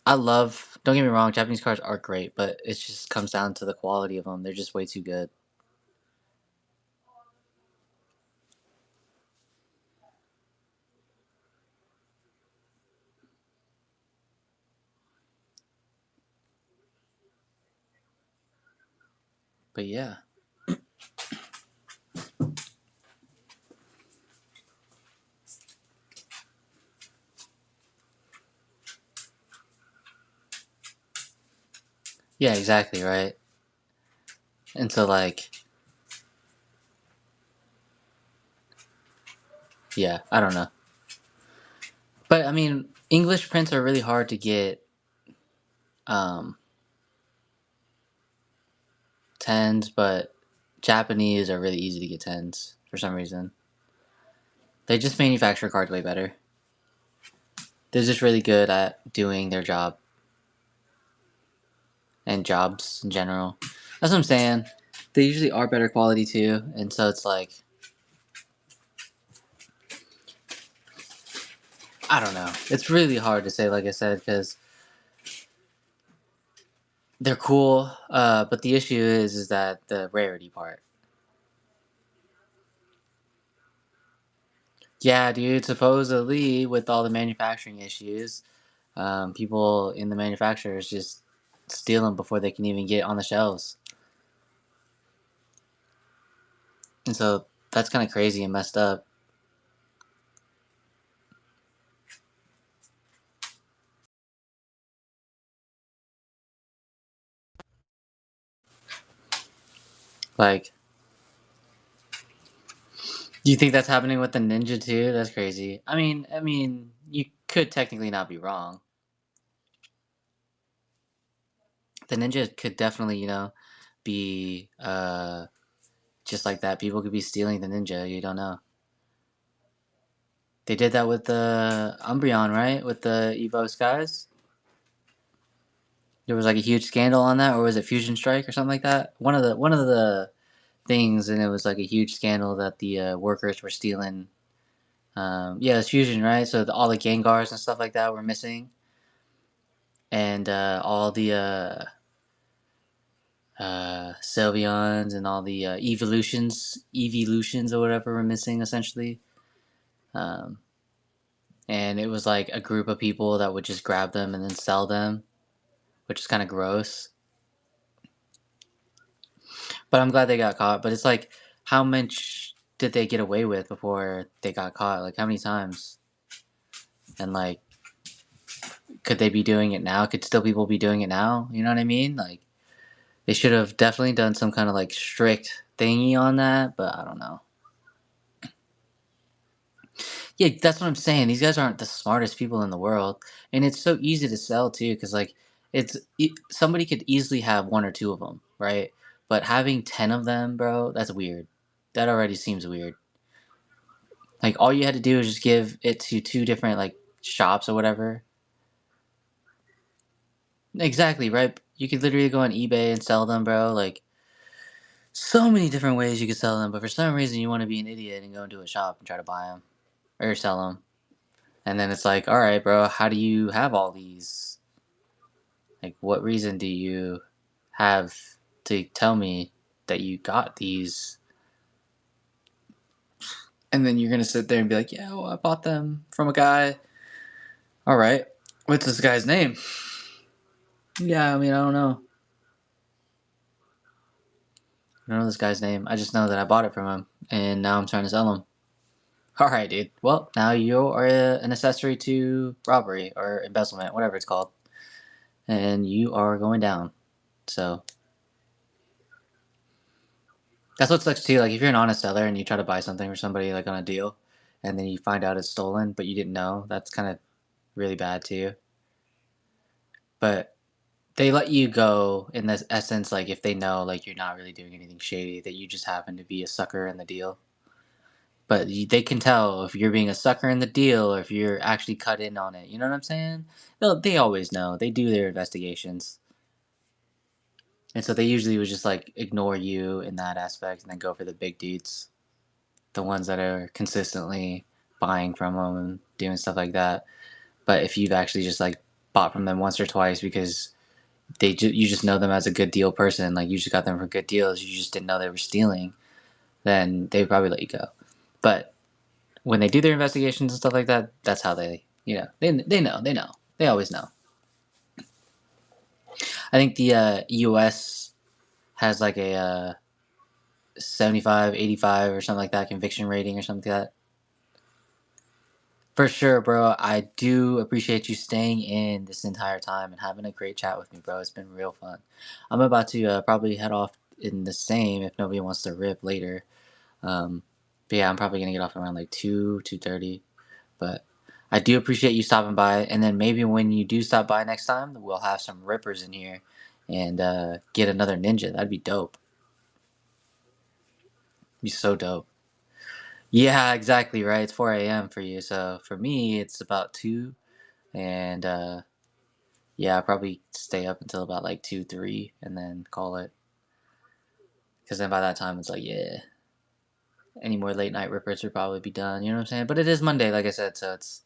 I love, don't get me wrong, Japanese cars are great, but it just comes down to the quality of them. They're just way too good. But yeah. Yeah, exactly, right? And so like yeah, I don't know. But I mean, English prints are really hard to get um tens, but Japanese are really easy to get tens for some reason. They just manufacture cards way better. They're just really good at doing their job and jobs in general. That's what I'm saying. They usually are better quality too, and so it's like I don't know. It's really hard to say, like I said, because they're cool. But the issue is that the rarity part. Yeah, dude. Supposedly, with all the manufacturing issues, people in the manufacturers just steal them before they can even get on the shelves, and so that's kind of crazy and messed up. Like, do you think that's happening with the ninja too? That's crazy. I mean, you could technically not be wrong. The ninja could definitely, be just like that. People could be stealing the ninja. You don't know. They did that with the Umbreon, right? With the Evo Skies. There was like a huge scandal on that, or was it Fusion Strike or something like that? One of the things, and it was like a huge scandal that the workers were stealing. Yeah, it's Fusion, right? So all the Gengars and stuff like that were missing, and all the Sylveons and all the evolutions or whatever were missing essentially. And it was like a group of people that would just grab them and then sell them, which is kind of gross. But I'm glad they got caught. But it's like, how much did they get away with before they got caught? Like, how many times? And like, could they be doing it now? Could still people be doing it now? You know what I mean? Like, they should have definitely done some kind of like strict thingy on that, but I don't know. Yeah, that's what I'm saying. These guys aren't the smartest people in the world, and it's so easy to sell too, because like somebody could easily have one or two of them, right? But having 10 of them, bro, that's weird. That already seems weird. Like all you had to do is just give it to two different like shops or whatever. Exactly, right? You could literally go on eBay and sell them, bro. Like so many different ways you could sell them, but for some reason you want to be an idiot and go into a shop and try to buy them or sell them. And then it's like, all right, bro, how do you have all these? Like, what reason do you have to tell me that you got these? And then you're gonna sit there and be like, yeah, well, I bought them from a guy. All right, what's this guy's name? Yeah, I mean, I don't know. I don't know this guy's name. I just know that I bought it from him, and now I'm trying to sell him. All right, dude. Well, now you are an accessory to robbery or embezzlement, whatever it's called, and you are going down. So that's what sucks too. Like if you're an honest seller and you try to buy something for somebody like on a deal, and then you find out it's stolen, but you didn't know, that's kind of really bad too. But they let you go in this essence, like if they know like you're not really doing anything shady, that you just happen to be a sucker in the deal. But they can tell if you're being a sucker in the deal or if you're actually cut in on it. You know what I'm saying? They always know. They do their investigations. And so they usually would just like ignore you in that aspect and then go for the big dudes. The ones that are consistently buying from them and doing stuff like that. But if you've actually just like bought from them once or twice because you just know them as a good deal person, like you just got them for good deals, you just didn't know they were stealing, then they would probably let you go. But when they do their investigations and stuff like that, that's how they, they know, they always know. I think the U.S. has like a 75, 85 or something like that conviction rating or something like that. For sure, bro. I do appreciate you staying in this entire time and having a great chat with me, bro. It's been real fun. I'm about to probably head off in the same if nobody wants to rip later. But yeah, I'm probably gonna get off around like 2:30. But I do appreciate you stopping by, and then maybe when you do stop by next time, we'll have some rippers in here and get another ninja. That'd be dope. Be so dope. Yeah, exactly right. It's 4 a.m. for you, so for me it's about 2, and yeah, I'll probably stay up until about like 2, 3, and then call it. Because then by that time it's like, yeah, any more late night rippers would probably be done. You know what I'm saying? But it is Monday, like I said, so it's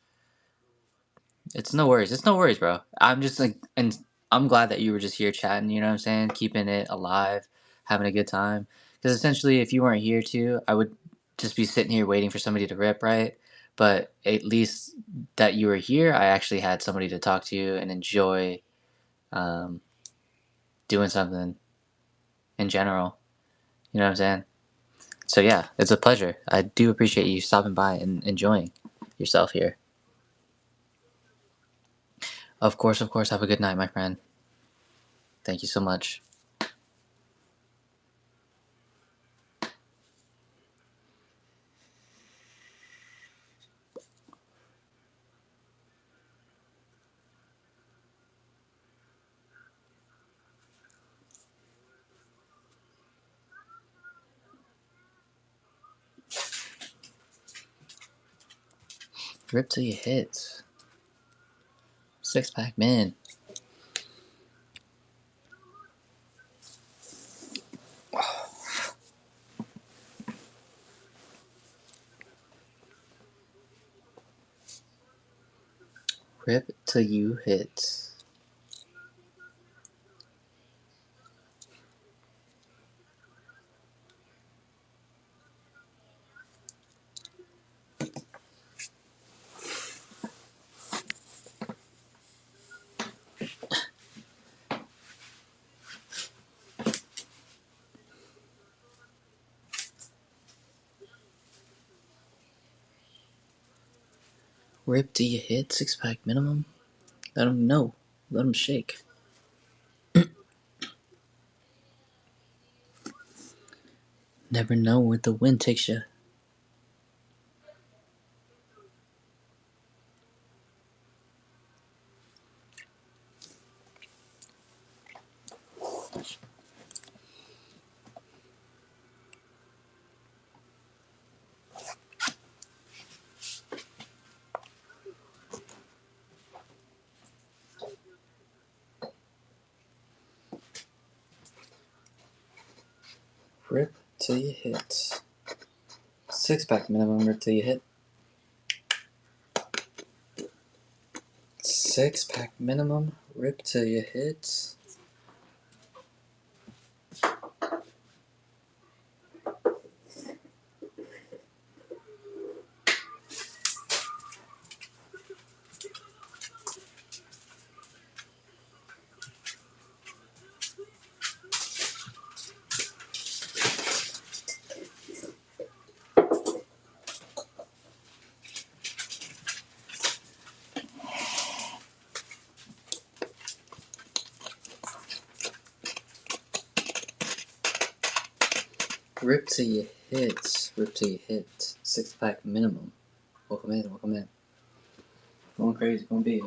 no worries. It's no worries, bro. I'm just like, and I'm glad that you were just here chatting. You know what I'm saying? Keeping it alive, having a good time. Because essentially, if you weren't here too, I would just be sitting here waiting for somebody to rip, right? But at least that you were here, I actually had somebody to talk to and enjoy um, doing something in general. You know what I'm saying? So yeah, it's a pleasure. I do appreciate you stopping by and enjoying yourself here. Of course, of course. Have a good night, my friend. Thank you so much. Rip till you hit. 6-pack man. Rip till you hit. Rip, do you hit 6-pack minimum? Let them know. Let them shake. Never know where the wind takes you. Rip till you hit. 6-pack minimum, rip till you hit. 6-pack minimum, rip till you hit. Rip till you hit. Rip till you hit. 6-pack minimum. Welcome in, welcome in. Going crazy, going big.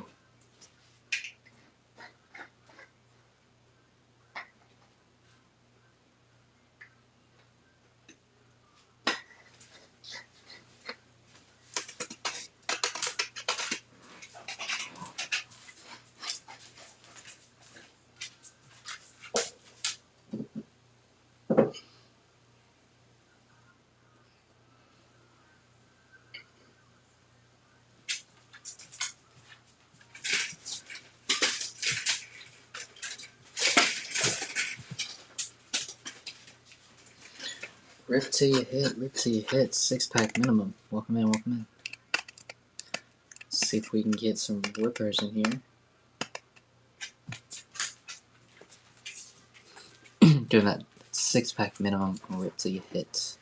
Rip till you hit, rip till you hit. 6-pack minimum. Welcome in, welcome in. Let's see if we can get some rippers in here. Doing that 6-pack minimum, rip till you hit.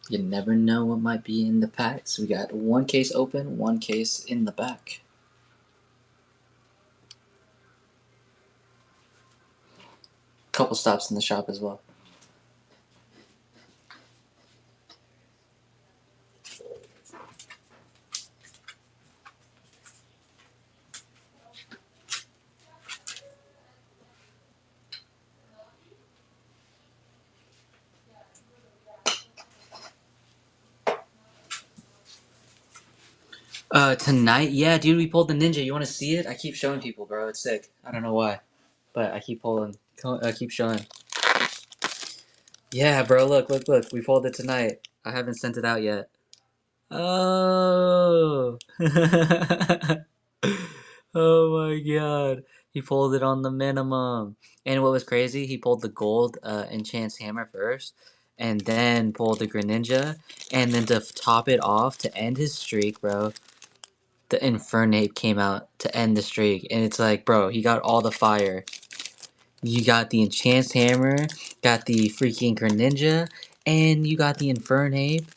You never know what might be in the packs. We got one case open, one case in the back. Couple stops in the shop as well. Tonight, yeah, dude, we pulled the ninja. You want to see it? I keep showing people, bro. It's sick. I don't know why, but I keep pulling. I keep showing. Yeah, bro. Look. We pulled it tonight. I haven't sent it out yet. Oh. Oh my god. He pulled it on the minimum. And what was crazy, he pulled the gold enchant's hammer first, and then pulled the Greninja, and then to top it off to end his streak, bro, the Infernape came out to end the streak. And it's like, bro, he got all the fire. You got the enchant's hammer, got the freaking Greninja, and you got the Infernape.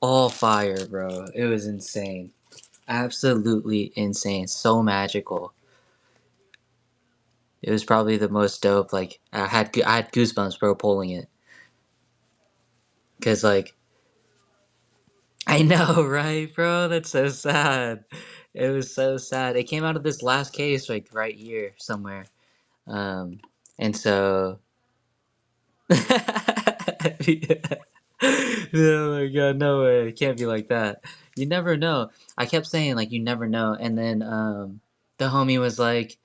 All fire, bro. It was insane. Absolutely insane. So magical. It was probably the most dope. Like I had goosebumps, bro, pulling it. Cause like I know, right, bro? That's so sad. It was so sad. It came out of this last case, like right here somewhere. And so. Yeah. Oh my god, no way. It can't be like that. You never know. I kept saying like you never know, and then the homie was like,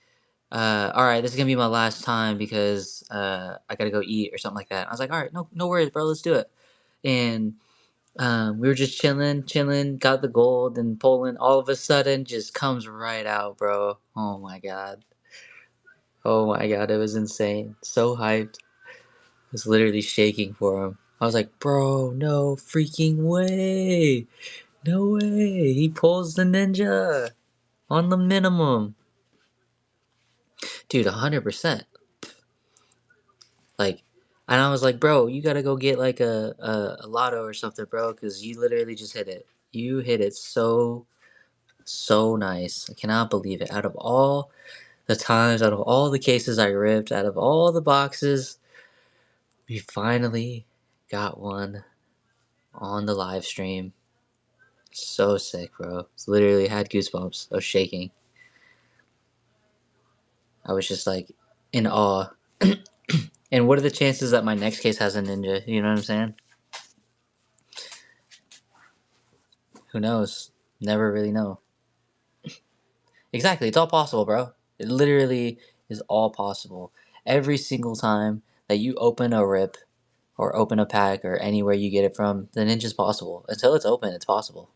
all right, this is gonna be my last time because I gotta go eat or something like that. I was like, all right, no worries, bro, let's do it. And we were just chilling, got the gold, and Poland all of a sudden just comes right out, bro. Oh my god, it was insane. So hyped. I was literally shaking for him. I was like, bro, no freaking way. No way. He pulls the ninja on the minimum. Dude, 100%. Like, and I was like, bro, you gotta go get like a lotto or something, bro, because you literally just hit it. You hit it so nice. I cannot believe it. Out of all the times, out of all the cases I ripped, out of all the boxes, we finally got one on the live stream. So sick, bro. Literally had goosebumps. I was shaking. I was just like in awe. And what are the chances that my next case has a ninja? You know what I'm saying? Who knows? Never really know. Exactly. It's all possible, bro. It literally is all possible. Every single time that you open a rip or open a pack or anywhere you get it from, the ninja's possible. Until it's open, it's possible.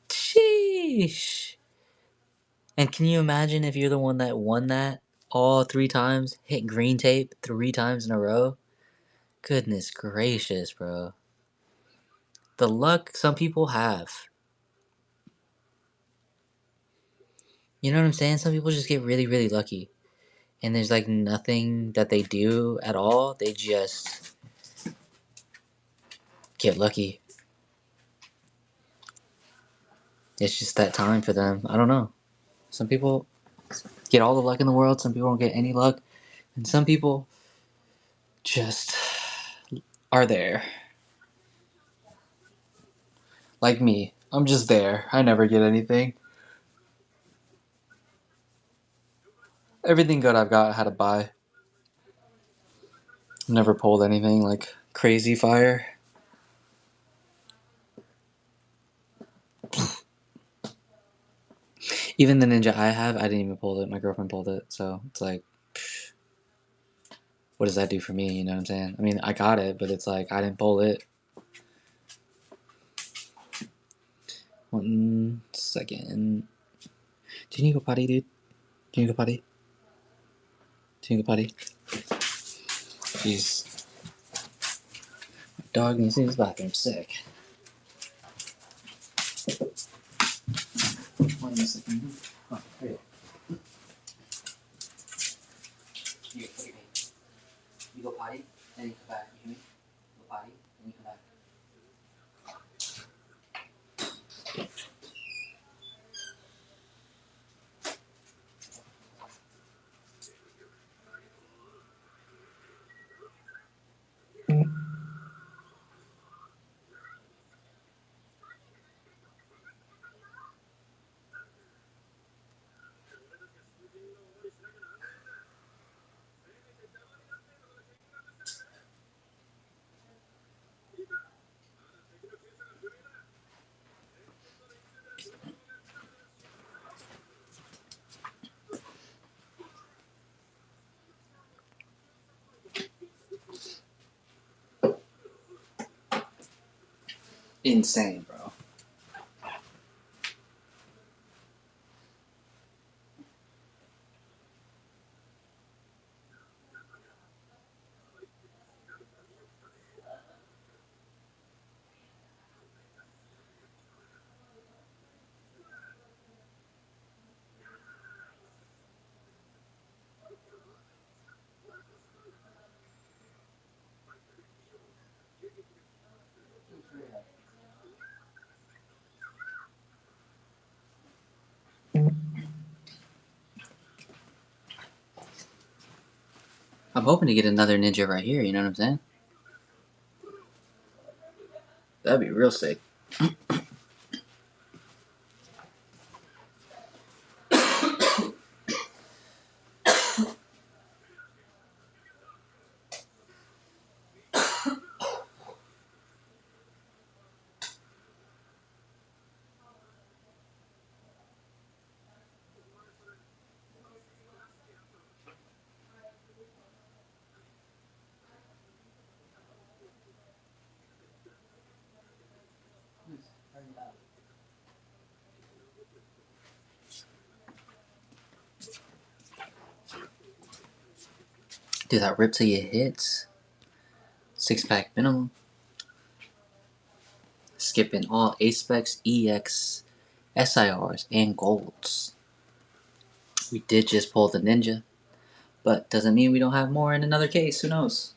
Sheesh. And can you imagine if you're the one that won that all 3 times, hit green tape 3 times in a row? Goodness gracious, bro. The luck some people have. You know what I'm saying? Some people just get really, really lucky. And there's like nothing that they do at all. They just get lucky. It's just that time for them. I don't know. Some people get all the luck in the world. Some people don't get any luck. And some people just are there. Like me. I'm just there. I never get anything. Everything good I've got I had to buy. Never pulled anything like crazy fire. Even the ninja I have, I didn't even pull it. My girlfriend pulled it. So it's like, what does that do for me? You know what I'm saying? I mean, I got it, but it's like, I didn't pull it. 1 second. Do you need to go potty, dude? Do you need to go potty? Do you need to go potty? Jeez. My dog needs to use the bathroom. Sick. 1 second. Oh, here you go. You go potty. You go potty, then you come back. You hear me? Go potty, then you come back. Insane, bro. I'm hoping to get another ninja right here, you know what I'm saying? That'd be real sick. Dude, that rip till you hits. 6-pack minimum. Skipping all A-Specs, EX, SIRs, and golds. We did just pull the ninja, but doesn't mean we don't have more in another case. Who knows?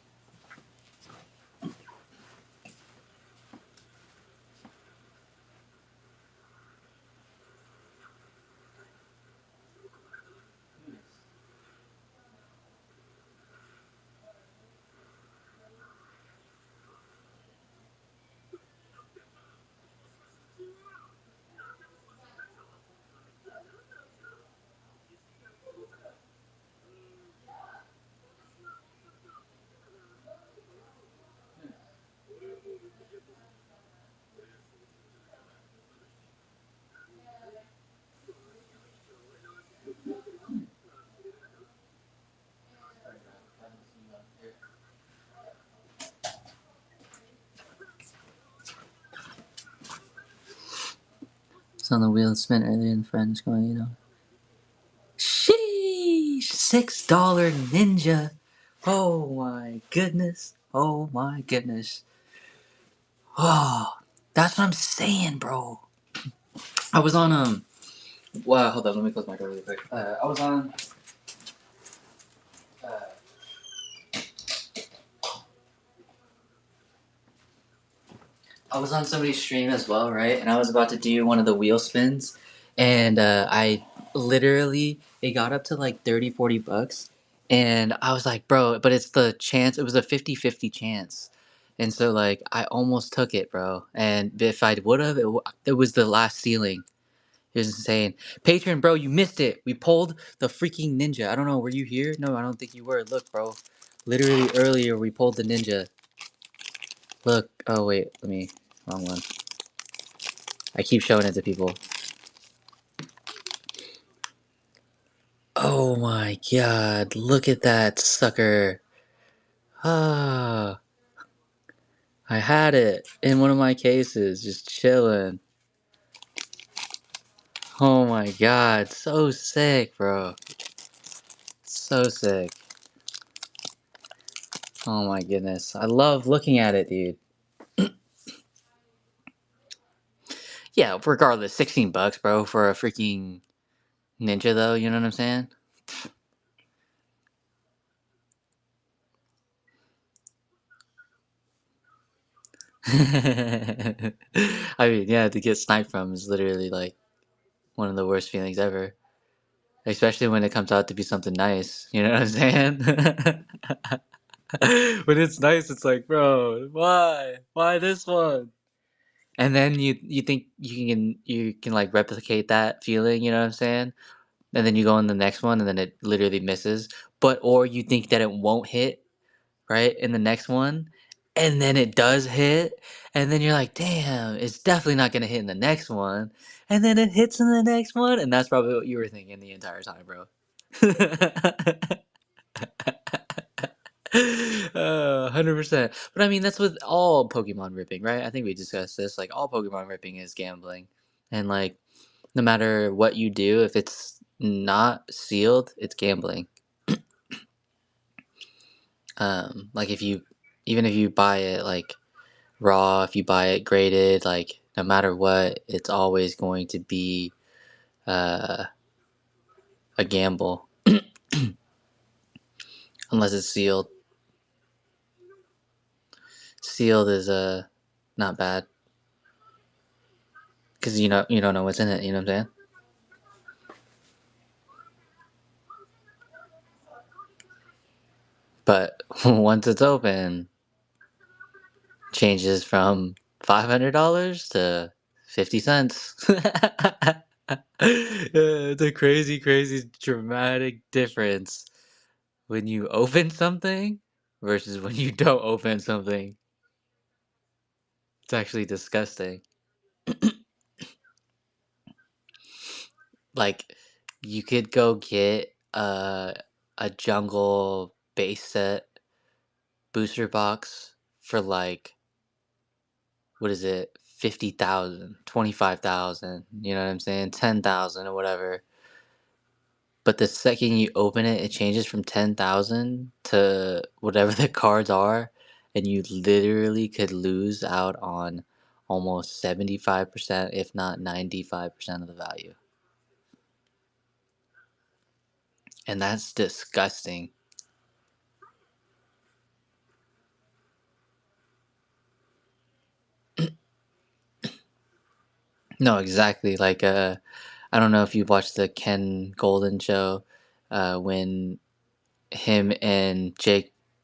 was on the wheel spin earlier and the friend's going, you know. Sheesh! $6 ninja! Oh my goodness. Oh my goodness. Oh, that's what I'm saying, bro. I was on, wow, hold on, let me close my door really quick. I was on, uh, I was on somebody's stream as well, right? And I was about to do one of the wheel spins, and I literally, it got up to like 30, $40, and I was like, bro, but it's the chance, it was a 50-50 chance. And so, like, I almost took it, bro. And if I would have, it was the last ceiling. It was insane. Patron, bro, you missed it. We pulled the freaking ninja. I don't know, were you here? No, I don't think you were. Look, bro. Literally earlier, we pulled the ninja. Look. Oh, wait. Wrong one. I keep showing it to people. Oh my god. Look at that sucker. Ah. I had it in one of my cases, just chilling. Oh my god. So sick, bro. So sick. Oh my goodness. I love looking at it, dude. Yeah, regardless, $16, bro, for a freaking ninja, though. You know what I'm saying? I mean, yeah, to get sniped from is literally like one of the worst feelings ever, especially when it comes out to be something nice. You know what I'm saying? When it's nice, it's like, bro, why this one? And then you think you can like replicate that feeling. You know what I'm saying? And then you go on the next one, and then it literally misses. Or you think that it won't hit, right, in the next one, and then it does hit, and then you're like, damn, it's definitely not gonna hit in the next one, and then it hits in the next one, and that's probably what you were thinking the entire time, bro. 100%. But I mean, that's with all Pokemon ripping, right? I think we discussed this. Like, all Pokemon ripping is gambling, and like, no matter what you do, if it's not sealed, it's gambling. Like even if you buy it like raw, if you buy it graded, like no matter what, it's always going to be uh, a gamble unless it's sealed. Sealed is not bad because you don't know what's in it. You know what I'm saying? But once it's open, changes from $500 to 50 cents. It's a crazy, crazy, dramatic difference when you open something versus when you don't open something. It's actually disgusting. Like, you could go get a jungle base set booster box for like, what is it, 50,000, 25,000, you know what I'm saying, 10,000 or whatever. But the second you open it, it changes from 10,000 to whatever the cards are, and you literally could lose out on almost 75%, if not 95% of the value. And that's disgusting. No, exactly. Like, I don't know if you watched the Ken Golden show, when him and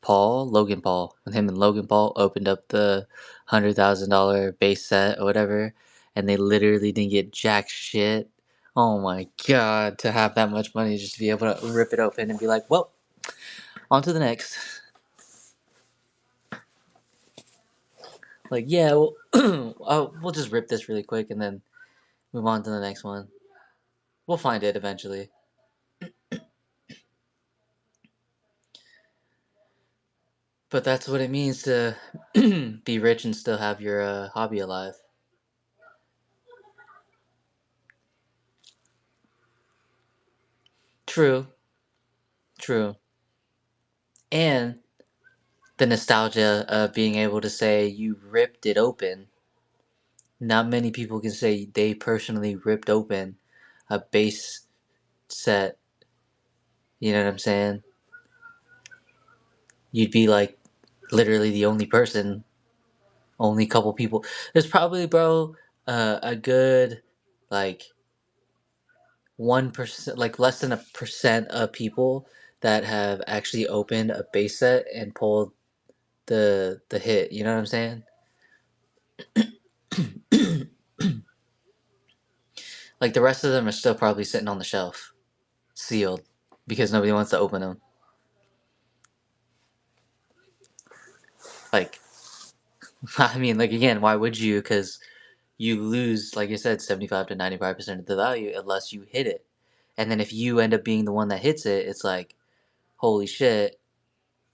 Logan Paul, when him and Logan Paul opened up the $100,000 base set or whatever, and they literally didn't get jack shit. Oh my god, to have that much money just to be able to rip it open and be like, well, on to the next. Like, yeah, well, we'll just rip this really quick and then move on to the next one. We'll find it eventually. But that's what it means to be rich and still have your hobby alive. True. True. And the nostalgia of being able to say you ripped it open. Not many people can say they personally ripped open a base set. You know what I'm saying? You'd be like literally the only person, only couple people. There's probably, bro, a good like 1%, like less than 1% of people that have actually opened a base set and pulled the hit. You know what I'm saying? Like the rest of them are still probably sitting on the shelf, sealed, because nobody wants to open them. Like, I mean, like again, why would you? Because you lose, like I said, 75 to 95% of the value unless you hit it. And then if you end up being the one that hits it, it's like, holy shit.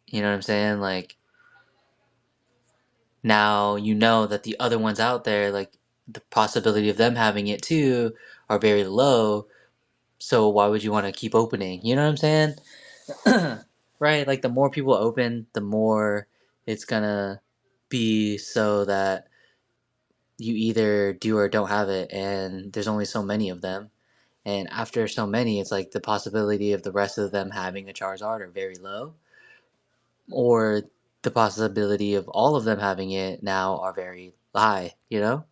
You know what I'm saying? Like, now you know that the other ones out there, like, the possibility of them having it too are very low. So why would you want to keep opening? You know what I'm saying? Right? Like, the more people open, the more it's gonna be so that you either do or don't have it, and there's only so many of them. And after so many, it's like the possibility of the rest of them having a Charizard are very low, or the possibility of all of them having it now are very high. You know,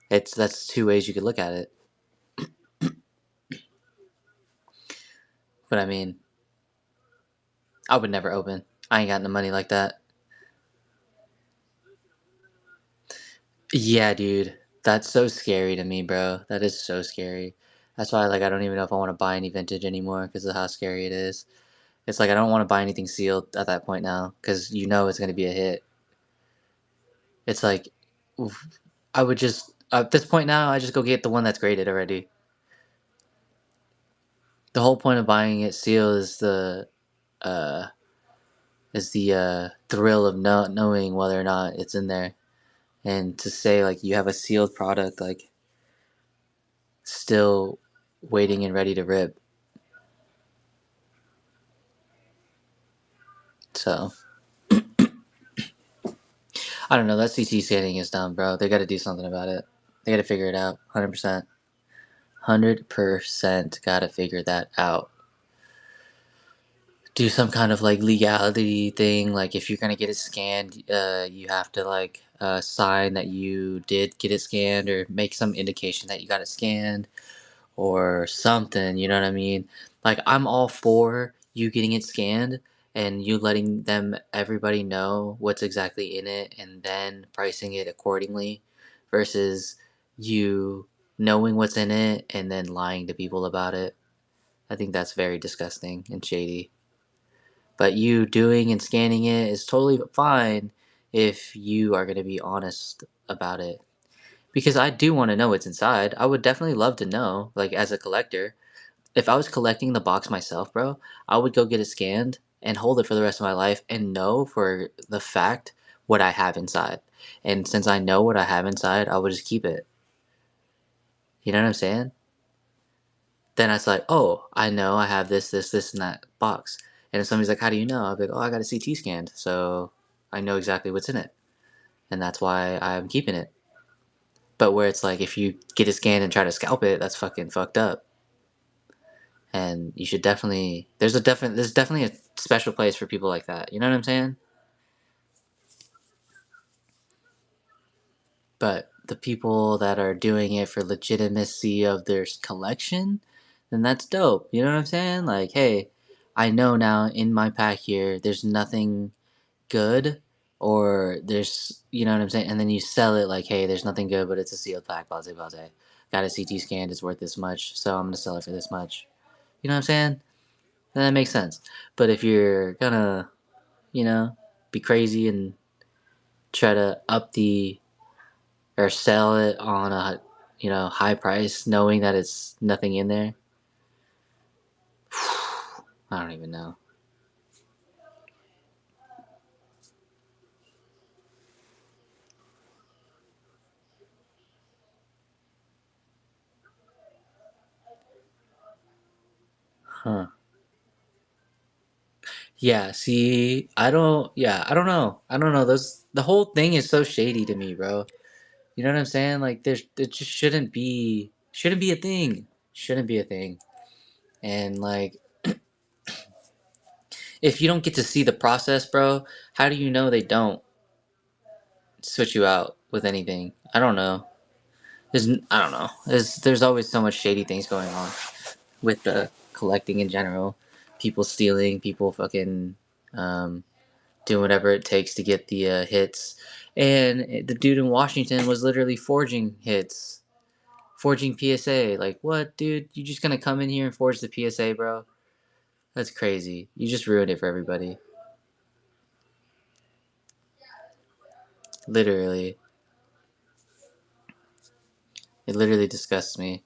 that's two ways you could look at it. But I mean, I would never open. I ain't got no money like that. Yeah, dude, that's so scary to me, bro. That is so scary. That's why, like, I don't even know if I want to buy any vintage anymore because of how scary it is. It's like I don't want to buy anything sealed at that point now because you know it's going to be a hit. It's like I would just at this point now I just go get the one that's graded already. The whole point of buying it sealed uh is the thrill of not knowing whether or not it's in there, and to say like you have a sealed product like still waiting and ready to rip. So I don't know. That CT scanning is dumb, bro. They got to do something about it. They got to figure it out. 100%. 100% got to figure that out. Do some kind of like legality thing. Like if you're gonna get it scanned, you have to like sign that you did get it scanned, or make some indication that you got it scanned, or something. You know what I mean? Like I'm all for you getting it scanned and you letting everybody know what's exactly in it, and then pricing it accordingly, versus you knowing what's in it and then lying to people about it. I think that's very disgusting and shady. But you doing and scanning it is totally fine if you are going to be honest about it. Because I do want to know what's inside. I would definitely love to know, like as a collector. If I was collecting the box myself, bro, I would go get it scanned and hold it for the rest of my life and know for the fact what I have inside. And since I know what I have inside, I would just keep it. You know what I'm saying? Then it's like, oh, I know I have this, this, this, and that box. And if somebody's like, how do you know? I'll be like, oh, I got a CT scanned, so I know exactly what's in it. And that's why I'm keeping it. But where it's like, if you get a scan and try to scalp it, that's fucking fucked up. And you should definitely, there's definitely a special place for people like that. You know what I'm saying? But the people that are doing it for legitimacy of their collection, then that's dope. You know what I'm saying? Like, hey, I know now in my pack here, there's nothing good, or there's, you know what I'm saying? And then you sell it like, hey, there's nothing good, but it's a sealed pack, blase, blase. Got a CT scanned, it's worth this much, so I'm going to sell it for this much. You know what I'm saying? Then that makes sense. But if you're gonna, you know, be crazy and try to up the, or sell it on a, you know, high price, knowing that it's nothing in there, I don't even know. Huh. Yeah, see, I don't know. I don't know. The whole thing is so shady to me, bro. You know what I'm saying? Like it just shouldn't be a thing. Shouldn't be a thing. And like if you don't get to see the process, bro, how do you know they don't switch you out with anything? I don't know. I don't know. There's always so much shady things going on with the collecting in general. People stealing, people fucking doing whatever it takes to get the hits. And the dude in Washington was literally forging hits, forging PSA. Like, what, dude? You just gonna come in here and forge the PSA, bro? That's crazy. You just ruined it for everybody. Literally. It literally disgusts me.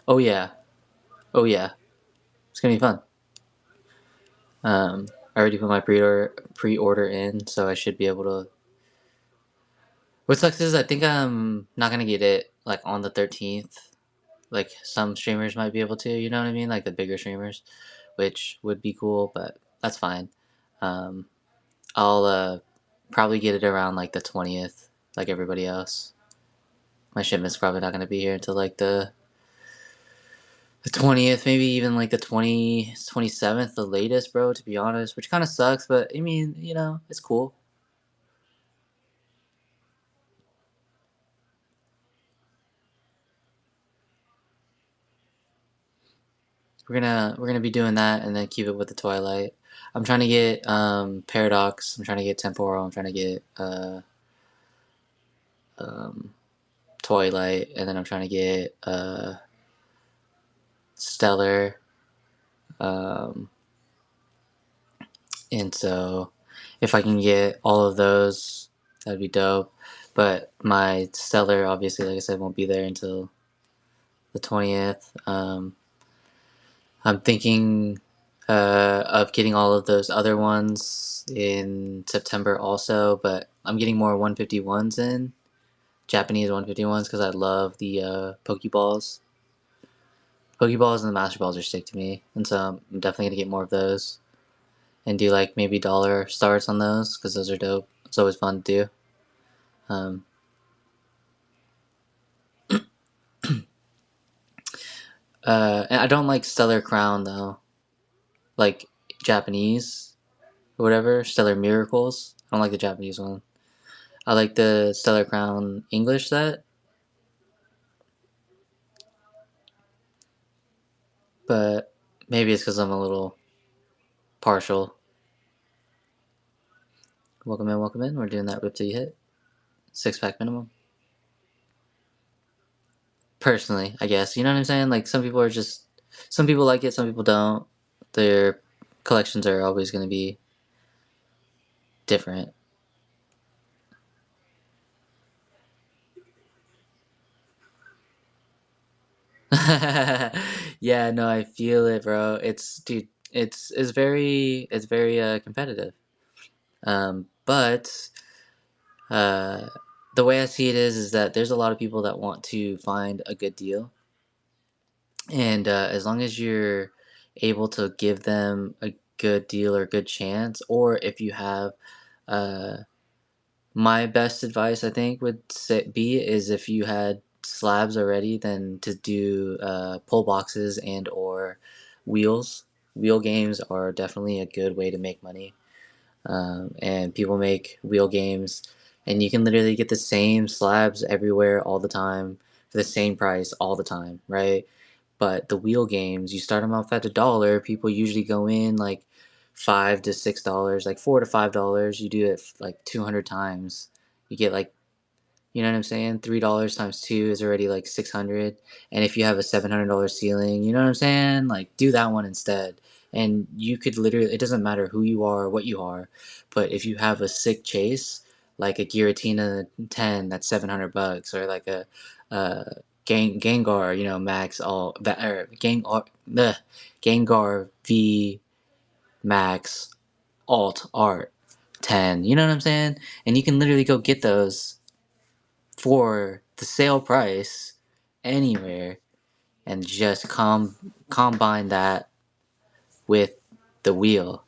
Oh yeah. Oh yeah. It's gonna be fun. I already put my pre-order in, so I should be able to. What sucks is I think I'm not gonna get it like on the 13th. Like some streamers might be able to, you know what I mean? Like the bigger streamers, which would be cool, but that's fine. Um, I'll probably get it around like the 20th, like everybody else. My shipment's probably not gonna be here until like the 20th, maybe even like the 27th, the latest, bro, to be honest, which kind of sucks, but I mean, you know, it's cool. We're gonna be doing that and then keep it with the Twilight. I'm trying to get Paradox, I'm trying to get Temporal, I'm trying to get um Twilight, and then I'm trying to get Stellar. Um and so if I can get all of those, that'd be dope. But my Stellar obviously, like I said, won't be there until the 20th. I'm thinking of getting all of those other ones in September also, but I'm getting more 151s in, Japanese 151s, because I love the Pokeballs. Pokeballs and the Master Balls are sick to me, and so I'm definitely gonna get more of those and do like maybe dollar starts on those because those are dope. It's always fun to do. Um, and I don't like Stellar Crown though, like Japanese or whatever. Stellar Miracles. I don't like the Japanese one. I like the Stellar Crown English set, but maybe it's because I'm a little partial. Welcome in, welcome in. We're doing that rip till you hit. 6-pack minimum. Personally, I guess. You know what I'm saying? Like, some people like it, some people don't. Their collections are always going to be different. Yeah, no, I feel it, bro. Dude, it's very competitive. But the way I see it is that there's a lot of people that want to find a good deal, and as long as you're able to give them a good deal or good chance, or if you have uh, my best advice, I think be is if you had slabs already, then to do pull boxes and or wheels. Wheel games are definitely a good way to make money. And people make wheel games, and you can literally get the same slabs everywhere all the time for the same price all the time, right? But the wheel games, you start them off at $1. People usually go in like $5 to $6, like $4 to $5. You do it like 200 times, you get like, you know what I'm saying? $3 times two is already like 600. And if you have a $700 ceiling, you know what I'm saying? Like, do that one instead. And you could literally, it doesn't matter who you are or what you are, but if you have a sick chase, like a Giratina 10 that's $700, or like a Gengar, max all or Gengar V max alt art 10. You know what I'm saying? And you can literally go get those for the sale price anywhere and just combine that with the wheel,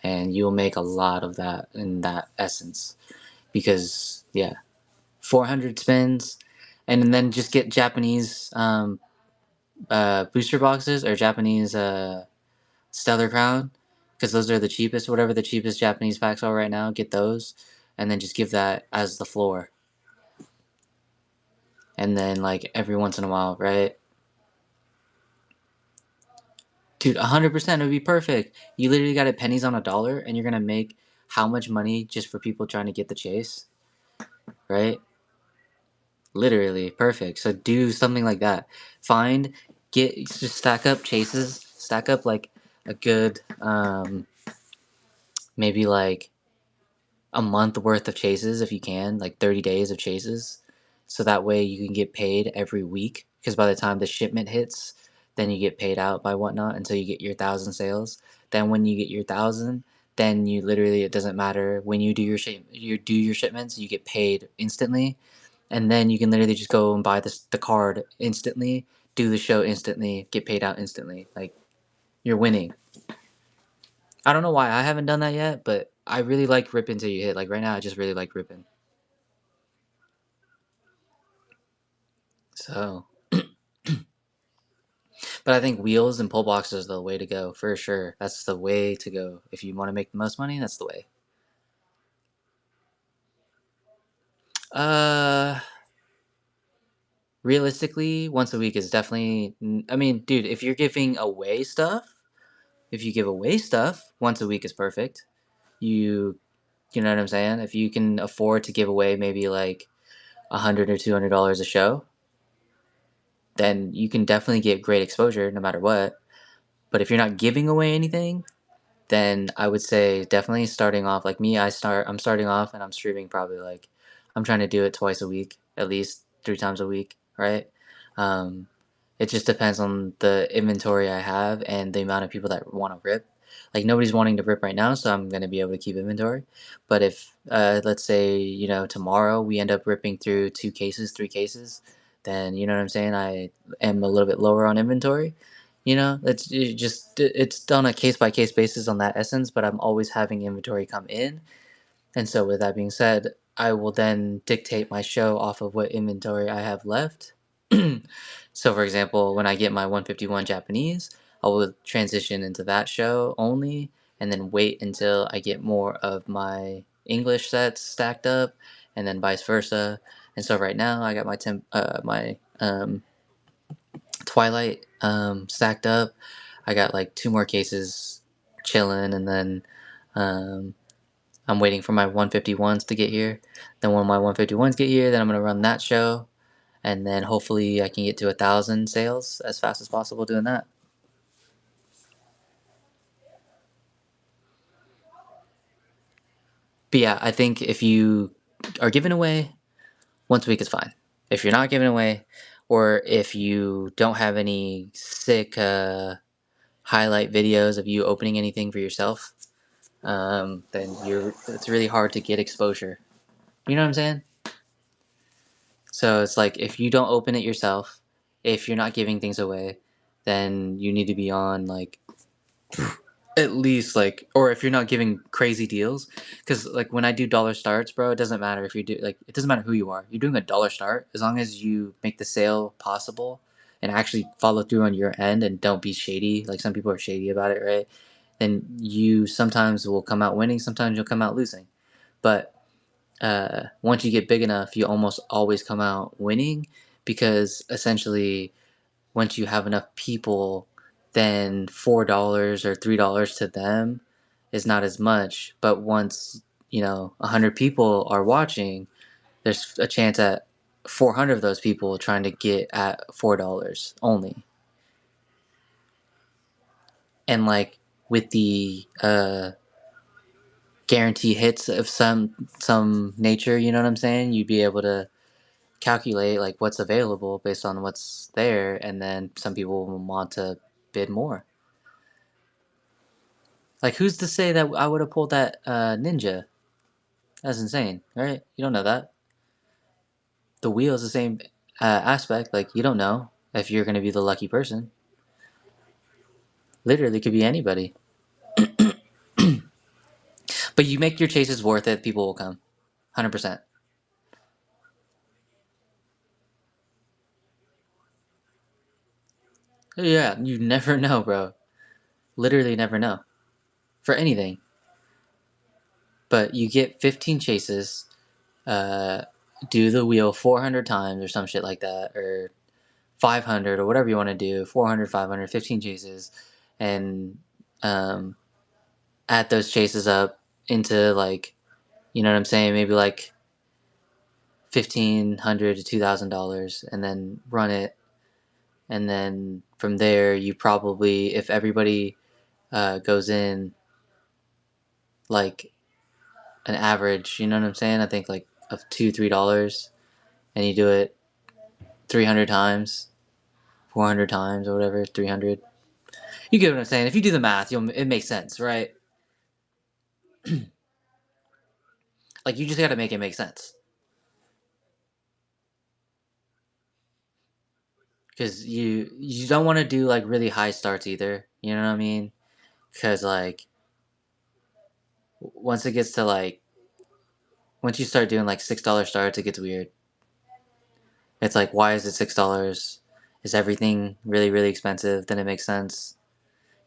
and you'll make a lot of that in that essence. Because 400 spins, and then just get Japanese booster boxes or Japanese Stellar Crown, because those are the cheapest. Whatever the cheapest Japanese packs are right now, get those, and then just give that as the floor. And then like every once in a while, right? Dude, 100% would be perfect. You literally got it pennies on a dollar, and you're gonna make how much money just for people trying to get the chase, right? Literally perfect. So do something like that. Just stack up chases. Stack up like a good, maybe like a month worth of chases if you can, like 30 days of chases. So that way you can get paid every week. Because by the time the shipment hits, then you get paid out by whatnot until you get your 1,000 sales. Then when you get your 1,000, then you literally, it doesn't matter when you do your shipments, you get paid instantly. And then you can literally just go and buy the card instantly, do the show instantly, get paid out instantly. Like, you're winning. I don't know why I haven't done that yet, but I really like ripping till you hit. Like right now, I just really like ripping. So, but I think wheels and pull boxes are the way to go for sure. That's the way to go. If you want to make the most money, that's the way. Realistically, once a week is definitely. I mean, dude, if you're giving away stuff, if you give away stuff, once a week is perfect. You know what I'm saying? If you can afford to give away maybe like $100 or $200 a show, then you can definitely get great exposure no matter what. But if you're not giving away anything, then I would say definitely starting off like me. I'm starting off and I'm streaming probably like I'm trying to do it twice a week, at least 3 times a week, right? Um, it just depends on the inventory I have and the amount of people that want to rip. Like nobody's wanting to rip right now, so I'm gonna be able to keep inventory. But if let's say tomorrow we end up ripping through 2 cases, 3 cases, then you know what I'm saying. I am a little bit lower on inventory. It's done a case by case basis on that essence, but I'm always having inventory come in. And so with that being said, I will then dictate my show off of what inventory I have left. So for example, when I get my 151 Japanese, I will transition into that show only and then wait until I get more of my English sets stacked up and then vice versa. And so right now I got my Twilight stacked up. I got like 2 more cases chilling, and then I'm waiting for my 151s to get here. Then when my 151s get here, then I'm gonna run that show, and then hopefully I can get to 1,000 sales as fast as possible doing that. But yeah, I think if you are giving away, once a week is fine. If you're not giving away, or if you don't have any sick highlight videos of you opening anything for yourself, then it's really hard to get exposure. You know what I'm saying? So it's like if you don't open it yourself, if you're not giving things away, then you need to be on like at least like, or if you're not giving crazy deals, because like when I do dollar starts, bro, it doesn't matter if you do like it doesn't matter who you are. You're doing a dollar start as long as you make the sale possible and actually follow through on your end and don't be shady. Like some people are shady about it, right? Then you sometimes will come out winning, sometimes you'll come out losing. But once you get big enough, you almost always come out winning because essentially, once you have enough people, then $4 or $3 to them is not as much. But once 100 people are watching, there's a chance at 400 of those people trying to get at $4 only. And like with the guarantee hits of some nature, you know what I'm saying? You'd be able to calculate like what's available based on what's there, and then some people will want to bid more. Like, who's to say that I would have pulled that ninja? That's insane, right? You don't know that. The wheel is the same aspect. Like, you don't know if you're going to be the lucky person. Literally, could be anybody. But you make your chases worth it, people will come. 100%. Yeah, you never know, bro. Literally never know. For anything. But you get 15 chases, do the wheel 400 times or some shit like that, or 500 or whatever you want to do, 400, 500, 15 chases, and add those chases up into, like, you know what I'm saying, maybe like $1,500 to $2,000, and then run it. And then from there, you probably, if everybody goes in like an average, you know what I'm saying, I think like of $2-3, and you do it 300 times, 400 times, or whatever, 300. You get what I'm saying. If you do the math, it makes sense, right? Like, you just got to make it make sense. Because you don't want to do like really high starts either. You know what I mean? Because like once it gets to like, once you start doing like $6 starts, it gets weird. It's like, why is it $6? Is everything really, really expensive? Then it makes sense.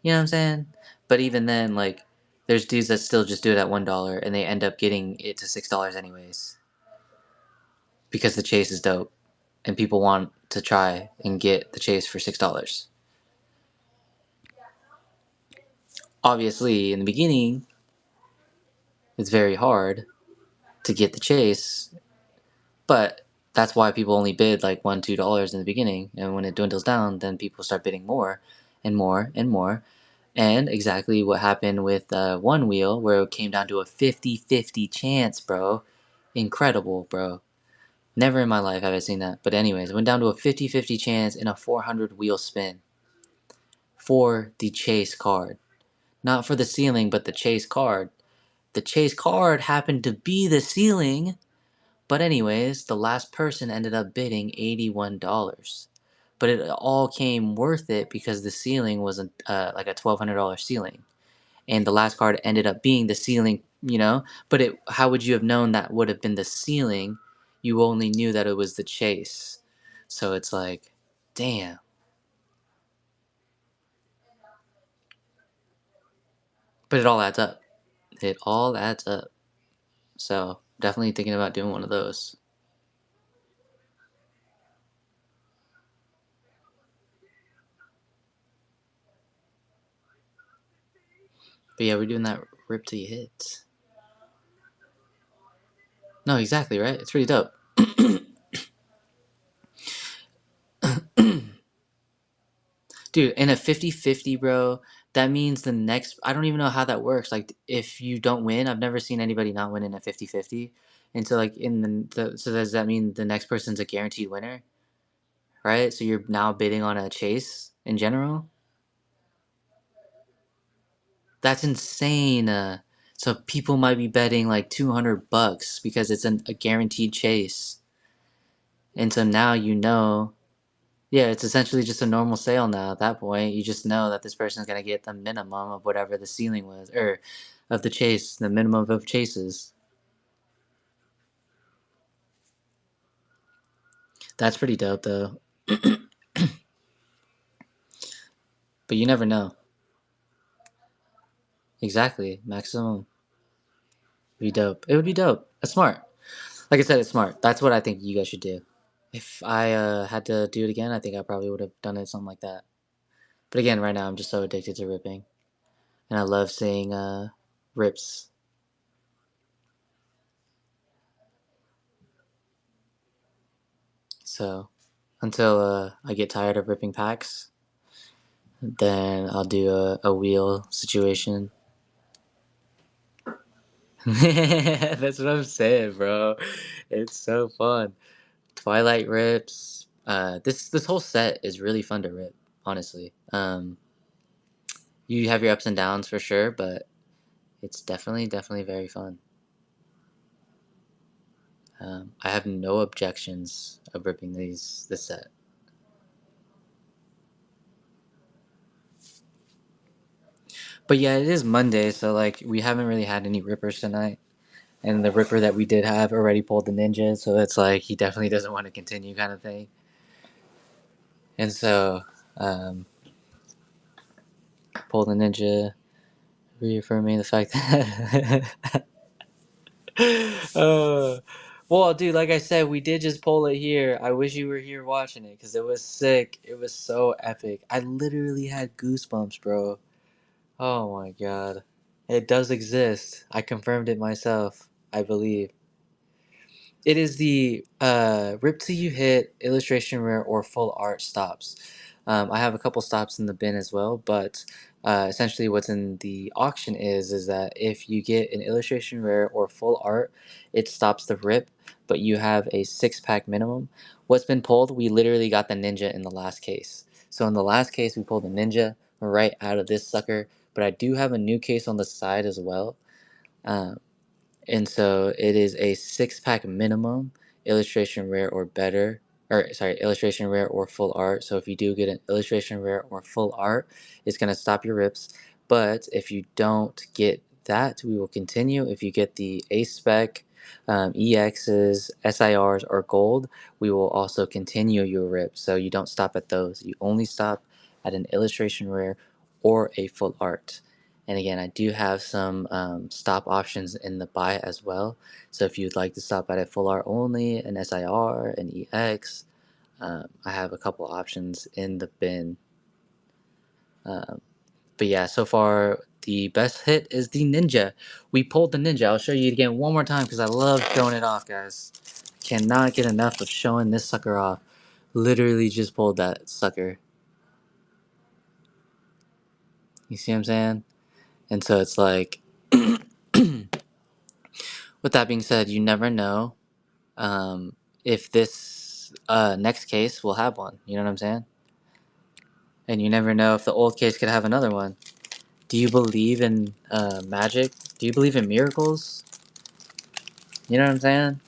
You know what I'm saying? But even then, like, there's dudes that still just do it at $1 and they end up getting it to $6 anyways. Because the chase is dope. And people want to try and get the chase for $6. Obviously, in the beginning, it's very hard to get the chase, but that's why people only bid like $1-2 in the beginning, and when it dwindles down, then people start bidding more and more and more. And exactly what happened with one wheel, where it came down to a 50-50 chance, bro. Incredible, bro. Never in my life have I seen that. But anyways, it went down to a 50-50 chance in a 400 wheel spin for the chase card. Not for the ceiling, but the chase card. The chase card happened to be the ceiling. But anyways, the last person ended up bidding $81. But it all came worth it because the ceiling was like a $1,200 ceiling. And the last card ended up being the ceiling, you know? But how would you have known that would have been the ceiling? You only knew that it was the chase. So it's like, damn. But it all adds up. It all adds up. So definitely thinking about doing one of those. But yeah, we're doing that rip till you hit. No, exactly, right? It's pretty dope. Dude, in a 50-50, bro, that means the next... I don't even know how that works. Like, if you don't win, I've never seen anybody not win in a 50-50. And so, like, so does that mean the next person's a guaranteed winner? Right? So you're now bidding on a chase in general? That's insane. So people might be betting like $200 because it's a guaranteed chase. And so now you know... Yeah, it's essentially just a normal sale now at that point. You just know that this person's going to get the minimum of whatever the ceiling was, or of the chase, the minimum of chases. That's pretty dope, though. But you never know. Exactly. Maximum. Would be dope. It would be dope. That's smart. Like I said, it's smart. That's what I think you guys should do. If I had to do it again, I think I probably would have done it something like that. But again, right now I'm just so addicted to ripping. And I love seeing rips. So until I get tired of ripping packs, then I'll do a wheel situation. That's what I'm saying, bro. It's so fun. Twilight rips. This whole set is really fun to rip, honestly. You have your ups and downs for sure, but it's definitely very fun. I have no objections of ripping this set. But yeah, it is Monday, so like we haven't really had any rippers tonight. And the ripper that we did have already pulled the ninja, so it's like he definitely doesn't want to continue kind of thing. And so, pull the ninja, reaffirming the fact that well, dude, like I said, we did just pull it here. I wish you were here watching it because it was sick. It was so epic. I literally had goosebumps, bro. Oh my god. It does exist. I confirmed it myself, I believe. It is the rip till you hit, illustration rare, or full art stops. I have a couple stops in the bin as well, but essentially what's in the auction is that if you get an illustration rare or full art, it stops the rip, but you have a 6-pack minimum. What's been pulled, we literally got the ninja in the last case. So in the last case, we pulled the ninja right out of this sucker, but I do have a new case on the side as well. And so it is a 6-pack minimum, illustration rare or better, or sorry, illustration rare or full art. So if you do get an illustration rare or full art, it's going to stop your rips. But if you don't get that, we will continue. If you get the A spec, EXs, SIRs, or gold, we will also continue your rip. So you don't stop at those. You only stop at an illustration rare or a full art. And again, I do have some stop options in the buy as well. So if you'd like to stop at a full art only, an SIR, an EX, I have a couple options in the bin. But yeah, so far the best hit is the ninja. We pulled the ninja. I'll show you again one more time because I love showing it off, guys. Cannot get enough of showing this sucker off. Literally just pulled that sucker. You see what I'm saying? And so it's like, with that being said, you never know if this next case will have one. You know what I'm saying? And you never know if the old case could have another one. Do you believe in magic? Do you believe in miracles? You know what I'm saying?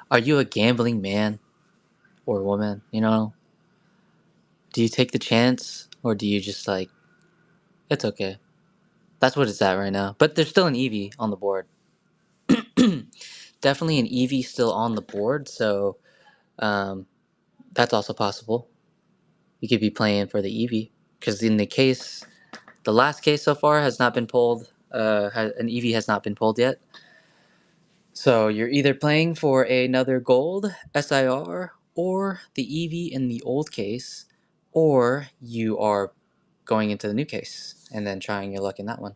Are you a gambling man or woman? You know? Do you take the chance or do you just like, it's okay? That's what it's at right now. But there's still an Eevee on the board. Definitely an Eevee still on the board, so that's also possible. You could be playing for the Eevee. Because in the case, the last case so far has not been pulled. An Eevee has not been pulled yet. So you're either playing for another gold SIR or the Eevee in the old case, or you are going into the new case and then trying your luck in that one.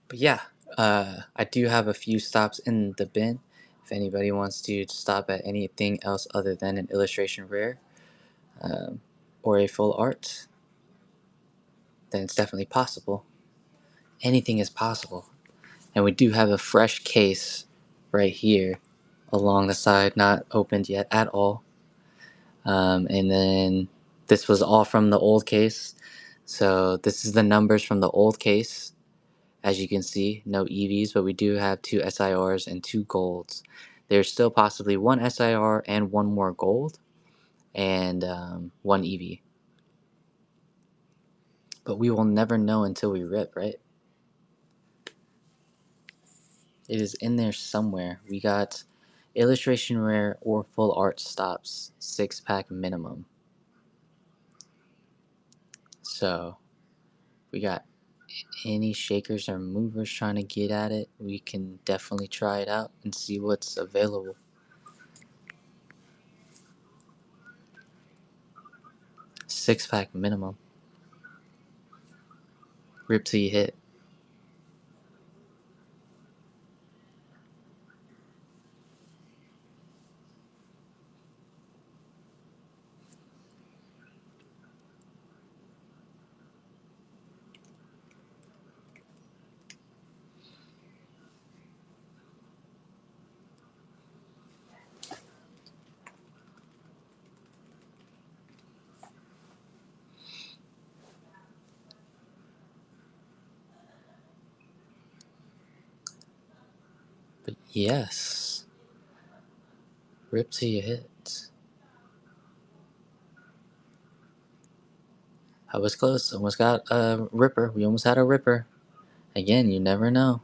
But yeah, I do have a few stops in the bin. If anybody wants to stop at anything else other than an illustration rare or a full art, then it's definitely possible. Anything is possible. And we do have a fresh case right here along the side, not opened yet at all. And then this was all from the old case. So this is the numbers from the old case. As you can see, no EVs, but we do have 2 SIRs and 2 golds. There's still possibly 1 SIR and 1 more gold and 1 EV. But we will never know until we rip, right? It is in there somewhere. We got illustration rare or full art stops, 6-pack minimum. So we got any shakers or movers trying to get at it, we can definitely try it out and see what's available. 6-pack minimum. Rip till you hit. Yes. Rip till you hit. I was close. Almost got a ripper. We almost had a ripper. Again, you never know.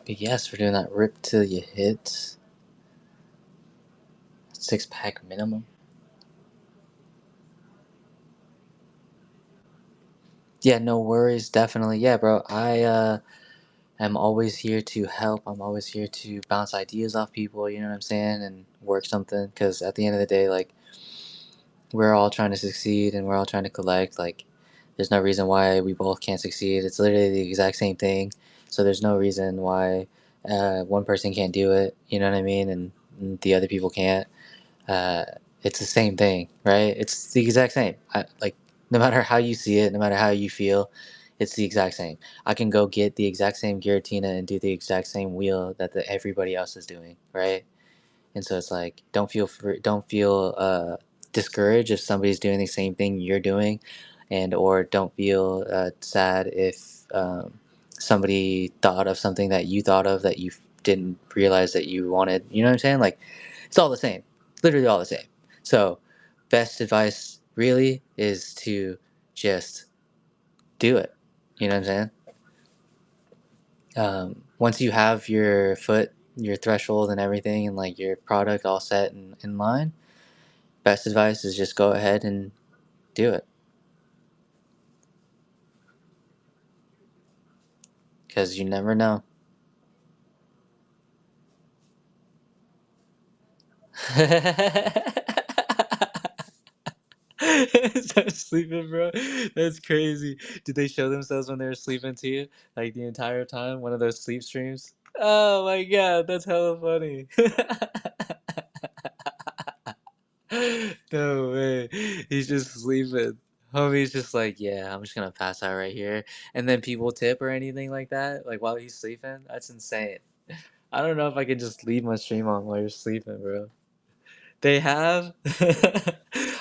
But yes, we're doing that rip till you hit. 6-pack minimum. Yeah, no worries. Definitely. Yeah, bro. I am always here to help. I'm always here to bounce ideas off people, you know what I'm saying? And work something. Because at the end of the day, like, we're all trying to succeed and we're all trying to collect. Like, there's no reason why we both can't succeed. It's literally the exact same thing. So there's no reason why one person can't do it, you know what I mean? And the other people can't. uh, it's the same thing, right? It's the exact same. Like, no matter how you see it, no matter how you feel, it's the exact same. I can go get the exact same Giratina and do the exact same wheel that everybody else is doing, right? And so it's like, don't feel discouraged if somebody's doing the same thing you're doing, and or don't feel sad if somebody thought of something that you thought of that you didn't realize that you wanted. You know what I'm saying? Like, it's all the same, literally all the same. So, best advice really is to just do it. You know what I'm saying? Once you have your threshold and everything, and like your product all set and in line, best advice is just go ahead and do it, because you never know. Start sleeping, bro. That's crazy. Did they show themselves when they were sleeping too? Like the entire time? One of those sleep streams? Oh my god, that's hella funny. No way. He's just sleeping. Homie's just like, yeah, I'm just gonna pass out right here. And then people tip or anything like that, like while he's sleeping? That's insane. I don't know if I could just leave my stream on while you're sleeping, bro. They have?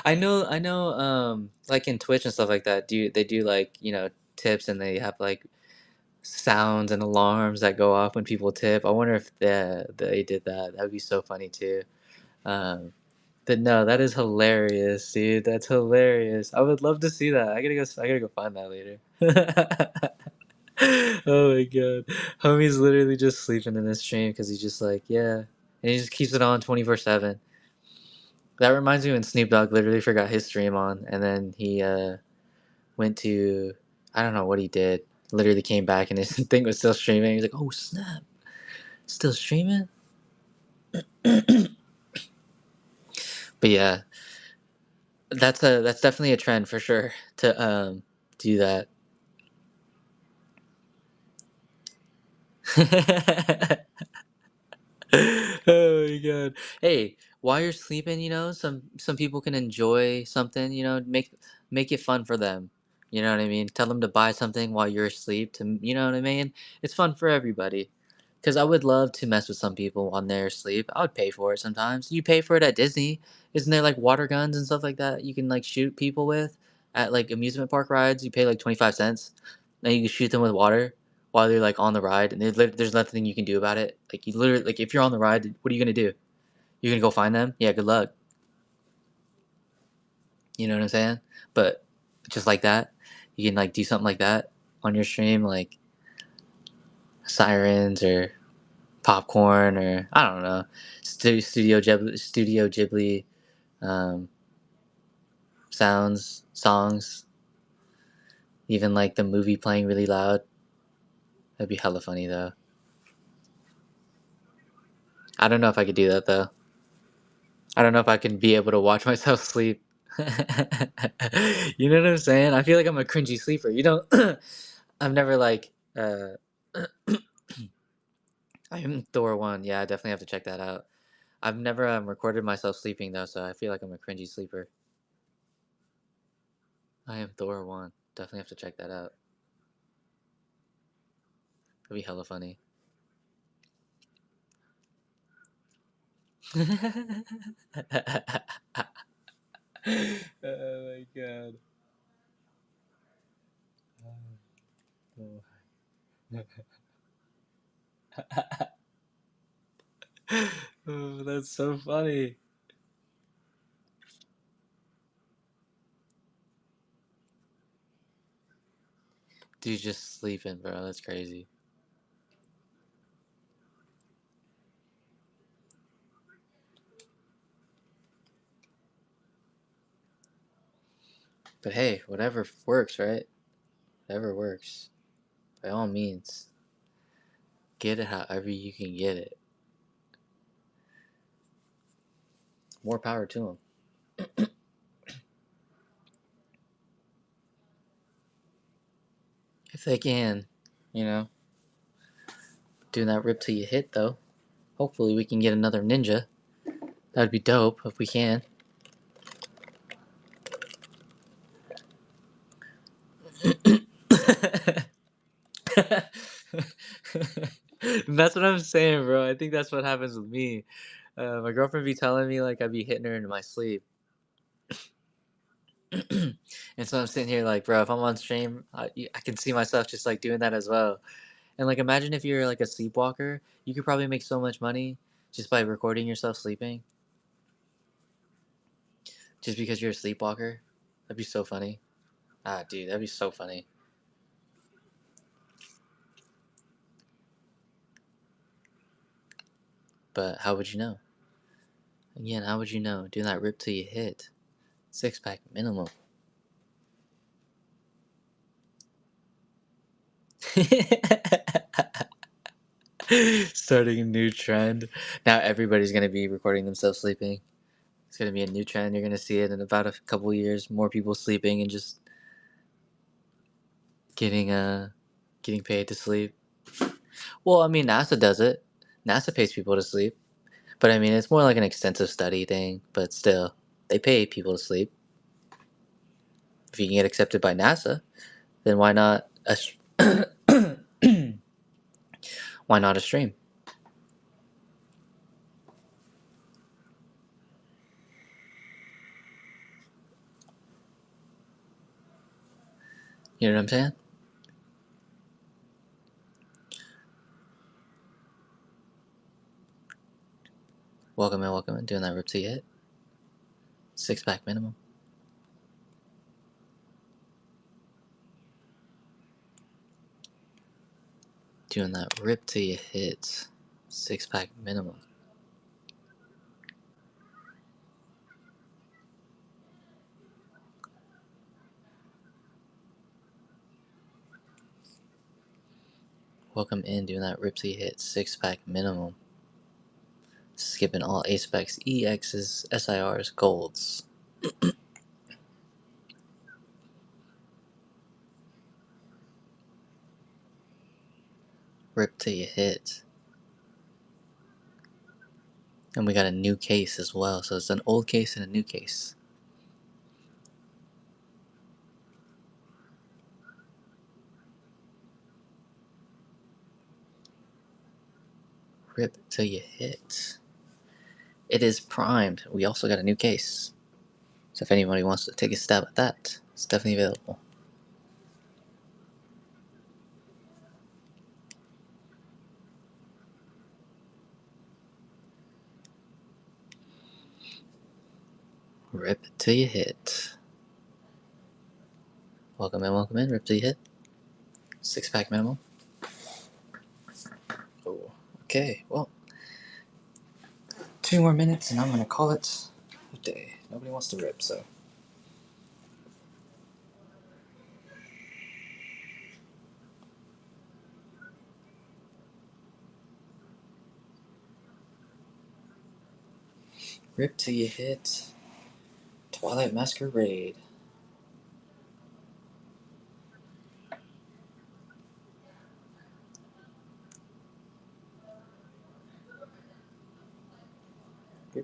I know, like in Twitch and stuff like that, they do like, tips, and they have like sounds and alarms that go off when people tip. I wonder if they did that. That would be so funny too. Um, but no, that is hilarious, dude. That's hilarious. I would love to see that. I gotta go find that later. Oh my god. Homie's literally just sleeping in this stream because he's just like, yeah. And he just keeps it on 24/7. That reminds me when Snoop Dogg literally forgot his stream on, and then he went to, I don't know what he did. Literally came back and his thing was still streaming. He's like, "Oh snap, still streaming." But yeah, that's definitely a trend for sure to do that. Oh my god. Hey, while you're sleeping, some people can enjoy something, make it fun for them. You know what I mean? Tell them to buy something while you're asleep to, you know what I mean? It's fun for everybody. Cuz I would love to mess with some people on their sleep. I would pay for it sometimes. You pay for it at Disney. Isn't there like water guns and stuff like that you can like shoot people with at like amusement park rides? You pay like 25 cents and you can shoot them with water while they're like on the ride, and there's nothing you can do about it. Like, you literally, like, if you're on the ride, what are you gonna do? You're gonna go find them? Yeah, good luck. You know what I'm saying? But just like that, you can like do something like that on your stream, like sirens or popcorn, or I don't know, Studio Ghibli um, sounds, songs, even like the movie playing really loud. That'd be hella funny though. I don't know if I could do that though. I don't know if I can be able to watch myself sleep. You know what I'm saying? I feel like I'm a cringy sleeper. I've never like I'm Thor 1. Yeah, I definitely have to check that out. I've never recorded myself sleeping though, so I feel like I'm a cringy sleeper. I am Thor 1. Definitely have to check that out. That'd be hella funny. Oh my god. Oh, that's so funny. Dude, just sleeping, bro. That's crazy. But hey, whatever works, right? Whatever works. By all means, get it however you can get it. More power to them. If they can, you know. Doing that rip till you hit, though. Hopefully we can get another ninja. That'd be dope if we can. That's what I'm saying, bro. I think that's what happens with me. My girlfriend be telling me like I be hitting her in my sleep. And so I'm sitting here like, bro, if I'm on stream, I can see myself just like doing that as well. And like, imagine if you're like a sleepwalker, you could probably make so much money just by recording yourself sleeping. Just because you're a sleepwalker, that'd be so funny. Ah, dude, that'd be so funny. But how would you know? Again, how would you know? Doing that rip till you hit. 6-pack minimum. Starting a new trend. Now everybody's gonna be recording themselves sleeping. It's gonna be a new trend. You're gonna see it in about a couple of years. More people sleeping and just getting paid to sleep. Well, I mean, NASA does it. NASA pays people to sleep. But I mean, it's more like an extensive study thing. But still, they pay people to sleep. If you can get accepted by NASA, then why not why not a stream? You know what I'm saying? Welcome in. Doing that rip to hit. 6-pack minimum. Doing that rip till you hit. 6-pack minimum. Welcome in. Doing that rip till you hit. 6-pack minimum. Skipping all A specs, EXs, SIRs, golds. Rip till you hit. And we got a new case as well. So it's an old case and a new case. Rip till you hit. It is primed. We also got a new case. So if anybody wants to take a stab at that, it's definitely available. Rip till you hit. Welcome in. Rip till you hit. 6-pack minimum. Oh, okay. Well, 2 more minutes and I'm gonna call it a day. Nobody wants to rip, so. Rip till you hit. Twilight Masquerade.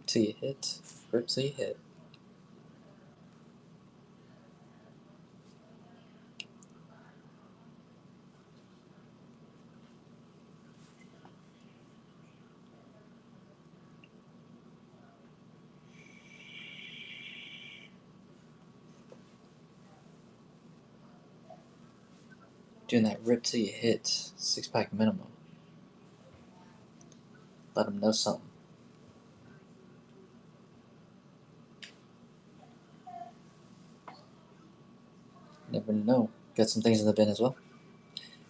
till you hit. Rip till you hit. Doing that rip till you hit 6-pack minimum. Let them know something. Never know. Got some things in the bin as well.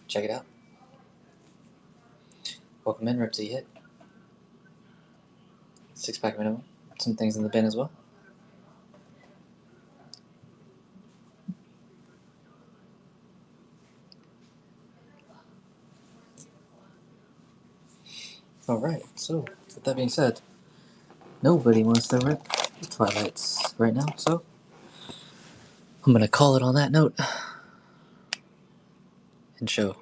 Check it out. Welcome in, rip till you hit. 6-pack minimum. Some things in the bin as well. Alright, so with that being said, nobody wants to rip the Twilights right now, so I'm gonna call it on that note and show